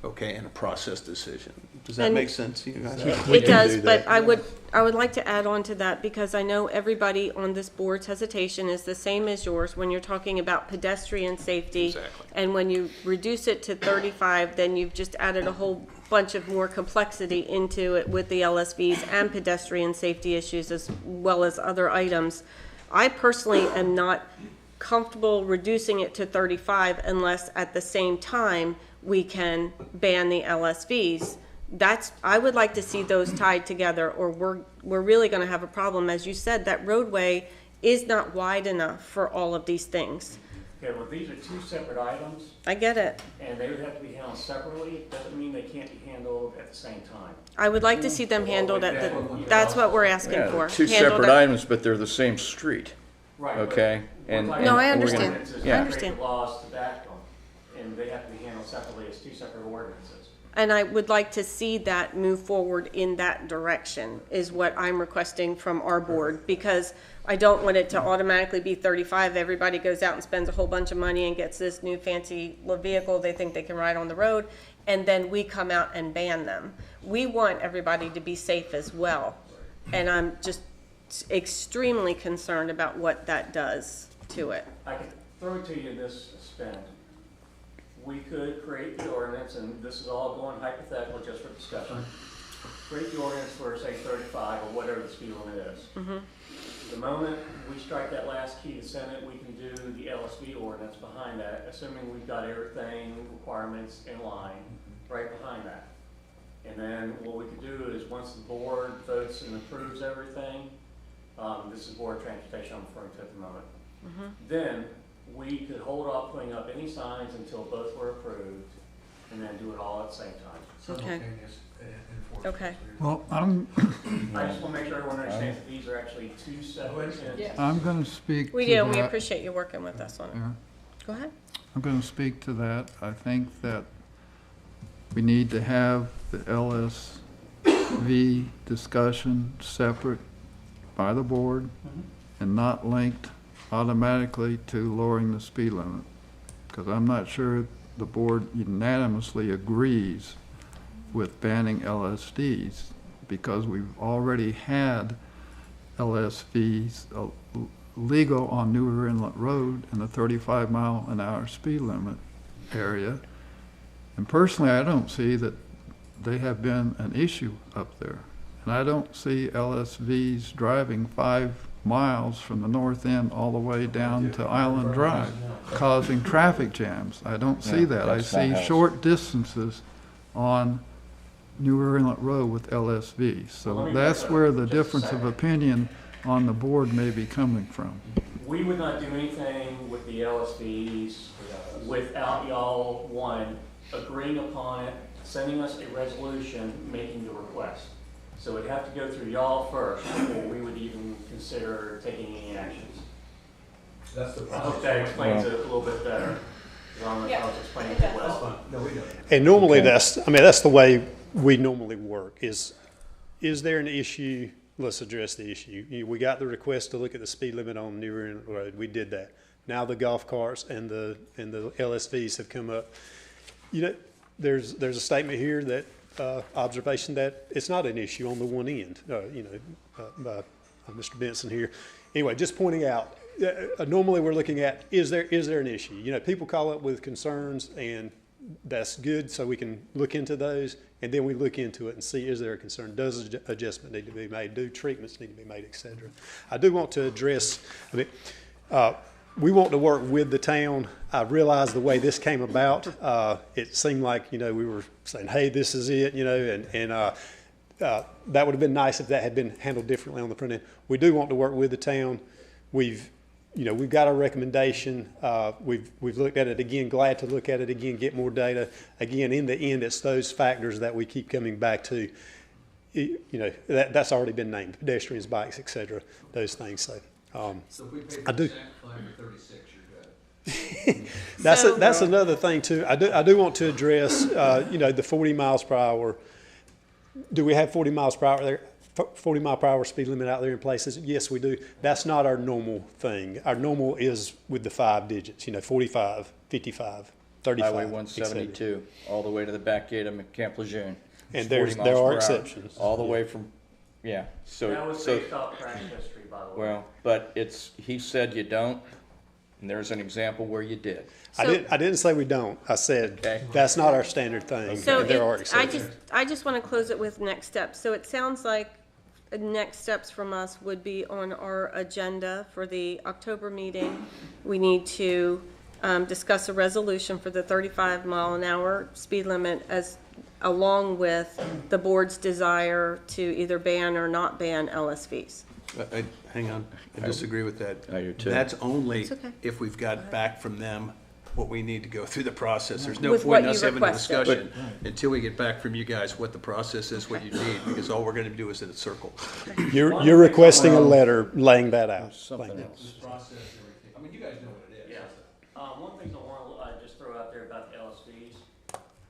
okay, and a process decision. Does that And- make sense to you guys? It does, but I would like to add on to that because I know everybody on this board's hesitation is the same as yours when you're talking about pedestrian safety. Exactly. And when you reduce it to 35, then you've just added a whole bunch of more complexity into it with the LSVs and pedestrian safety issues as well as other items. I personally am not comfortable reducing it to 35 unless at the same time we can ban the LSVs. I would like to see those tied together, or we're really gonna have a problem. As you said, that roadway is not wide enough for all of these things. Okay, well, these are 2 separate items, I get it. and they would have to be handled separately. Doesn't mean they can't be handled at the same time. I would like to see them handled that's what we're asking Yeah, for. two Handled separate at- items, but they're the same street, Right. okay? And No, I and we're gonna- understand. Ordinances Yeah. I that understand. create the laws to back them, and they have to be handled separately as 2 separate ordinances. And I would like to see that move forward in that direction, is what I'm requesting from our board, because I don't want it to automatically be 35. Everybody goes out and spends a whole bunch of money and gets this new fancy vehicle they think they can ride on the road, and then we come out and ban them. We want everybody to be safe as well, and I'm just extremely concerned about what that does to it. I can throw to you this spin. We could create the ordinance, and this is all going hypothetical just for discussion. Create the ordinance for, say, 35 or whatever the speed limit is. The moment we strike that last key to Senate, we can do the LSV ordinance behind that, assuming we've got everything, requirements in line, right behind that. And then what we could do is, once the board votes and approves everything, this is Board of Transportation I'm referring to at the moment, then we could hold off putting up any signs until both were approved, and then do it all at the same time. Okay. Okay. Well, I just want to make sure everyone understands that these are actually two separate entities. I'm going to speak We to do, and we that. appreciate you working with us on it. Yeah. Go ahead. I'm going to speak to that. I think that we need to have the LSV discussion separate by the board and not linked automatically to lowering the speed limit. Because I'm not sure the board unanimously agrees with banning LSVs, because we've already had LSVs legal on Newer Inlet Road in the 35-mile-an-hour speed limit area. And personally, I don't see that they have been an issue up there. And I don't see LSVs driving 5 miles from the north end all the way down to Island Drive, causing traffic jams. I don't see that. I see short distances on Newer Inlet Road with LSVs. So that's where the difference of opinion on the board may be coming from. We would not do anything with the LSVs without y'all, one, agreeing upon it, sending us a resolution, making the request. So it'd have to go through y'all first before we would even consider taking any actions. That's the I hope that explains it a little bit better. I don't know if I was explaining it well. And normally that's the way we normally work is there an issue? Let's address the issue. We got the request to look at the speed limit on Newer Inlet Road. We did that. Now the golf carts and the LSVs have come up. You know, there's a statement here that observation that it's not an issue on the one end. By Mr. Benson here. Anyway, just pointing out. Normally we're looking at is there an issue? You know, people call up with concerns, and that's good, so we can look into those, and then we look into it and see, is there a concern? Does adjustment need to be made? Do treatments need to be made, et cetera? I do want to address, we want to work with the town. I realize the way this came about, it seemed like, we were saying, hey, this is it, and that would have been nice if that had been handled differently on the front end. We do want to work with the town. We've got our recommendation. We've looked at it again, glad to look at it again, get more data. Again, in the end, it's those factors that we keep coming back to. That's already been named, pedestrians, bikes, et cetera, those things. So if we pay I do. for 36, you're good. That's another thing too. I do want to address, the 40 miles per hour. Do we have 40 miles per hour there? 40 mile per hour speed limit out there in places? Yes, we do. That's not our normal thing. Our normal is with the 5 digits, 45, 55, 35. Highway 172, all the way to the back gate of Camp Lejeune. And there are exceptions. All the way from, yeah. That was based off crash history, by the way. Well, but he said you don't, and there's an example where you did. I didn't say we don't. I said that's not our standard thing. So and there are exceptions. I just want to close it with next steps. So it sounds like next steps from us would be on our agenda for the October meeting. We need to discuss a resolution for the 35-mile-an-hour speed limit along with the board's desire to either ban or not ban LSVs. Hang on, I disagree with that. I do too. That's only It's okay. if we've got back from them what we need to go through the process. There's no With point in what us you having a requested. discussion until we get back from you guys what the process is, what you need, because all we're gonna do is in a circle. You're requesting a letter laying that out. Something else. Process, everything. I mean, you guys know what it is. Yeah. One thing I want to just throw out there about the LSVs,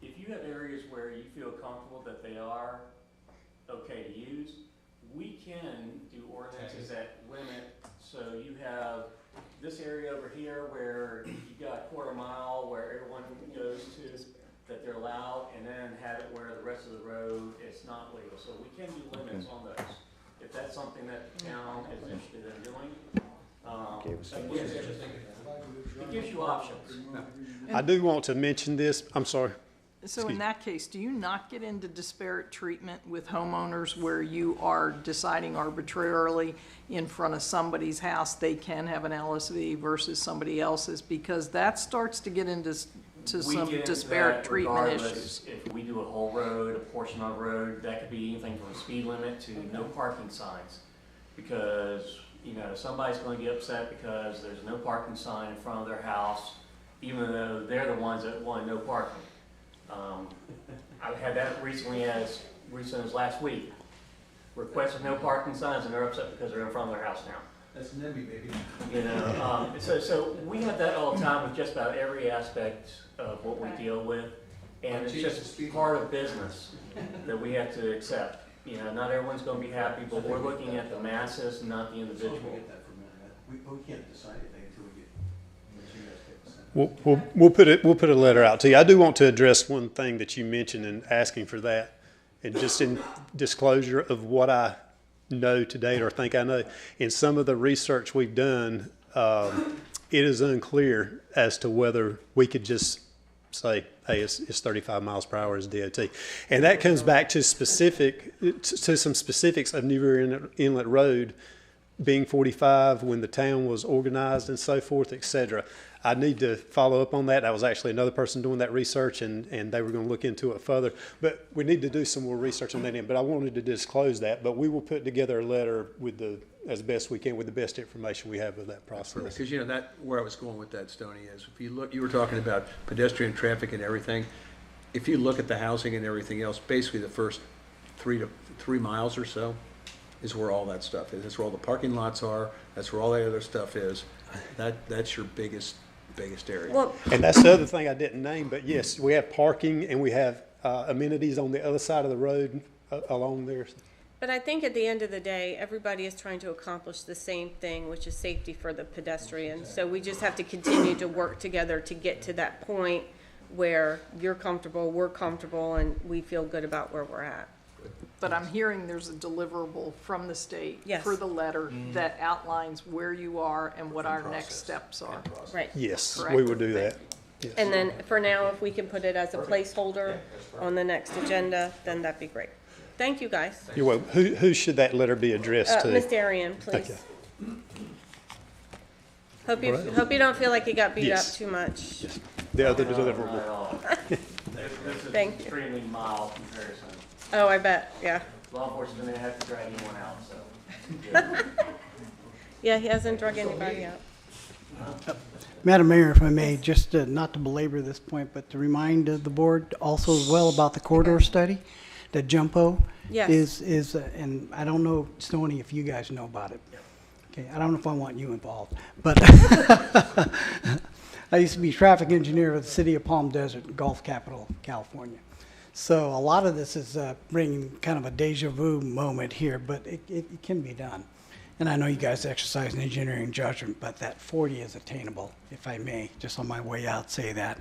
if you have areas where you feel comfortable that they are okay to use, we can do ordinances that limit, so you have this area over here where you got quarter mile where everyone goes to, that they're allowed, and then have it where the rest of the road is not legal. So we can do limits on those. If that's something that the town is interested in doing, it gives you options. I do want to mention this. I'm sorry. So in that case, do you not get into disparate treatment with homeowners where you are deciding arbitrarily in front of somebody's house they can have an LSV versus somebody else's? Because that starts to get into some disparate treatment issues. If we do a whole road, a portion of road, that could be anything from a speed limit to no parking signs. Because, you know, somebody's going to get upset because there's no parking sign in front of their house, even though they're the ones that want no parking. I've had that recent as last week. Requested no parking signs, and they're upset because they're in front of their house now. That's NIMBY, baby. You know, so we have that all the time with just about every aspect of what we deal with, and it's just part of business that we have to accept. You know, not everyone's going to be happy, but we're looking at the masses, not the individual. We can't decide anything until we get. We'll put a letter out to you. I do want to address one thing that you mentioned in asking for that, and just in disclosure of what I know to date or think I know. In some of the research we've done, it is unclear as to whether we could just say, hey, it's 35 miles per hour as DOT. And that comes back to some specifics of New River Inlet Road being 45 when the town was organized and so forth, et cetera. I need to follow up on that. That was actually another person doing that research, and they were going to look into it further. But we need to do some more research on that end. But I wanted to disclose that. But we will put together a letter with as best we can with the best information we have of that process. Because, you know, that where I was going with that, Stoney, is if you look, you were talking about pedestrian traffic and everything. If you look at the housing and everything else, basically the first 3 miles or so is where all that stuff is. That's where all the parking lots are. That's where all that other stuff is. That's your biggest area. Well, And that's the other thing I didn't name, but yes, we have parking and we have amenities on the other side of the road along there. but I think at the end of the day, everybody is trying to accomplish the same thing, which is safety for the pedestrian. So we just have to continue to work together to get to that point where you're comfortable, we're comfortable, and we feel good about where we're at. But I'm hearing there's a deliverable from the state Yes. for the letter that outlines where you are and what our next steps are. Right. Yes, Correct. we will do that. Yes. And then for now, if we can put it as a placeholder on the next agenda, then that'd be great. Thank you, guys. You're welcome. Who should that letter be addressed to? Miss Darian, please. Okay. Hope you don't feel like you got beat up too much. Yes. The other Not deliverable. at all. This is Thank you. extremely mild comparison. Oh, I bet, yeah. Law enforcement may have to drag anyone out, so. Yeah, he hasn't drug anybody out. Madam Mayor, if I may, just not to belabor this point, but to remind the board also as well about the corridor study that Jumpo Yes. is, and I don't know, Stoney, if you guys know about it. Okay, I don't know if I want you involved, but I used to be traffic engineer for the city of Palm Desert, Gulf capital, California. So a lot of this is bringing kind of a deja vu moment here, but it can be done. And I know you guys exercise an engineering judgment, but that 40 is attainable, if I may, just on my way out say that.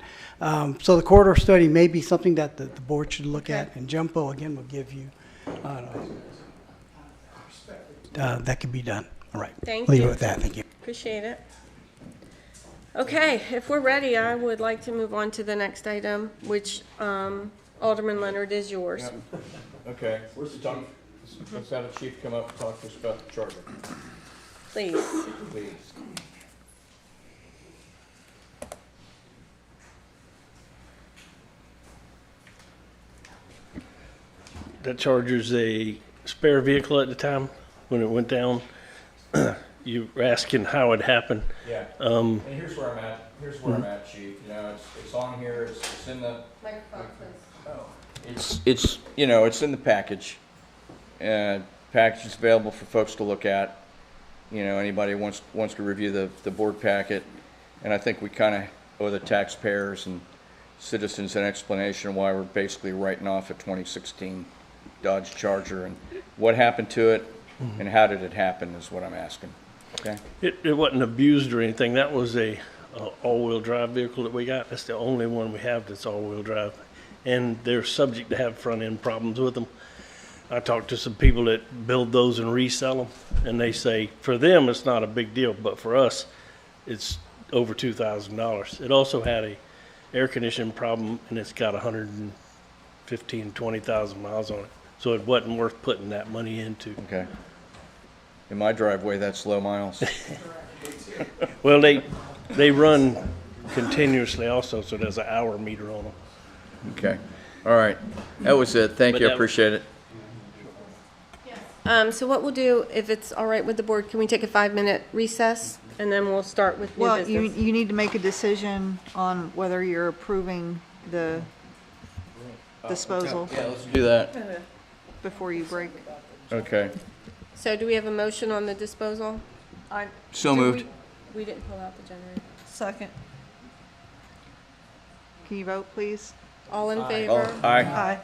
So the corridor study may be something that the board should look at, and Jumpo, again, will give you, that can be done. All right. Thank Leave you. it with that. Thank you. Appreciate it. Okay, if we're ready, I would like to move on to the next item, which Alderman Leonard is yours. Okay, where's the chief? Let's have the chief come up and talk to us about the charger. Please. Please. That Charger's a spare vehicle at the time when it went down. You were asking how it happened. Yeah. And here's where I'm at. Here's where I'm at, chief. You know, it's on here. It's in the. Microphone, please. It's you know it's in the package. Package is available for folks to look at. You know, anybody wants to review the board packet, and I think we kind of owe the taxpayers and citizens an explanation of why we're basically writing off a 2016 Dodge Charger and what happened to it and how did it happen is what I'm asking. Okay. It wasn't abused or anything. That was a all-wheel drive vehicle that we got. That's the only one we have that's all-wheel drive, and they're subject to have front-end problems with them. I talked to some people that build those and resell them, and they say for them it's not a big deal, but for us, it's over $2,000. It also had air conditioning problem, and it's got 115, 20,000 miles on it. So it wasn't worth putting that money into. Okay. In my driveway, that's low miles. Well, they run continuously also, so there's an hour meter on them. Okay. All right. That was it. Thank But you. I that- appreciate it. So what we'll do, if it's all right with the board, can we take a 5-minute recess? And then we'll start with new Well, business. you need to make a decision on whether you're approving the disposal Yeah, let's do that. before you break. Okay. So do we have a motion on the disposal? So Did moved. We didn't pull out the generator. Second. Can you vote, please? All in favor? Aye. Aye.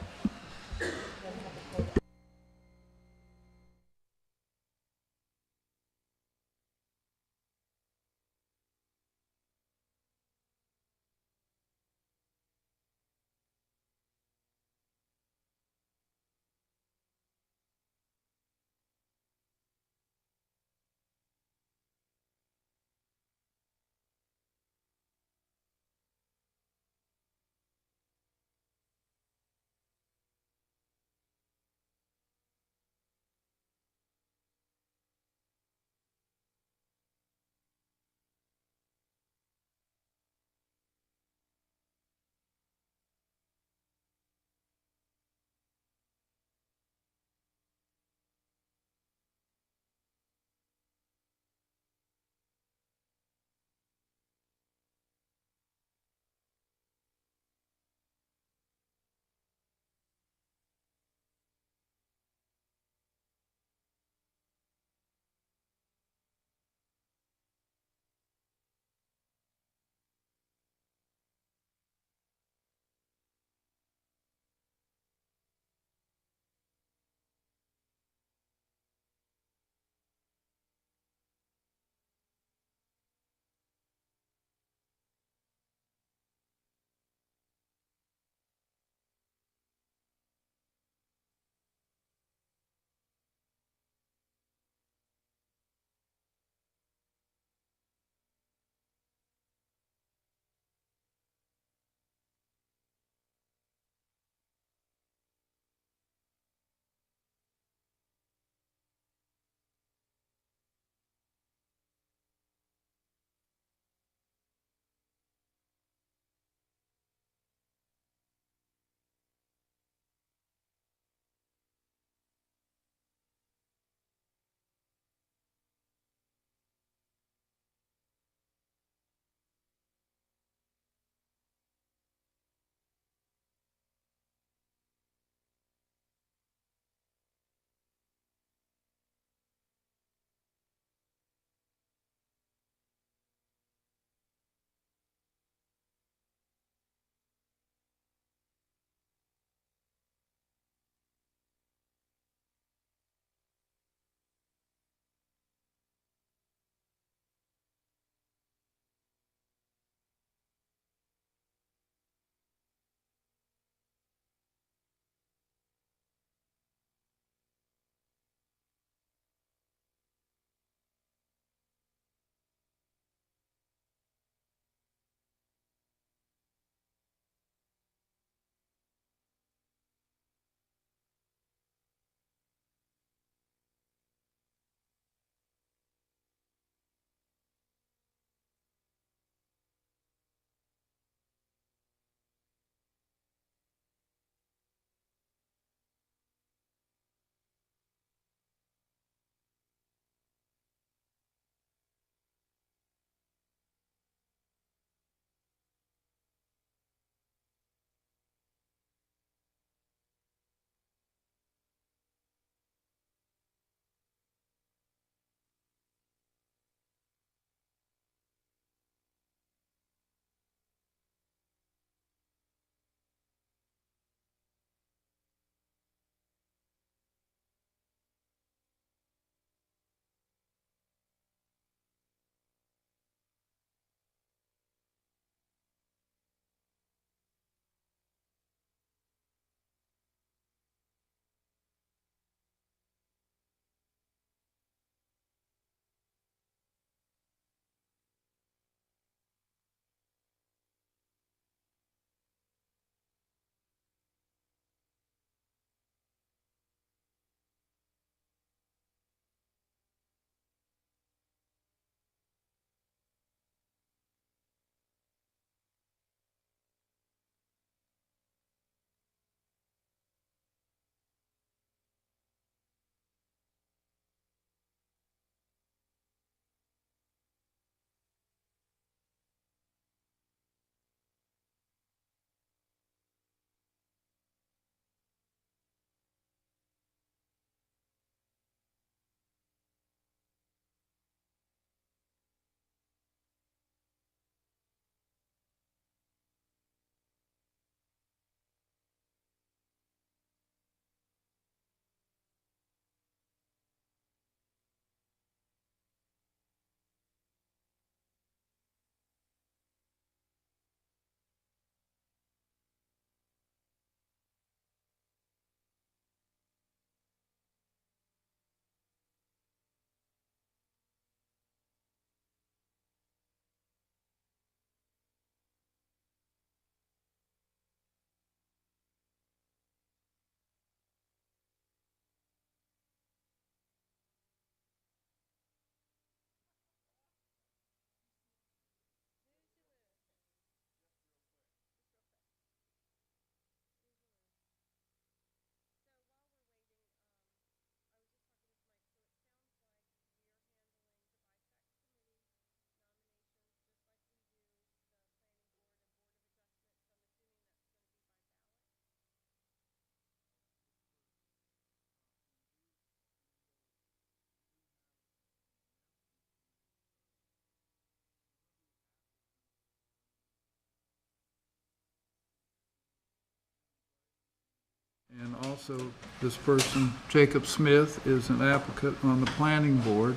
also, this person, Jacob Smith, is an applicant on the planning board,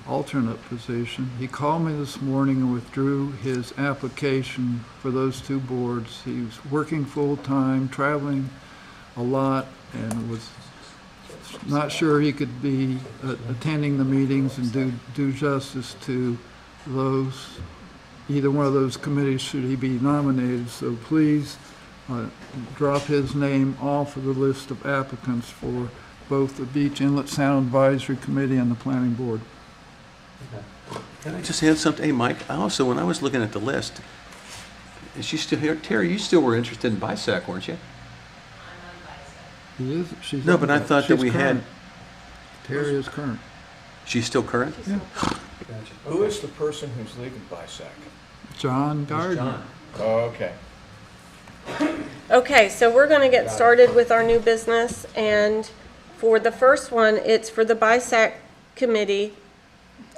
alternate position. He called me this morning and withdrew his application for those two boards. He was working full-time, traveling a lot, and was not sure he could be attending the meetings and do justice to those, either one of those committees should he be nominated. So please drop his name off of the list of applicants for both the Beach Inlet Sound Advisory Committee and the Planning Board. Can I just add something? Hey, Mike, I also, when I was looking at the list, is she still here? Terry, you still were interested in BISAC, weren't you? He is, she's. No, but I thought that she's we current. had. Terry is current. She's still current? Yeah. Who is the person who's leaving BISAC? John Gardner. Oh, okay. Okay, so we're going to get started with our new business, and for the first one, it's for the BISAC committee,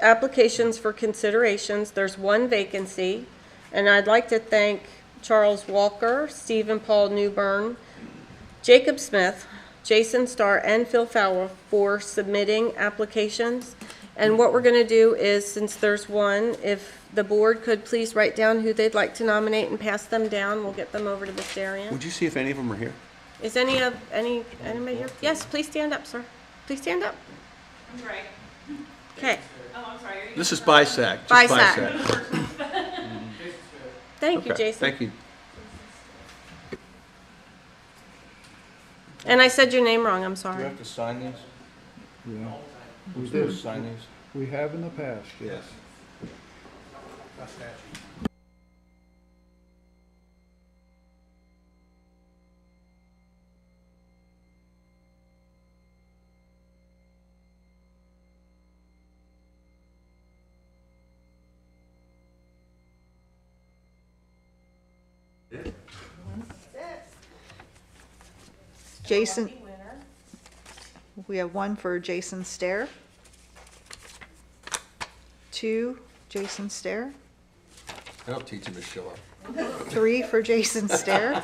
applications for considerations. There's one vacancy, and I'd like to thank Charles Walker, Stephen Paul Newbern, Jacob Smith, Jason Starr, and Phil Fowler for submitting applications. And what we're going to do is, since there's one, if the board could please write down who they'd like to nominate and pass them down, we'll get them over to Ms. Darian. Would you see if any of them are here? Is anybody here? Yes, please stand up, sir. Please stand up. I'm right. Okay. Oh, I'm sorry. This is BISAC. Just BISAC. Thank you, Okay, Jason. thank you. And I said your name wrong, I'm Do sorry. you have to sign these? Yeah. We We do did. sign these? We have in the past, yes. Jason, we have one for Jason Stair. 2, Jason Stair. I'll teach him to show up. 3 for Jason Stair.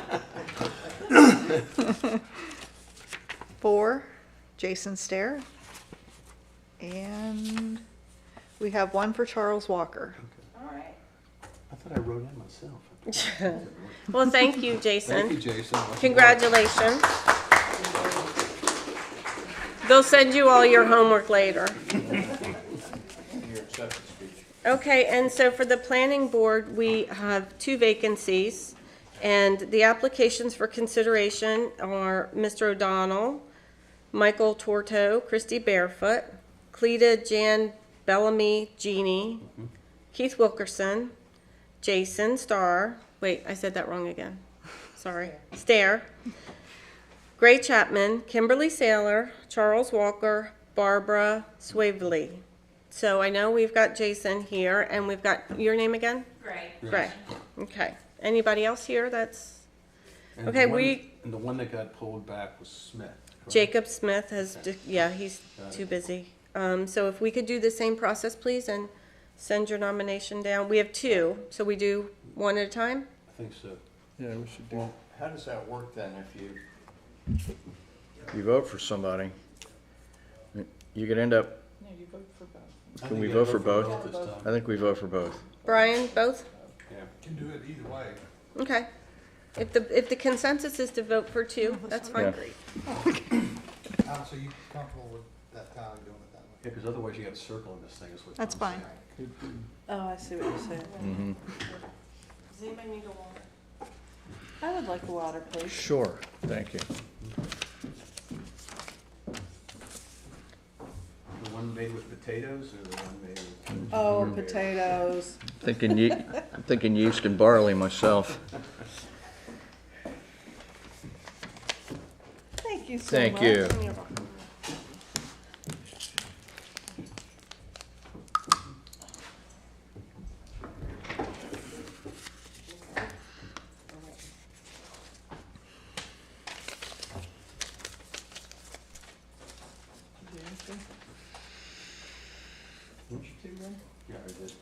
4, Jason Stair. And we have one for Charles Walker. All right. I thought I wrote in myself. Well, thank you, Jason. Thank you, Jason. Congratulations. They'll send you all your homework later. Your acceptance speech. Okay, and so for the planning board, we have 2 vacancies, and the applications for consideration are Mr. O'Donnell, Michael Torto, Christy Barefoot, Cleta Jan Bellamy Jeannie, Keith Wilkerson, Jason Starr, wait, I said that wrong again, sorry, Stair, Gray Chapman, Kimberly Saylor, Charles Walker, Barbara Swavely. So I know we've got Jason here, and we've got, your name again? Gray. Gray, okay. Anybody else here that's, And okay, the one- we, And the one that got pulled back was Smith. correct? Jacob Smith has, yeah, he's Got it. too busy. So if we could do the same process, please, and send your nomination down. We have 2, so we do one at a time? I think so. Yeah, we should do. Well, how does that work then if you vote for somebody? You could end up, No, you vote for both. can we vote for both? this time. I think we vote for both. Brian, both? Yeah. Can do it either way. Okay. If the consensus is to vote for 2, that's fine. Yeah. So you comfortable with that time doing it that way? Yeah, because otherwise you got to circle in this thing is what. That's Tom's fine. saying. Oh, I see what you're saying. Mm-hmm. Does anybody need a water? I would like a water, please. Sure, thank you. The one made with potatoes or the one made with? Oh, potatoes. I'm thinking yeast and barley myself. Thank you so much. Thank you. You're welcome. Don't you do that? Yeah, I did.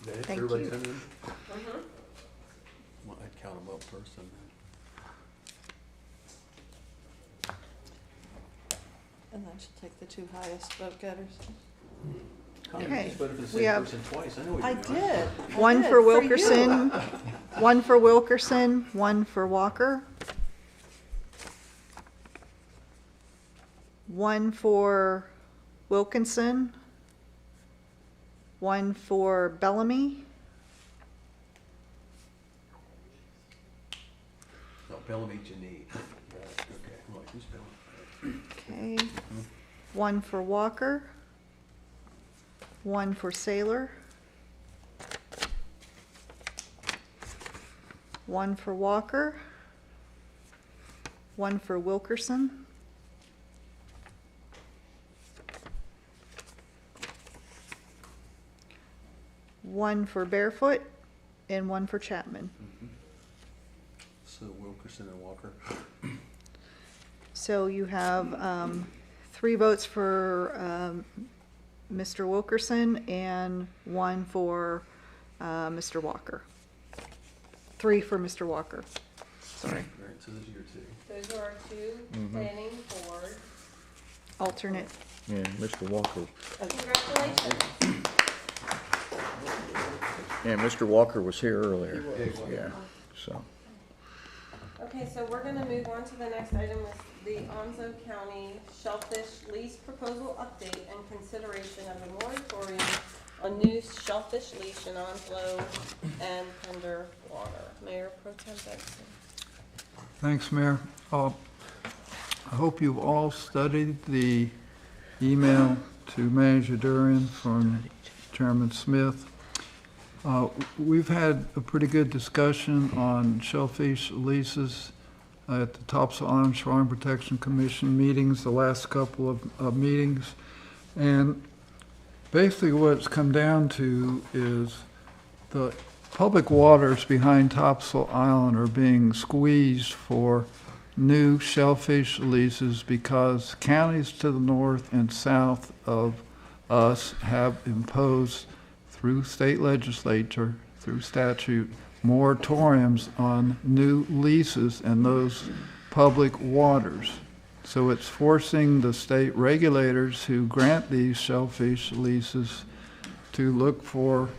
That it? Thank Everybody you. done then? Mhm. Well, I Count them up first and And that should take the two highest vote getters. Okay. We We have twice. I know what I you're doing. did. one for you. Wilkerson, one for Wilkerson, one for Walker, one for Wilkinson, one for Bellamy, No, Bellamy, Janine. Okay, I'm like, who's Bellamy? okay, one for Walker, one for Saylor, one for Walker, one for Wilkerson, one for Barefoot, and one for Chapman. So Wilkerson and Walker. So you have 3 votes for Mr. Wilkerson and 1 for Mr. Walker. 3 for Mr. Walker. Sorry. All right, so those are your two. Those are our two planning board. Alternate. Yeah, Mr. Walker. Congratulations. Yeah, Mr. Walker was here earlier. Yeah, so. Okay, so we're gonna move on to the next item, is the Onzo County Shellfish Lease Proposal Update and consideration of a moratorium on new shellfish leash in Onslow and Pender Water. Mayor Pro Tem Benson. Thanks, Mayor. I hope you've all studied the email to Manager Durian from Chairman Smith. We've had a pretty good discussion on shellfish leases at the Topsail Island Shoreline Protection Commission meetings, the last couple of meetings. And basically what it's come down to is the public waters behind Topsail Island are being squeezed for new shellfish leases because counties to the north and south of us have imposed through state legislature, through statute, moratoriums on new leases in those public waters. So it's forcing the state regulators who grant these shellfish leases to look for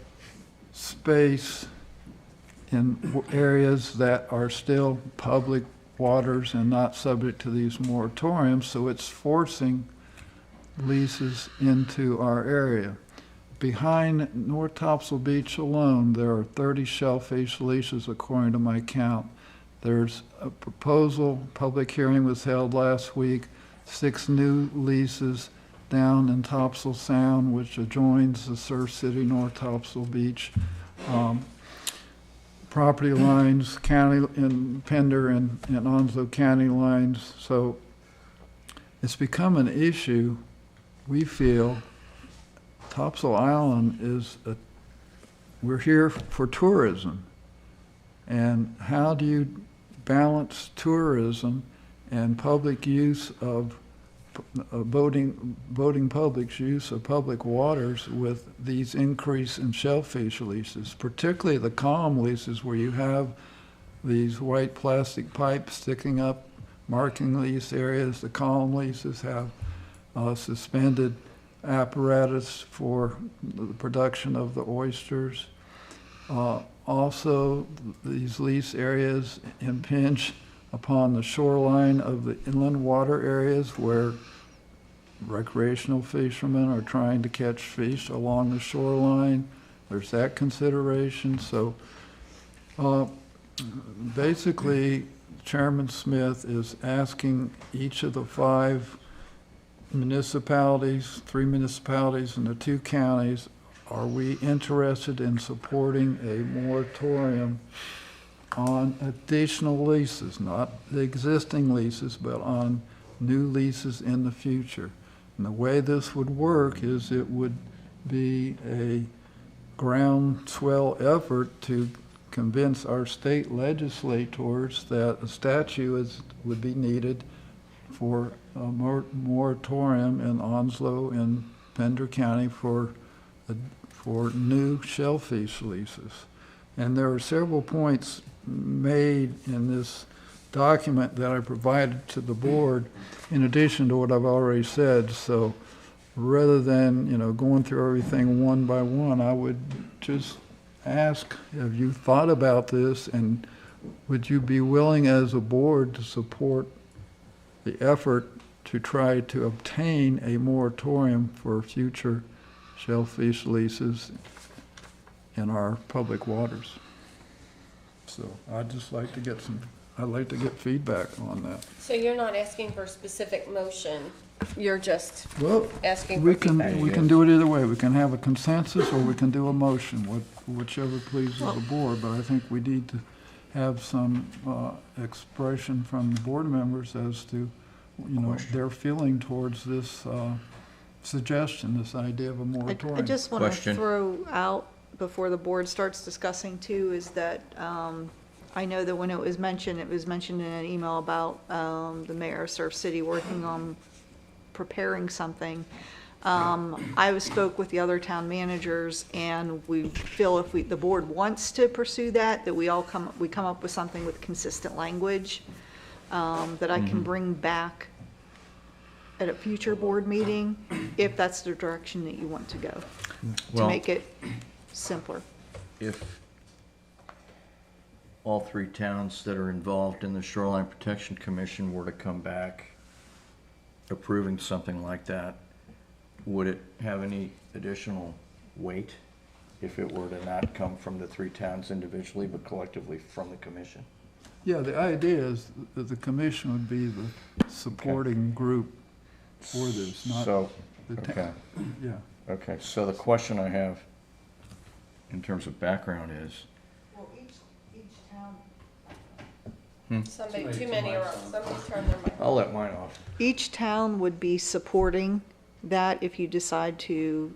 space in areas that are still public waters and not subject to these moratoriums. So it's forcing leases into our area. Behind North Topsail Beach alone, there are 30 shellfish leases according to my count. There's a proposal, public hearing was held last week, 6 new leases down in Topsail Sound, which adjoins the Surf City North Topsail Beach. Property lines, county in Pender and Onslow County lines. So it's become an issue, we feel. Topsail Island is, we're here for tourism. And how do you balance tourism and public use of boating public's use of public waters with these increase in shellfish leases, particularly the calm leases where you have these white plastic pipes sticking up marking lease areas. The calm leases have suspended apparatus for the production of the oysters. Also, these lease areas impinge upon the shoreline of the inland water areas where recreational fishermen are trying to catch fish along the shoreline. There's that consideration. So basically, Chairman Smith is asking each of the 5 municipalities, 3 municipalities and the 2 counties, are we interested in supporting a moratorium on additional leases, not the existing leases, but on new leases in the future? And the way this would work is it would be a groundswell effort to convince our state legislators that a statute would be needed for a moratorium in Onslow and Pender County for new shellfish leases. And there are several points made in this document that I provided to the board in addition to what I've already said. So rather than, going through everything one by one, I would just ask, have you thought about this, and would you be willing as a board to support the effort to try to obtain a moratorium for future shellfish leases in our public waters? So I'd like to get feedback on that. So you're not asking for a specific motion, you're just Well, asking for we feedback? can do it either way. We can have a consensus or we can do a motion, whichever pleases the board. But I think we need to have some expression from the board members as to, their feeling towards this suggestion, this idea of a moratorium. I just want to throw out, before the board starts discussing too, is that I know that when it was mentioned in an email about the mayor of Surf City working on preparing something. I spoke with the other town managers, and we feel if the board wants to pursue that we come up with something with consistent language that I can bring back at a future board meeting, if that's the direction that you want to go, to make it simpler. If all three towns that are involved in the Shoreline Protection Commission were to come back approving something like that, would it have any additional weight if it were to not come from the three towns individually, but collectively from the commission? Yeah, the idea is that the commission would be the supporting group for this, not the town. Yeah. Okay, so the question I have in terms of background is, Well, each town. Somebody, too many are on. Somebody turn their mic. I'll let mine off. Each town would be supporting that if you decide to,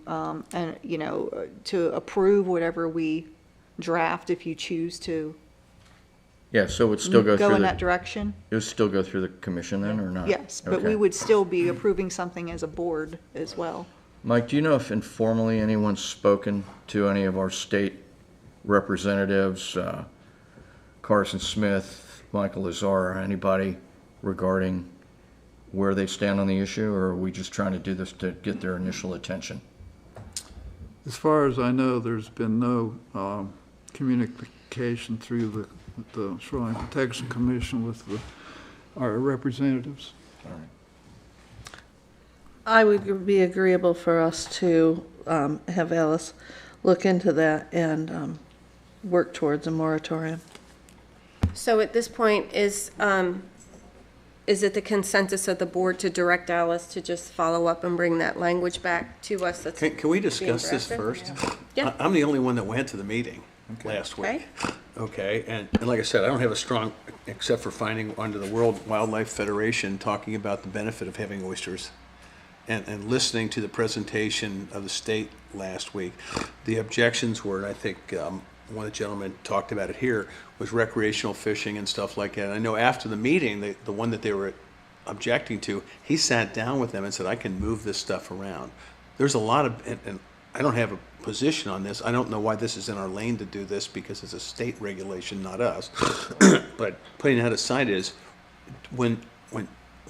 to approve whatever we draft, if you choose to Yeah, so it would still go through in that direction. It would still go through the commission then, or not? Yes, but we Okay. would still be approving something as a board as well. Mike, do you know if informally anyone's spoken to any of our state representatives, Carson Smith, Michael Lazar, anybody regarding where they stand on the issue, or are we just trying to do this to get their initial attention? As far as I know, there's been no communication through the Shoreline Protection Commission with our representatives. All right. I would be agreeable for us to have Alice look into that and work towards a moratorium. So at this point, is it the consensus of the board to direct Alice to just follow up and bring that language back to us? That's Can we being discuss this drafted? first? Yeah. I'm the only one that went to the meeting last week. Okay, and like I said, I don't have a strong, except for finding under the World Wildlife Federation talking about the benefit of having oysters, and listening to the presentation of the state last week. The objections were, and I think one of the gentlemen talked about it here, was recreational fishing and stuff like that. And I know after the meeting, the one that they were objecting to, he sat down with them and said, I can move this stuff around. There's a lot of, and I don't have a position on this. I don't know why this is in our lane to do this, because it's a state regulation, not us. But putting that aside is, when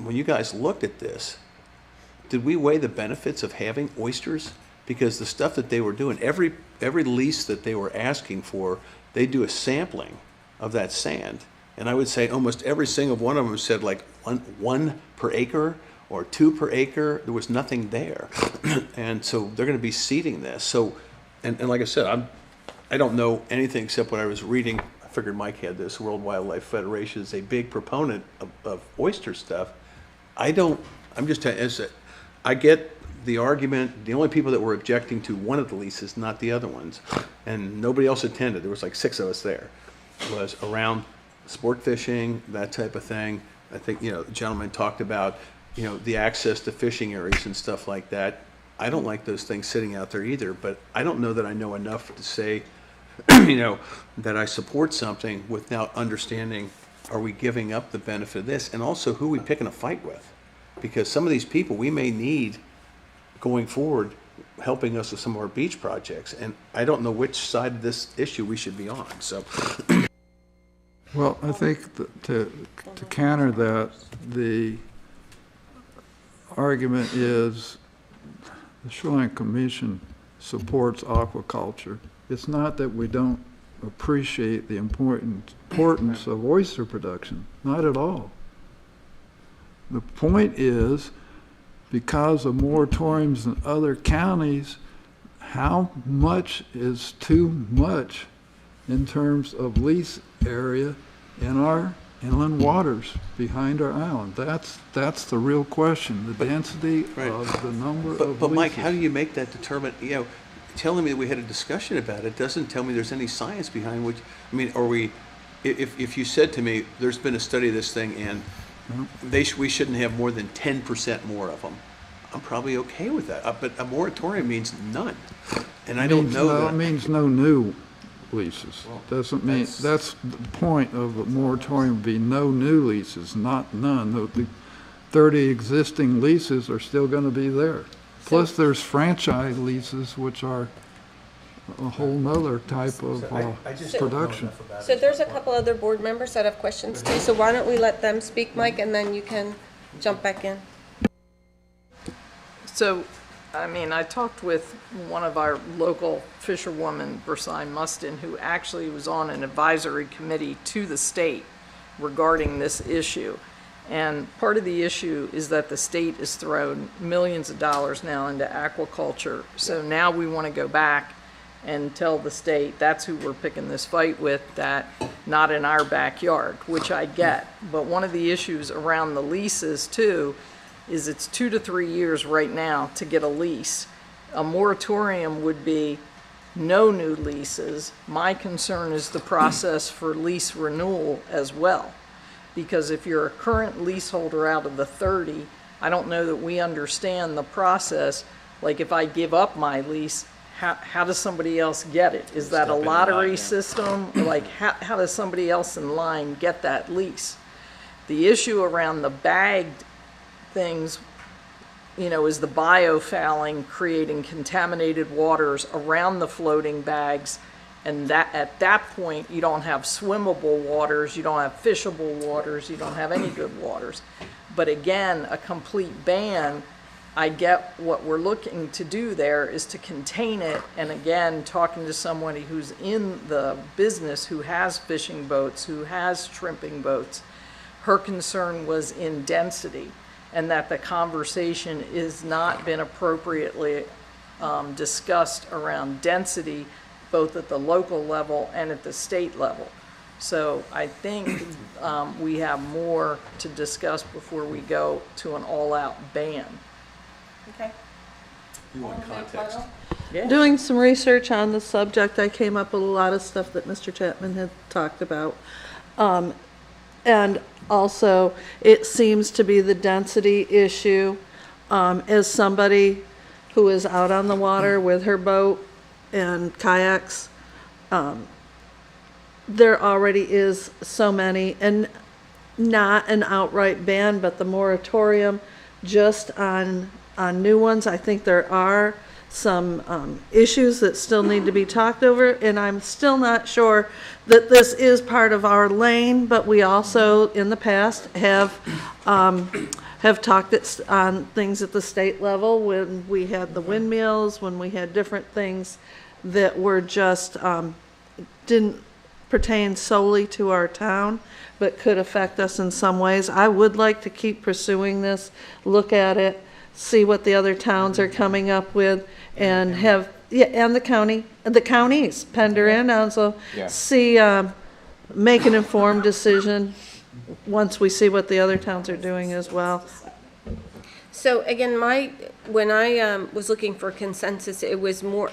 you guys looked at this, did we weigh the benefits of having oysters? Because the stuff that they were doing, every lease that they were asking for, they do a sampling of that sand. And I would say almost every single one of them said like one per acre or 2 per acre. There was nothing there. And so they're going to be seeding this. So, and like I said, I don't know anything except what I was reading. I figured Mike had this. World Wildlife Federation is a big proponent of oyster stuff. I get the argument. The only people that were objecting to one of the leases, not the other ones, and nobody else attended. There was like 6 of us there. Was around sport fishing, that type of thing. I think, the gentleman talked about, the access to fishing areas and stuff like that. I don't like those things sitting out there either, but I don't know that I know enough to say, that I support something without understanding, are we giving up the benefit of this? And also, who are we picking a fight with? Because some of these people we may need going forward helping us with some of our beach projects, and I don't know which side of this issue we should be on, so. Well, I think to counter that, the argument is the Shoreline Commission supports aquaculture. It's not that we don't appreciate the importance of oyster production, not at all. The point is, because of moratoriums in other counties, how much is too much in terms of lease area in our inland waters behind our island? That's the real question, the density of the number of leases. But Mike, how do you make that determine, telling me that we had a discussion about it doesn't tell me there's any science behind which, I mean, if you said to me, there's been a study of this thing and we shouldn't have more than 10% more of them, I'm probably okay with that. But a moratorium means none. And I don't know that. It means no new leases. Doesn't mean, that's the point of a moratorium, would be no new leases, not none. The 30 existing leases are still going to be there. Plus there's franchise leases, which are a whole nother type of production. So there's a couple other board members that have questions too, so why don't we let them speak, Mike, and then you can jump back in. So, I mean, I talked with one of our local fisherwomen, Versailles Mustin, who actually was on an advisory committee to the state regarding this issue. And part of the issue is that the state has thrown millions of dollars now into aquaculture. So now we want to go back and tell the state, that's who we're picking this fight with, that not in our backyard, which I get. But one of the issues around the leases too is it's 2 to 3 years right now to get a lease. A moratorium would be no new leases. My concern is the process for lease renewal as well. Because if you're a current leaseholder out of the 30, I don't know that we understand the process. Like if I give up my lease, how does somebody else get it? Is that a lottery system? Like how does somebody else in line get that lease? The issue around the bagged things, is the biofouling creating contaminated waters around the floating bags. And that at that point, you don't have swimmable waters, you don't have fishable waters, you don't have any good waters. But again, a complete ban, I get what we're looking to do there is to contain it. And again, talking to somebody who's in the business, who has fishing boats, who has shrimping boats, her concern was in density, and that the conversation is not been appropriately discussed around density, both at the local level and at the state level. So I think we have more to discuss before we go to an all-out ban. Okay. You want context? Yeah. Doing some research on the subject, I came up with a lot of stuff that Mr. Chapman had talked about. And also, it seems to be the density issue. As somebody who is out on the water with her boat and kayaks, there already is so many, and not an outright ban, but the moratorium just on new ones. I think there are some issues that still need to be talked over, and I'm still not sure that this is part of our lane, but we also in the past have talked on things at the state level when we had the windmills, when we had different things that were just didn't pertain solely to our town, but could affect us in some ways. I would like to keep pursuing this, look at it, see what the other towns are coming up with, and have, and the counties, Pender and Onslow, see, make an informed decision once we see what the other towns are doing as well. So again, when I was looking for consensus, it was more,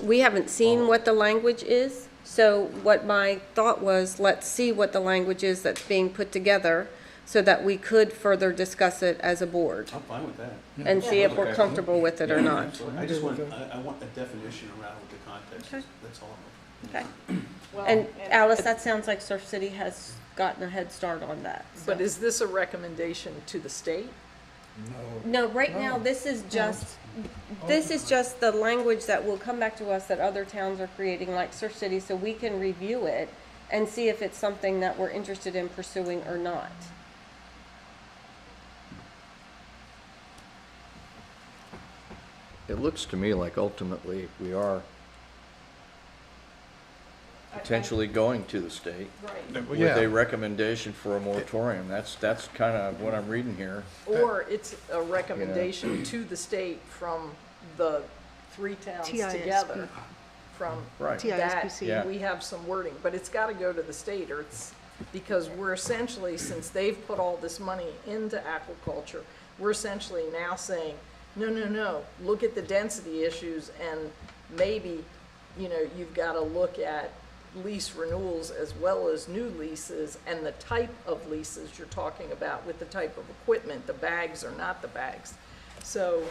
we haven't seen what the language is. So what my thought was, let's see what the language is that's being put together so that we could further discuss it as a board. I'm fine with that. And see if we're comfortable with it or not. I just want, I want a definition around what the context is. That's all I'm looking for. Okay. And Alice, that sounds like Surf City has gotten a head start on that. But is this a recommendation to the state? No, right now, this is just the language that will come back to us that other towns are creating, like Surf City, so we can review it and see if it's something that we're interested in pursuing or not. It looks to me like ultimately we are potentially going to the state Right. with a recommendation for a moratorium. That's kind of what I'm reading here. Or it's a recommendation to the state from the three towns TISP. together. From Right. that, TISPC. Yeah. we have some wording, but it's gotta go to the state, or it's, because we're essentially, since they've put all this money into aquaculture, we're essentially now saying, no, look at the density issues, and maybe, you've gotta look at lease renewals as well as new leases, and the type of leases you're talking about with the type of equipment, the bags or not the bags. So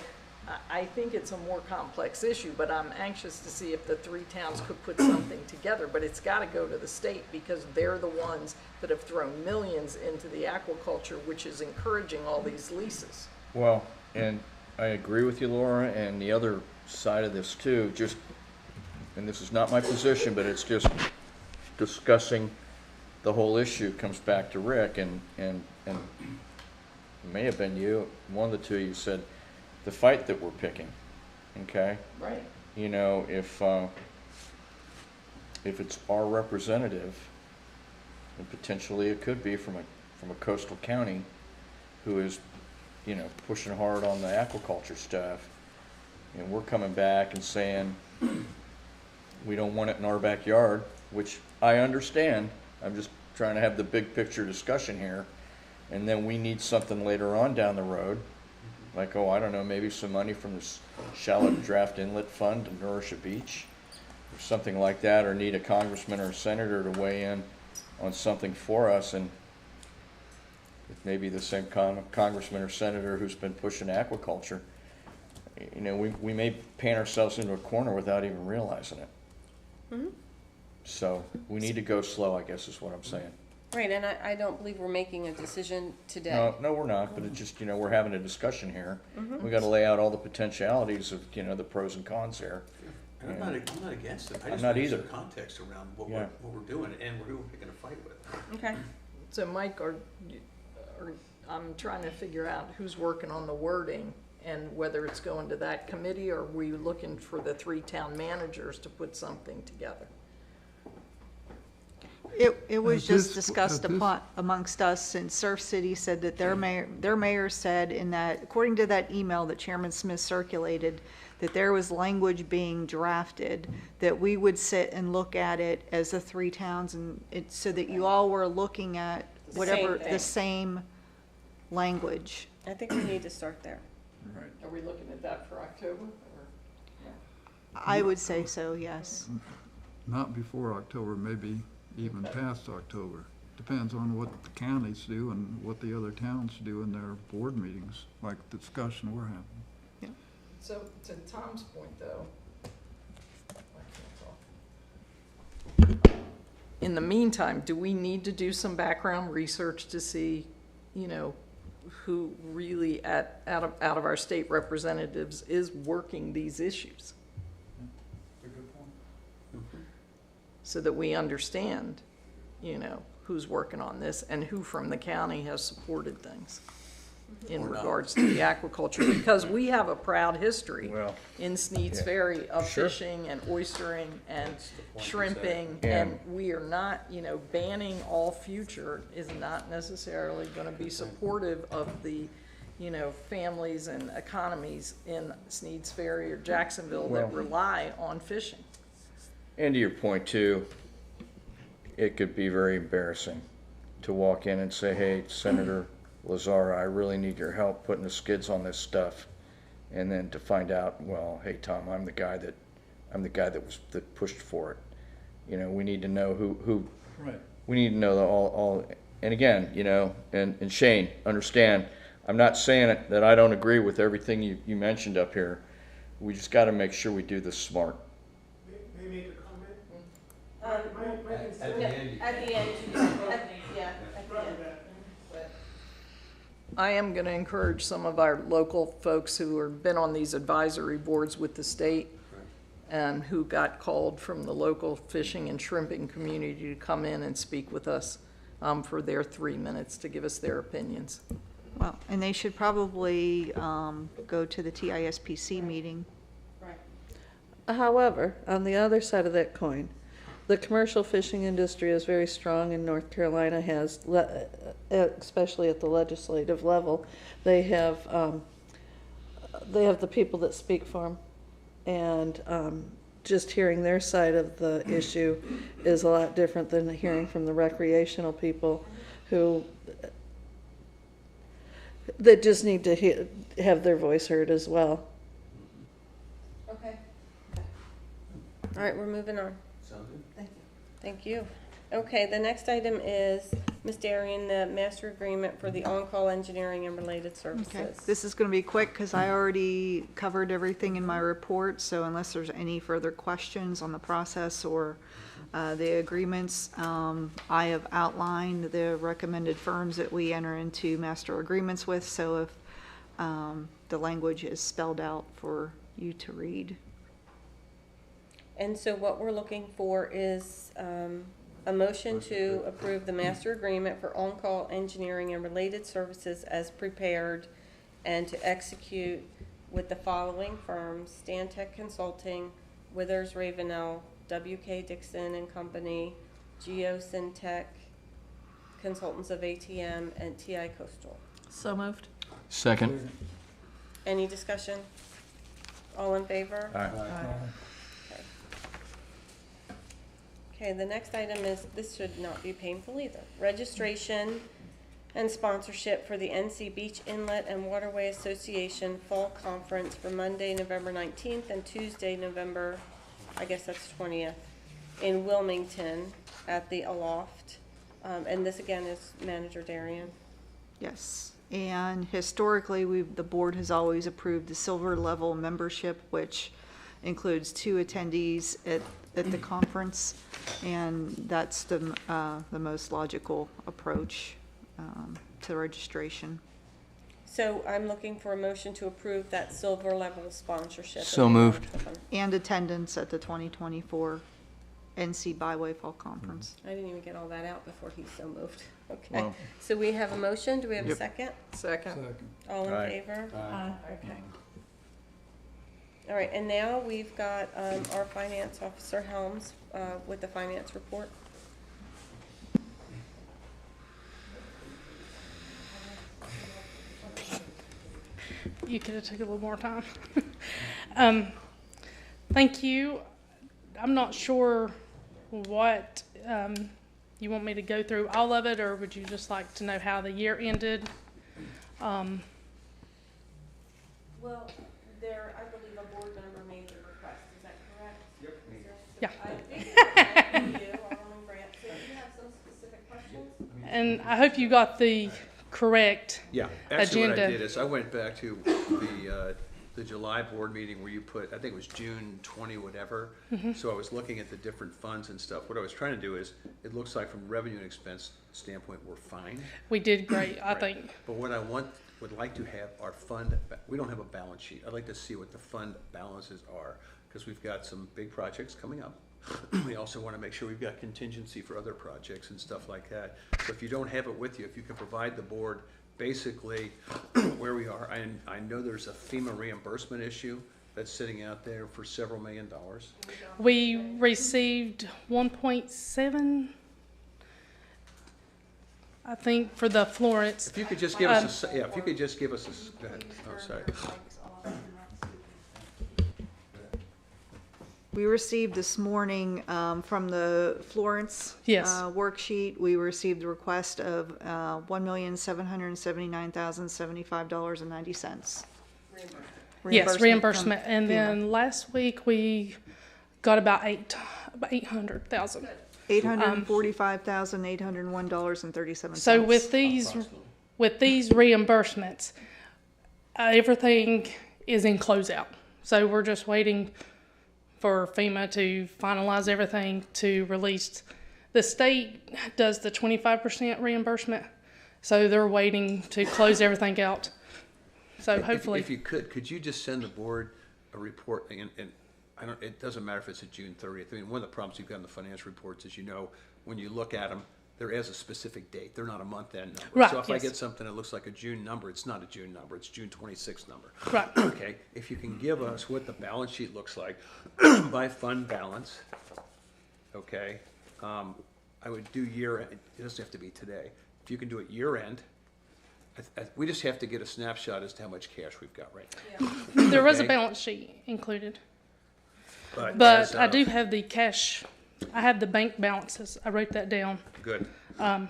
I think it's a more complex issue, but I'm anxious to see if the three towns could put something together, but it's gotta go to the state, because they're the ones that have thrown millions into the aquaculture, which is encouraging all these leases. Well, and I agree with you, Laura, and the other side of this too, and this is not my position, but it's just discussing the whole issue comes back to Rick, and it may have been you, one of the two, you said, the fight that we're picking, okay? Right. If it's our representative, and potentially it could be from a coastal county who is, pushing hard on the aquaculture stuff, and we're coming back and saying, we don't want it in our backyard, which I understand. I'm just trying to have the big picture discussion here. And then we need something later on down the road, like, I don't know, maybe some money from this shallow draft inlet fund to nourish a beach, or something like that, or need a congressman or a senator to weigh in on something for us. And maybe the same congressman or senator who's been pushing aquaculture, we may paint ourselves into a corner without even realizing it. Mm-hmm. So we need to go slow, I guess is what I'm saying. Right, and I don't believe we're making a decision today. No, we're not, but it's just, we're having a discussion here. Mhm. We gotta lay out all the potentialities of, the pros and cons here. And I'm not against it. I I'm just not want some either. context around what Yeah. we're doing and who we're picking a fight with. Okay. So Mike, I'm trying to figure out who's working on the wording, and whether it's going to that committee, or are we looking for the three town managers to put something together? It was At this- just discussed at this- amongst us, and Surf City said that their mayor said in that, according to that email that Chairman Smith circulated, that there was language being drafted, that we would sit and look at it as the three towns, and so that you all were looking at whatever, Same thing. the same language. I think we need to start there. Are we looking at that for October, or? I would say so, yes. Not before October, maybe even past October. Depends on what the counties do and what the other towns do in their board meetings, like the discussion we're having. So, to Tom's point, though, in the meantime, do we need to do some background research to see, who really out of our state representatives is working these issues? So that we understand, who's working on this and who from the county has supported things in Or not. regards to the aquaculture, because we have a proud history Well, in Sneed's yeah. Ferry of Sure. fishing and oystering and That's the point shrimping, Yeah. and we are not, banning all future is not necessarily gonna be supportive of the, families and economies in Sneed's Ferry or Jacksonville that Well- rely on fishing. And to your point too, it could be very embarrassing to walk in and say, hey, Senator Lazara, I really need your help putting the skids on this stuff. And then to find out, well, hey, Tom, I'm the guy that pushed for it. We need to know who, Right. we need to know all, and again, and Shane, understand, I'm not saying that I don't agree with everything you mentioned up here. We just gotta make sure we do this smart. May I make a comment? At the end, yeah, at the end. I am going to encourage some of our local folks who have been on these advisory boards with the state and who got called from the local fishing and shrimping community to come in and speak with us for their 3 minutes to give us their opinions. Well, and they should probably go to the TISPC meeting. However, on the other side of that coin, the commercial fishing industry is very strong in North Carolina, especially at the legislative level. They have the people that speak for them, and just hearing their side of the issue is a lot different than hearing from the recreational people who that just need to have their voice heard as well. Okay. All right, we're moving on. Sounds good. Thank you. Thank you. Okay, the next item is, Ms. Darian, the master agreement for the on-call engineering and related services. Okay. This is going to be quick because I already covered everything in my report, so unless there's any further questions on the process or the agreements, I have outlined the recommended firms that we enter into master agreements with, so if the language is spelled out for you to read. And so what we're looking for is a motion to approve the master agreement for on-call engineering and related services as prepared, and to execute with the following firms: Stantec Consulting, Withers Ravenel, WK Dixon and Company, Geosyntech, Consultants of ATM, and TI Coastal. So moved. Second. Any discussion? All in favor? Aye. Okay, the next item is, this should not be painful either. Registration and sponsorship for the NC Beach Inlet and Waterway Association Fall Conference for Monday, November 19th and Tuesday, November, I guess that's 20th, in Wilmington at the Aloft. And this again is Manager Darian. Yes, and historically, the board has always approved the silver level membership, which includes 2 attendees at the conference, and that's the most logical approach to registration. So I'm looking for a motion to approve that silver level sponsorship. So moved. And attendance at the 2024 NC Byway Fall Conference. I didn't even get all that out before he so moved. Okay, Well. so we have a motion. Do we have a Yep. second? Second. All in Aye. favor? Aye. Okay. All right, and now we've got our finance officer Helms with the finance report. You could have taken a little more time. Thank you. I'm not sure what you want me to go through all of it, or would you just like to know how the year ended? Well, there, I believe a board member made the request, is that correct? Yeah. I think you, Alderman Grant, so do you have some specific questions? And I hope you got the correct Yeah, actually what I agenda. did is I went back to the July board meeting where you put, I think it was June 20 whatever. So I was looking at the different funds and stuff. What I was trying to do is, it looks like from revenue and expense standpoint, we're fine. We did great, I Right. think. But what I would like to have our fund, we don't have a balance sheet. I'd like to see what the fund balances are, because we've got some big projects coming up. We also want to make sure we've got contingency for other projects and stuff like that. So if you don't have it with you, if you can provide the board basically where we are. I know there's a FEMA reimbursement issue that's sitting out there for several $1 million. We received 1.7, I think, for the Florence. If you could just give us a, if you could just give us a, go ahead. Oh, sorry. We received this morning from the Florence Yes. Worksheet, we received a request of $1,779,075.90. Yes, reimbursement. from And FEMA. then last week we got about 800,000. $845,801.37. So with these reimbursements, everything is in closeout. So we're just waiting for FEMA to finalize everything to release. The state does the 25% reimbursement, So they're waiting to close everything out. So hopefully. If you could you just send the board a report, and I don't, it doesn't matter if it's a June 30th. I mean, one of the problems you've got in the financial reports is, when you look at them, there is a specific date. They're not a month-end number. Right, So if I yes. get something that looks like a June number, it's not a June number, it's June 26th number. Right. Okay, if you can give us what the balance sheet looks like by fund balance, okay, I would do year-end. It doesn't have to be today. If you can do it year-end, we just have to get a snapshot as to how much cash we've got right now. There was a Okay? balance sheet included. But But I of- do have the cash, I have the bank balances. I wrote that down. Good. Um,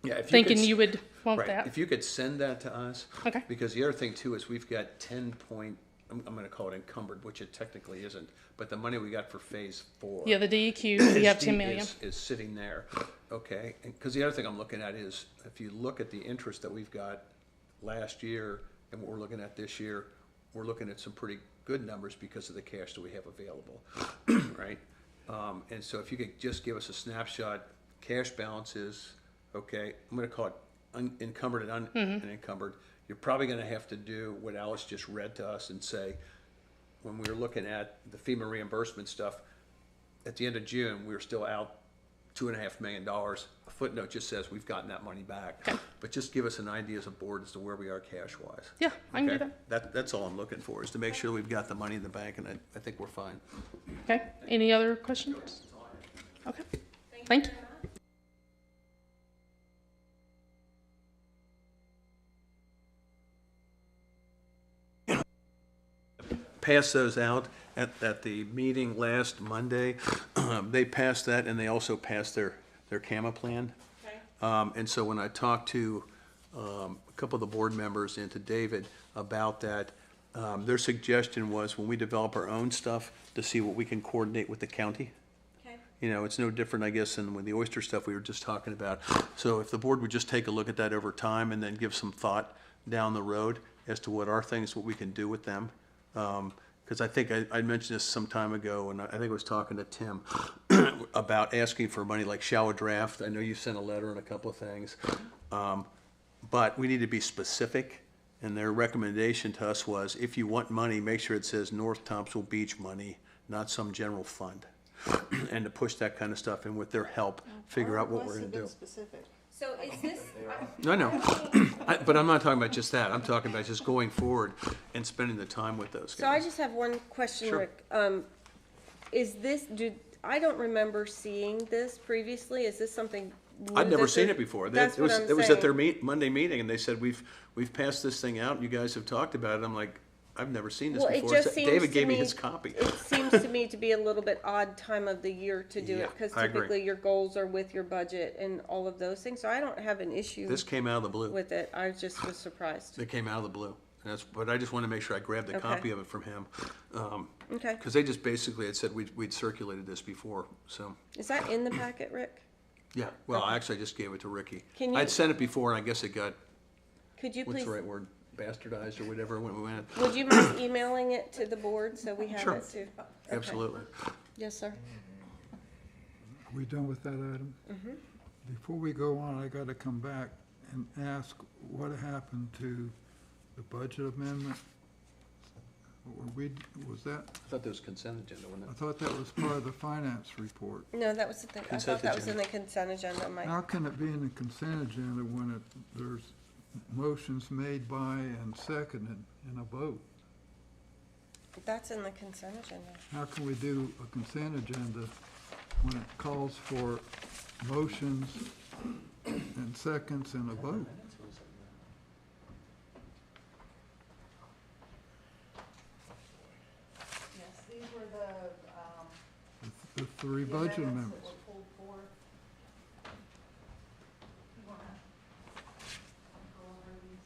Yeah, if thinking could s- you would want right, that. If you could send that to us. Okay. Because the other thing too is we've got 10 point, I'm gonna call it encumbered, which it technically isn't, but the money we got for phase 4. Yeah, the DEQ, we have 10 million. Is sitting there, okay? Because the other thing I'm looking at is, if you look at the interest that we've got last year and what we're looking at this year, we're looking at some pretty good numbers because of the cash that we have available, right? And so if you could just give us a snapshot, cash balances, okay, I'm gonna call it encumbered and unencumbered. You're probably gonna have to do what Alice just read to us and say, when we were looking at the FEMA reimbursement stuff, at the end of June, we were still out $2.5 million. A footnote just says we've gotten that money back. But just give us an idea as a board as to where we are cash-wise. Yeah, I can do Okay? that. That's all I'm looking for, is to make sure we've got the money in the bank, and I think we're fine. Okay, any other questions? Okay, thank you. Pass those out at the meeting last Monday. They passed that, and they also passed their CAMA plan. And so when I talked to a couple of the board members and to David about that, their suggestion was, when we develop our own stuff, to see what we can coordinate with the county. It's no different, I guess, than with the oyster stuff we were just talking about. So if the board would just take a look at that over time and then give some thought down the road as to what our things, what we can do with them. Because I think I mentioned this some time ago, and I think I was talking to Tim about asking for money like shower draft. I know you sent a letter and a couple of things. But we need to be specific, and their recommendation to us was, if you want money, make sure it says North Thompson Beach money, not some general fund. And to push that kind of stuff in with their help, figure out what we're gonna do. Specific. So is this? I know, but I'm not talking about just that. I'm talking about just going forward and spending the time with those So I guys. just have one question, Sure. Rick. Is this, I don't remember seeing this previously. Is this something new I'd never that seen they're- it before. That's what I'm It was at their saying. Monday meeting, and they said, we've passed this thing out, and you guys have talked about it. I'm like, I've never seen this Well, it before. just seems David to gave me me- his copy. It seems to me to be a little bit odd time of the year to do Yeah, it, because I agree. typically your goals are with your budget and all of those things. So I don't have an issue This came out of the blue. with it. I just was surprised. It came out of the blue. But I just want to make sure I grabbed the Okay. copy of it from him. Okay. Because they just basically had said we'd circulated this before, so. Is that in the packet, Rick? Yeah, well, actually, I just gave it to Ricky. Can you- I'd sent it before, and I guess it got, Could you what's please, the right word, bastardized or whatever when we went. would you mind emailing it to the board so we have Sure. it too? Okay. Absolutely. Yes, sir. Are we done with that item? Mhm. Before we go on, I got to come back and ask what happened to the budget amendment? Was that, I thought there was consent agenda, wasn't I it? thought that was part of the finance report. No, that was the thing. I Consent thought that was in agenda. the consent agenda, Mike. How can it be in the consent agenda when there's motions made by and seconded in a vote? That's in the consent agenda. How can we do a consent agenda when it calls for motions and seconds and a vote? Yes, these were the, The three budget amendments. pulled forth. You wanna go over these?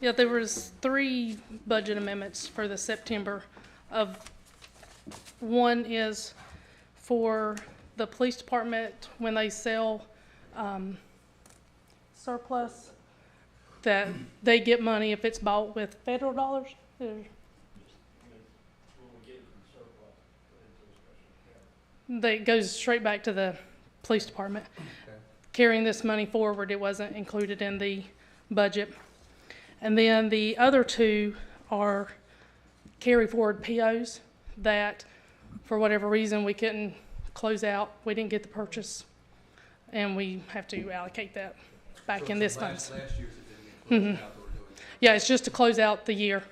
Yeah, there was 3 budget amendments for the September of, one is for the police department when they sell surplus, that they get money if it's bought with federal dollars. That goes straight back to the police department. carrying this money forward. It wasn't included in the budget. And then the other two are carry forward POs that, for whatever reason, we couldn't close out. We didn't get the purchase, and we have to allocate that back in this funds. Last year's it didn't get closed out, that we're doing that. Yeah, it's just to close out the year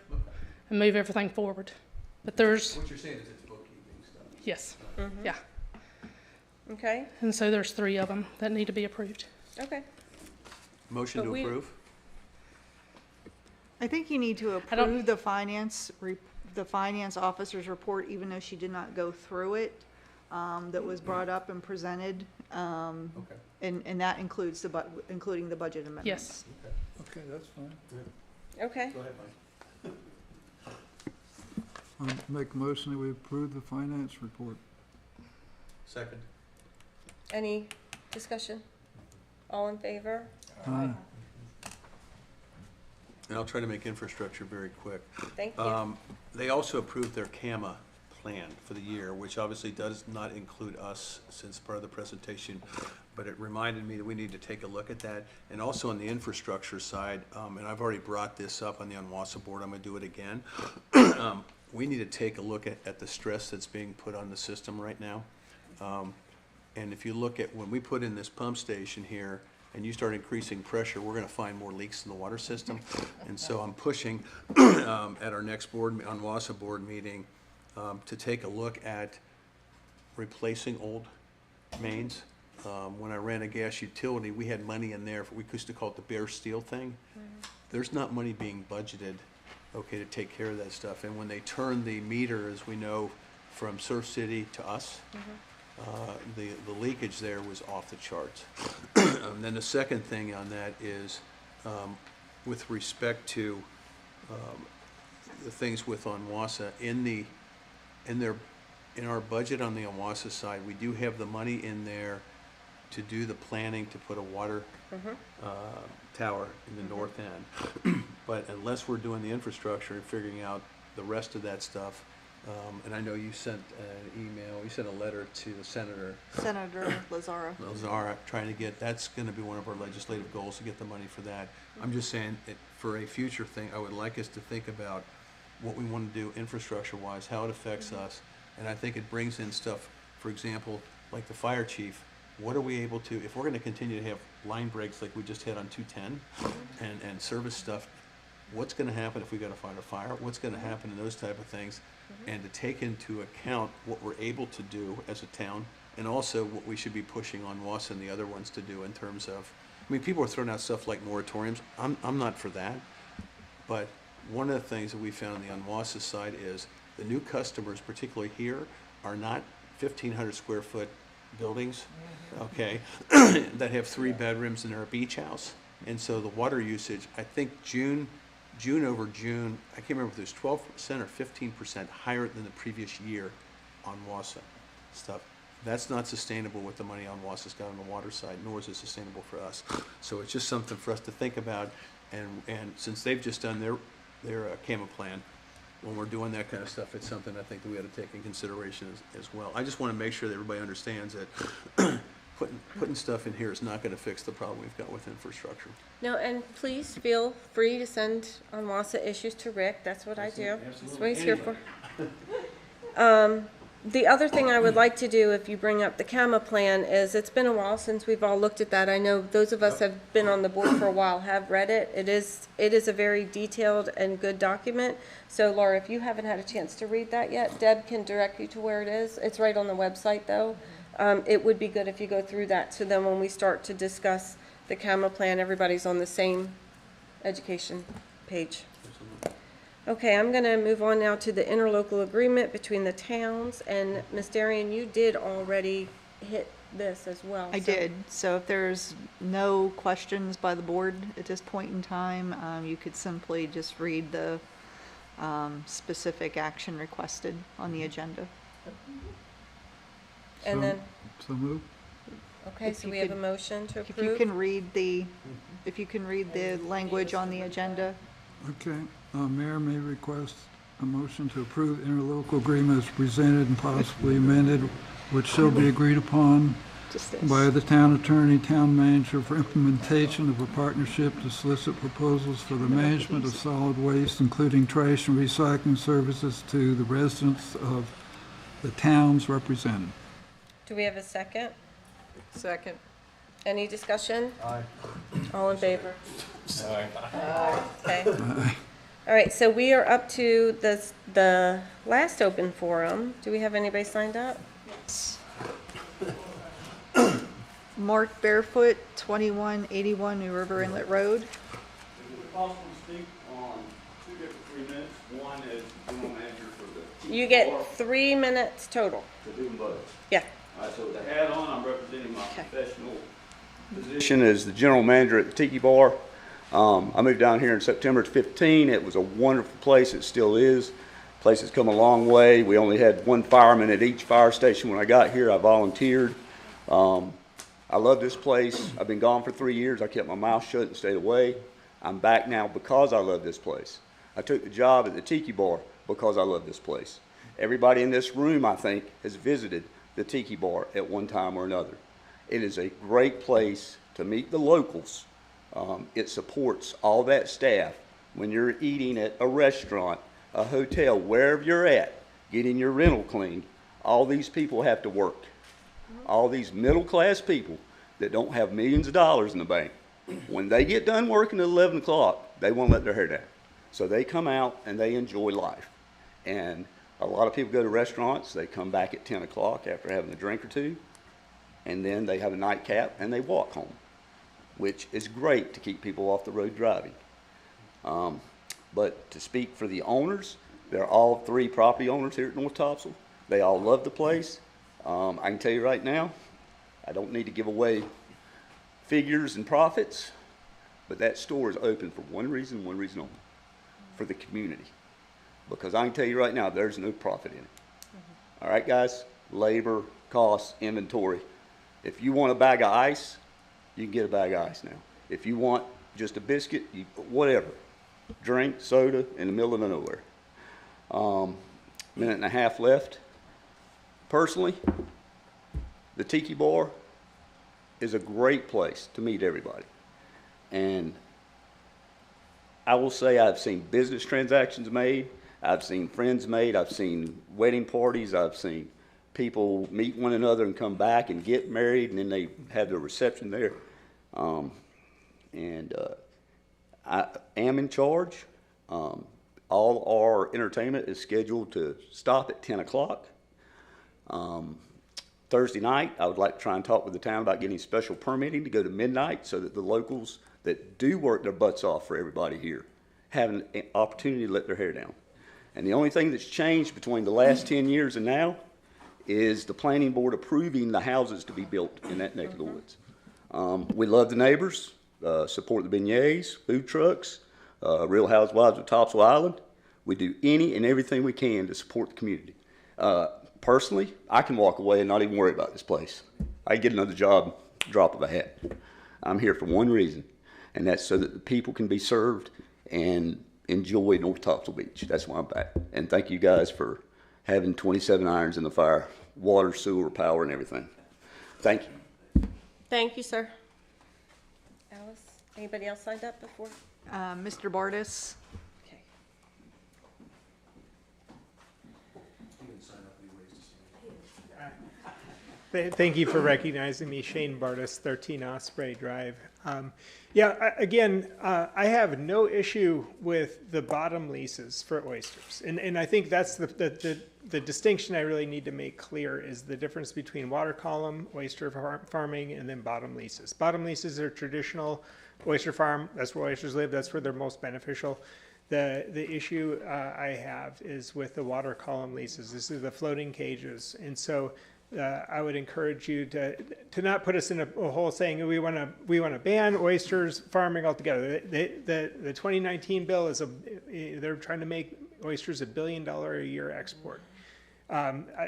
and move everything forward. But there's, What you're saying is it's bookkeeping stuff. yes, Mhm. yeah. Okay, And so there's 3 of them that need to be approved. okay. Motion But to we- approve? I think you need to I don't- approve the finance officer's report, even though she did not go through it, that was brought up and presented. Okay. And that includes including the budget amendments. Yes. Okay, that's fine. Okay, Go ahead, Mike. I'll make a motion that we approve the finance report. Second. any discussion? All in favor? Aye. And I'll try to make infrastructure very quick. Thank you. They also approved their CAMA plan for the year, which obviously does not include us since part of the presentation, but it reminded me that we need to take a look at that. And also on the infrastructure side, and I've already brought this up on the Onwassa board, I'm gonna do it again. We need to take a look at the stress that's being put on the system right now. And if you look at, when we put in this pump station here, and you start increasing pressure, we're gonna find more leaks in the water system. And so I'm pushing at our next Onwassa board meeting, to take a look at replacing old mains. When I ran a gas utility, we had money in there, we used to call it the bare steel thing. There's not money being budgeted, okay, to take care of that stuff. And when they turn the meter, as we know, from Surf City to us, the leakage there was off the charts. And then the second thing on that is, with respect to the things with Onwassa, in our budget on the Onwassa side, we do have the money in there to do the planning to put a water tower in the north end. But unless we're doing the infrastructure and figuring out the rest of that stuff, and I know you sent an email, you sent a letter to the Senator Lazara, trying to get, that's gonna be one of our legislative goals, to get the money for that. I'm just saying, for a future thing, I would like us to think about what we wanna do infrastructure-wise, how it affects us. And I think it brings in stuff, for example, like the fire chief, what are we able to, if we're gonna continue to have line breaks like we just had on 210, and service stuff, what's gonna happen if we gotta fight a fire? What's gonna happen in those type of things? And to take into account what we're able to do as a town, and also what we should be pushing on Onwassa and the other ones to do in terms of, I mean, people are throwing out stuff like moratoriums. I'm not for that. But one of the things that we found on the Onwassa side is the new customers, particularly here, are not 1,500 square foot buildings, okay, that have 3 bedrooms and they're a beach house. And so the water usage, I think June over June, I can't remember if it was 12% or 15% higher than the previous year on Onwassa stuff. That's not sustainable with the money Onwassa's got on the water side, nor is it sustainable for us. So it's just something for us to think about. And since they've just done their CAMA plan, when we're doing that kind of stuff, it's something I think that we ought to take in consideration as well. I just want to make sure that everybody understands that putting stuff in here is not going to fix the problem we've got with infrastructure. No, and please feel free to send Onwassa issues to Rick, that's what I do. That's what he's here for. The other thing I would like to do, if you bring up the CAMA plan, is it's been a while since we've all looked at that. I know those of us have been on the board for a while have read it. It is a very detailed and good document. So Laura, if you haven't had a chance to read that yet, Deb can direct you to where it is. It's right on the website though. It would be good if you go through that, so then when we start to discuss the CAMA plan, everybody's on the same education page. Okay, I'm going to move on now to the interlocal agreement between the towns, and Ms. Darian, you did already hit this as well. I did. So if there's no questions by the board at this point in time, you could simply just read the specific action requested on the agenda. And then, So move. okay, If so you we have a could- motion to If you approve. can read the language on the agenda. Okay, Mayor may request a motion to approve interlocal agreement as presented and possibly amended, which shall be agreed upon Just this. by the town attorney, town manager for implementation of a partnership to solicit proposals for the management of solid waste, including trash and recycling services to the residents of the towns represented. Do we have a second? Second. Any discussion? Aye. All in favor? Aye. Okay. All right, so we are up to the last open forum. Do we have anybody signed up? Mark Barefoot, 2181 New River Inlet Road. Is it possible to speak on 2 different 3 minutes? One is general manager for the... You get 3 minutes total. To do them both? Yeah. All right, so with the hat on, I'm representing my professional position as the general manager at the Tiki Bar. I moved down here in September 15. It was a wonderful place. It still is. The place has come a long way. We only had one fireman at each fire station when I got here. I volunteered. I love this place. I've been gone for 3 years. I kept my mouth shut and stayed away. I'm back now because I love this place. I took the job at the Tiki Bar because I love this place. Everybody in this room, I think, has visited the Tiki Bar at one time or another. It is a great place to meet the locals. It supports all that staff. When you're eating at a restaurant, a hotel, wherever you're at, getting your rental cleaned, all these people have to work. All these middle-class people that don't have millions of dollars in the bank, when they get done working at 11 o'clock, they won't let their hair down. So they come out and they enjoy life. And a lot of people go to restaurants, they come back at 10 o'clock after having a drink or two, and then they have a nightcap and they walk home, which is great to keep people off the road driving. But to speak for the owners, they're all 3 property owners here at North Topsail. They all love the place. I can tell you right now, I don't need to give away figures and profits, but that store is open for one reason only, for the community. Because I can tell you right now, there's no profit in it. All right, guys? Labor, costs, inventory. If you want a bag of ice, you can get a bag of ice now. If you want just a biscuit, whatever. Drink, soda, in the middle of nowhere. Minute and a half left. Personally, the Tiki Bar is a great place to meet everybody. And I will say I've seen business transactions made, I've seen friends made, I've seen wedding parties, I've seen people meet one another and come back and get married, and then they have their reception there. I am in charge. All our entertainment is scheduled to stop at 10 o'clock. Thursday night, I would like to try and talk with the town about getting special permitting to go to midnight so that the locals that do work their butts off for everybody here have an opportunity to let their hair down. And the only thing that's changed between the last 10 years and now is the planning board approving the houses to be built in that neck of the woods. We love the neighbors, support the beignets, food trucks, Real Housewives of Topsail Island. We do any and everything we can to support the community. Personally, I can walk away and not even worry about this place. I get another job, drop of a hat. I'm here for one reason, and that's so that the people can be served and enjoy North Topsail Beach. That's why I'm back. And thank you guys for having 27 irons in the fire, water, sewer, power, and everything. Thank you. Thank you, sir. Alice, anybody else signed up before? Mr. Bardis. Okay. Thank you for recognizing me, Shane Bardis, 13 Osprey Drive. I have no issue with the bottom leases for oysters. And I think that's the distinction I really need to make clear is the difference between water column, oyster farming, and then bottom leases. Bottom leases are traditional oyster farm. That's where oysters live. That's where they're most beneficial. The issue I have is with the water column leases. This is the floating cages. And so I would encourage you to not put us in a hole saying we want to ban oysters farming altogether. The 2019 bill is they're trying to make oysters $1 billion a year export.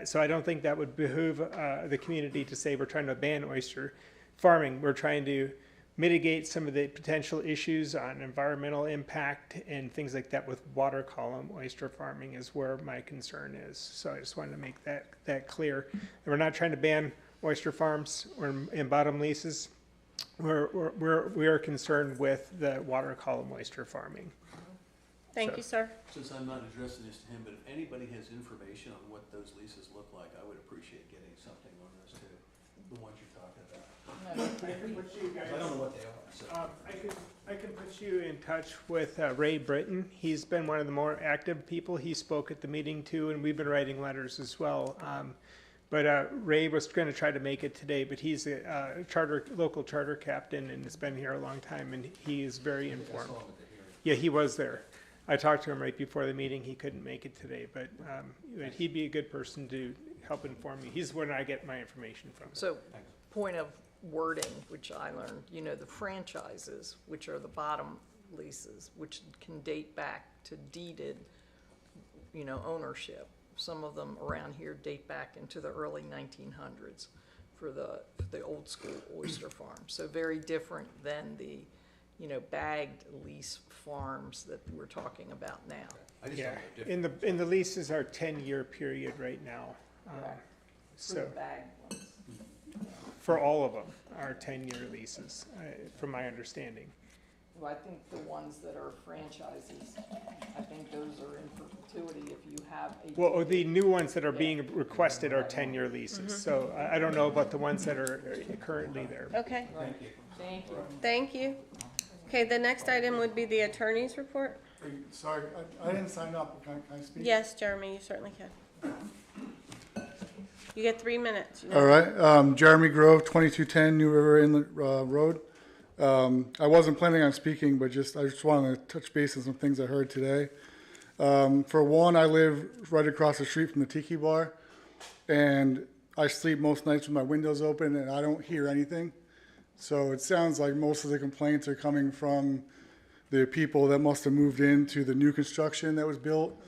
So I don't think that would behoove the community to say we're trying to ban oyster farming. We're trying to mitigate some of the potential issues on environmental impact and things like that with water column oyster farming is where my concern is. So I just wanted to make that clear. And we're not trying to ban oyster farms or in bottom leases. We are concerned with the water column oyster farming. Thank you, sir. Since I'm not addressing this to him, but if anybody has information on what those leases look like, I would appreciate getting something on those too, the ones you're talking about. I don't know what they are, so. I can put you in touch with Ray Britton. He's been one of the more active people. He spoke at the meeting too, and we've been writing letters as well. But Ray was going to try to make it today, but he's a local charter captain and has been here a long time, and he is very informed. Yeah, he was there. I talked to him right before the meeting. He couldn't make it today, but he'd be a good person to help inform me. He's where I get my information from. So, point of wording, which I learned, the franchises, which are the bottom leases, which can date back to deeded, ownership. Some of them around here date back into the early 1900s for the old school oyster farms. So very different than the, bagged lease farms that we're talking about now. Yeah, in the leases are 10-year period right now. Right. So For the bagged ones. for all of them are 10-year leases, from my understanding. Well, I think the ones that are franchises, I think those are in perpetuity if you have a. Well, the new ones that are being requested are 10-year leases. So I don't know about the ones that are currently there. Okay. Thank you. Thank you. Thank you. Okay, the next item would be the attorney's report. Sorry, I didn't sign up. Can I speak? Yes, Jeremy, you certainly can. You get 3 minutes. All right. Jeremy Grove, 2210 New River Inlet Road. I wasn't planning on speaking, but I just wanted to touch base on some things I heard today. For one, I live right across the street from the Tiki Bar, and I sleep most nights with my windows open, and I don't hear anything. So it sounds like most of the complaints are coming from the people that must have moved into the new construction that was built,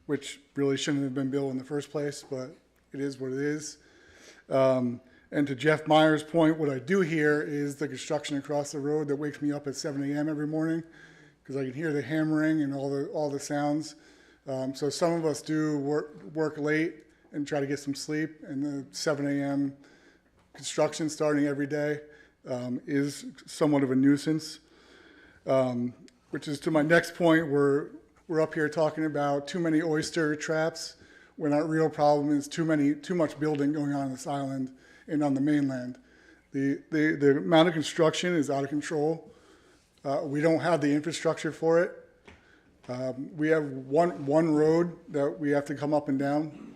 which really shouldn't have been built in the first place, but it is what it is. And to Jeff Meyer's point, what I do hear is the construction across the road that wakes me up at 7 a.m. every morning, because I can hear the hammering and all the sounds. So some of us do work late and try to get some sleep, and the 7 a.m. construction starting every day is somewhat of a nuisance. Which is to my next point, we're up here talking about too many oyster traps, when our real problem is too much building going on this island and on the mainland. The amount of construction is out of control. We don't have the infrastructure for it. We have one road that we have to come up and down.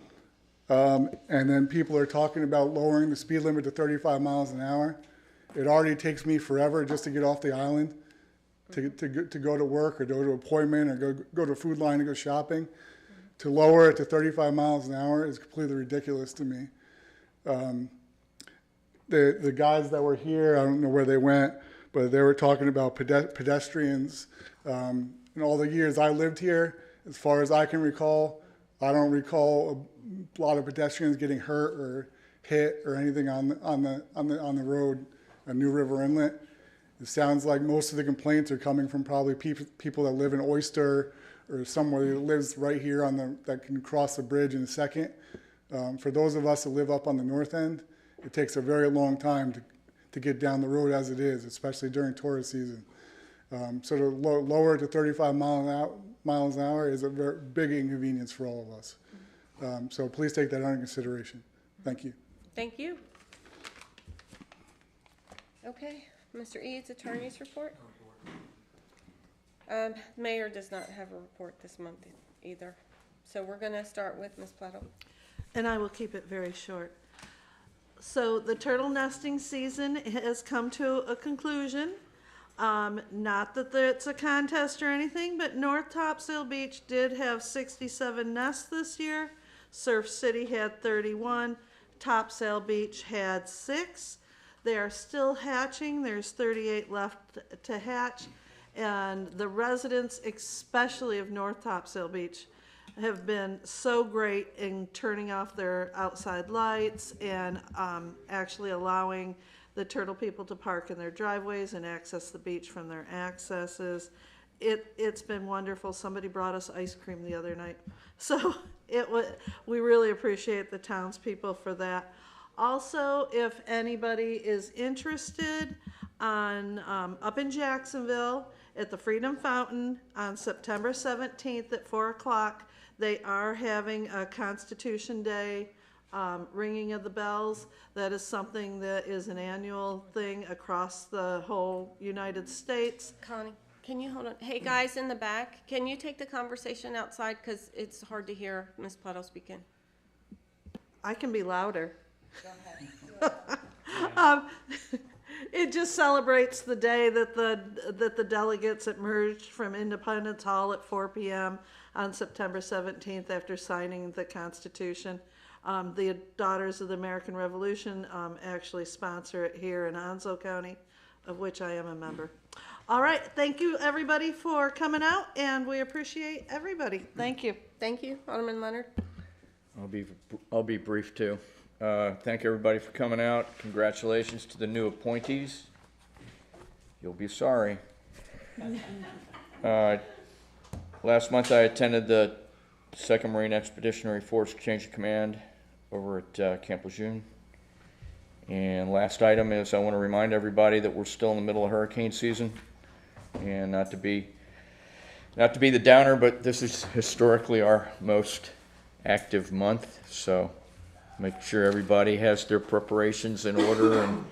And then people are talking about lowering the speed limit to 35 miles an hour. It already takes me forever just to get off the island, to go to work or go to an appointment or go to a food line and go shopping. To lower it to 35 miles an hour is completely ridiculous to me. The guys that were here, I don't know where they went, but they were talking about pedestrians. In all the years I lived here, as far as I can recall, I don't recall a lot of pedestrians getting hurt or hit or anything on the road at New River Inlet. It sounds like most of the complaints are coming from probably people that live in Oyster or somewhere that lives right here that can cross the bridge in a second. For those of us that live up on the north end, it takes a very long time to get down the road as it is, especially during tourist season. So to lower it to 35 miles an hour is a very big inconvenience for all of us. So please take that under consideration. Thank you. Thank you. Okay, Mr. Eads, attorney's report. Mayor does not have a report this month either. So we're going to start with Ms. Plato. And I will keep it very short. So the turtle nesting season has come to a conclusion. Not that it's a contest or anything, but North Topsail Beach did have 67 nests this year. Surf City had 31. Topsail Beach had 6. They are still hatching. There's 38 left to hatch. And the residents, especially of North Topsail Beach, have been so great in turning off their outside lights and actually allowing the turtle people to park in their driveways and access the beach from their accesses. It's been wonderful. Somebody brought us ice cream the other night. So we really appreciate the townspeople for that. Also, if anybody is interested on, up in Jacksonville at the Freedom Fountain on September 17th at 4 o'clock, they are having a Constitution Day ringing of the bells. That is something that is an annual thing across the whole United States. Connie, can you hold on? Hey, guys in the back, can you take the conversation outside? Because it's hard to hear Ms. Plato speaking. I can be louder. um, it just celebrates the day that the delegates emerged from Independence Hall at 4 p.m. on September 17th after signing the Constitution. The Daughters of the American Revolution actually sponsor it here in Onslow County, of which I am a member. All right, thank you everybody for coming out, and we appreciate everybody. Thank you. Thank you, Alderman Leonard. I'll be brief too. Thank everybody for coming out. Congratulations to the new appointees. You'll be sorry. Last month I attended the 2nd Marine Expeditionary Force Exchange of Command over at Camp Lejeune. And last item is I want to remind everybody that we're still in the middle of hurricane season. And not to be the downer, but this is historically our most active month, so make sure everybody has their preparations in order and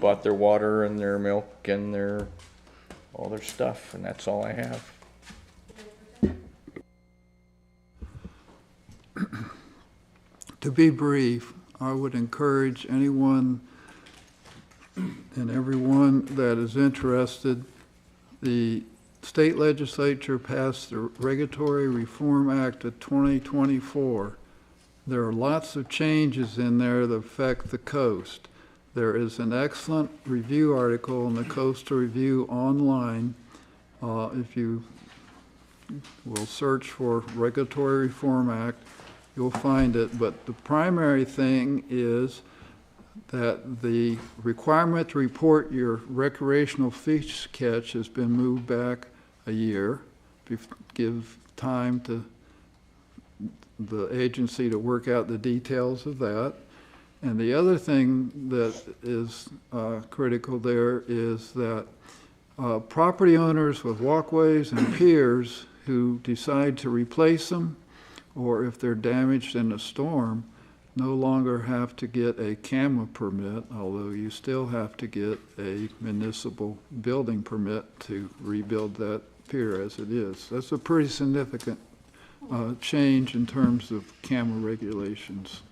bought their water and their milk and all their stuff, and that's all I have. To be brief, I would encourage anyone and everyone that is interested. The state legislature passed the Regulatory Reform Act of 2024. There are lots of changes in there that affect the coast. There is an excellent review article in the Coastal Review online. If you will search for Regulatory Reform Act, you'll find it. But the primary thing is that the requirement to report your recreational fish catch has been moved back a year. Give time to the agency to work out the details of that. And the other thing that is critical there is that property owners with walkways and piers who decide to replace them, or if they're damaged in a storm, no longer have to get a CAMA permit, although you still have to get a municipal building permit to rebuild that pier as it is. That's a pretty significant change in terms of CAMA regulations.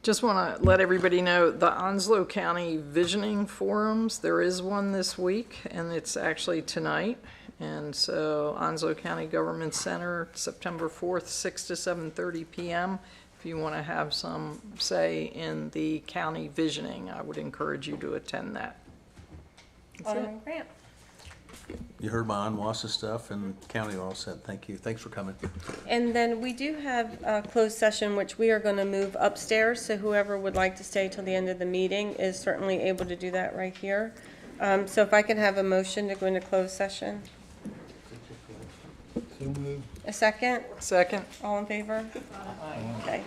Just want to let everybody know the Onslow County Visioning Forums, there is one this week, and it's actually tonight. And so Onslow County Government Center, September 4th, 6 to 7:30 p.m. If you want to have some say in the county visioning, I would encourage you to attend that. Alderman Grant. You heard my Onwassa stuff, and county all said thank you. Thanks for coming. And then we do have a closed session, which we are going to move upstairs, so whoever would like to stay till the end of the meeting is certainly able to do that right here. So if I can have a motion to go into closed session. A second? Second. All in favor? Okay.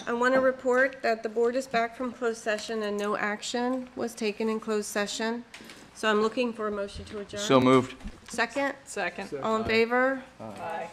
I want to report that the board is back from closed session and no action was taken in closed session. So I'm looking for a motion to adjourn. So moved. Second? Second. All in favor? Aye.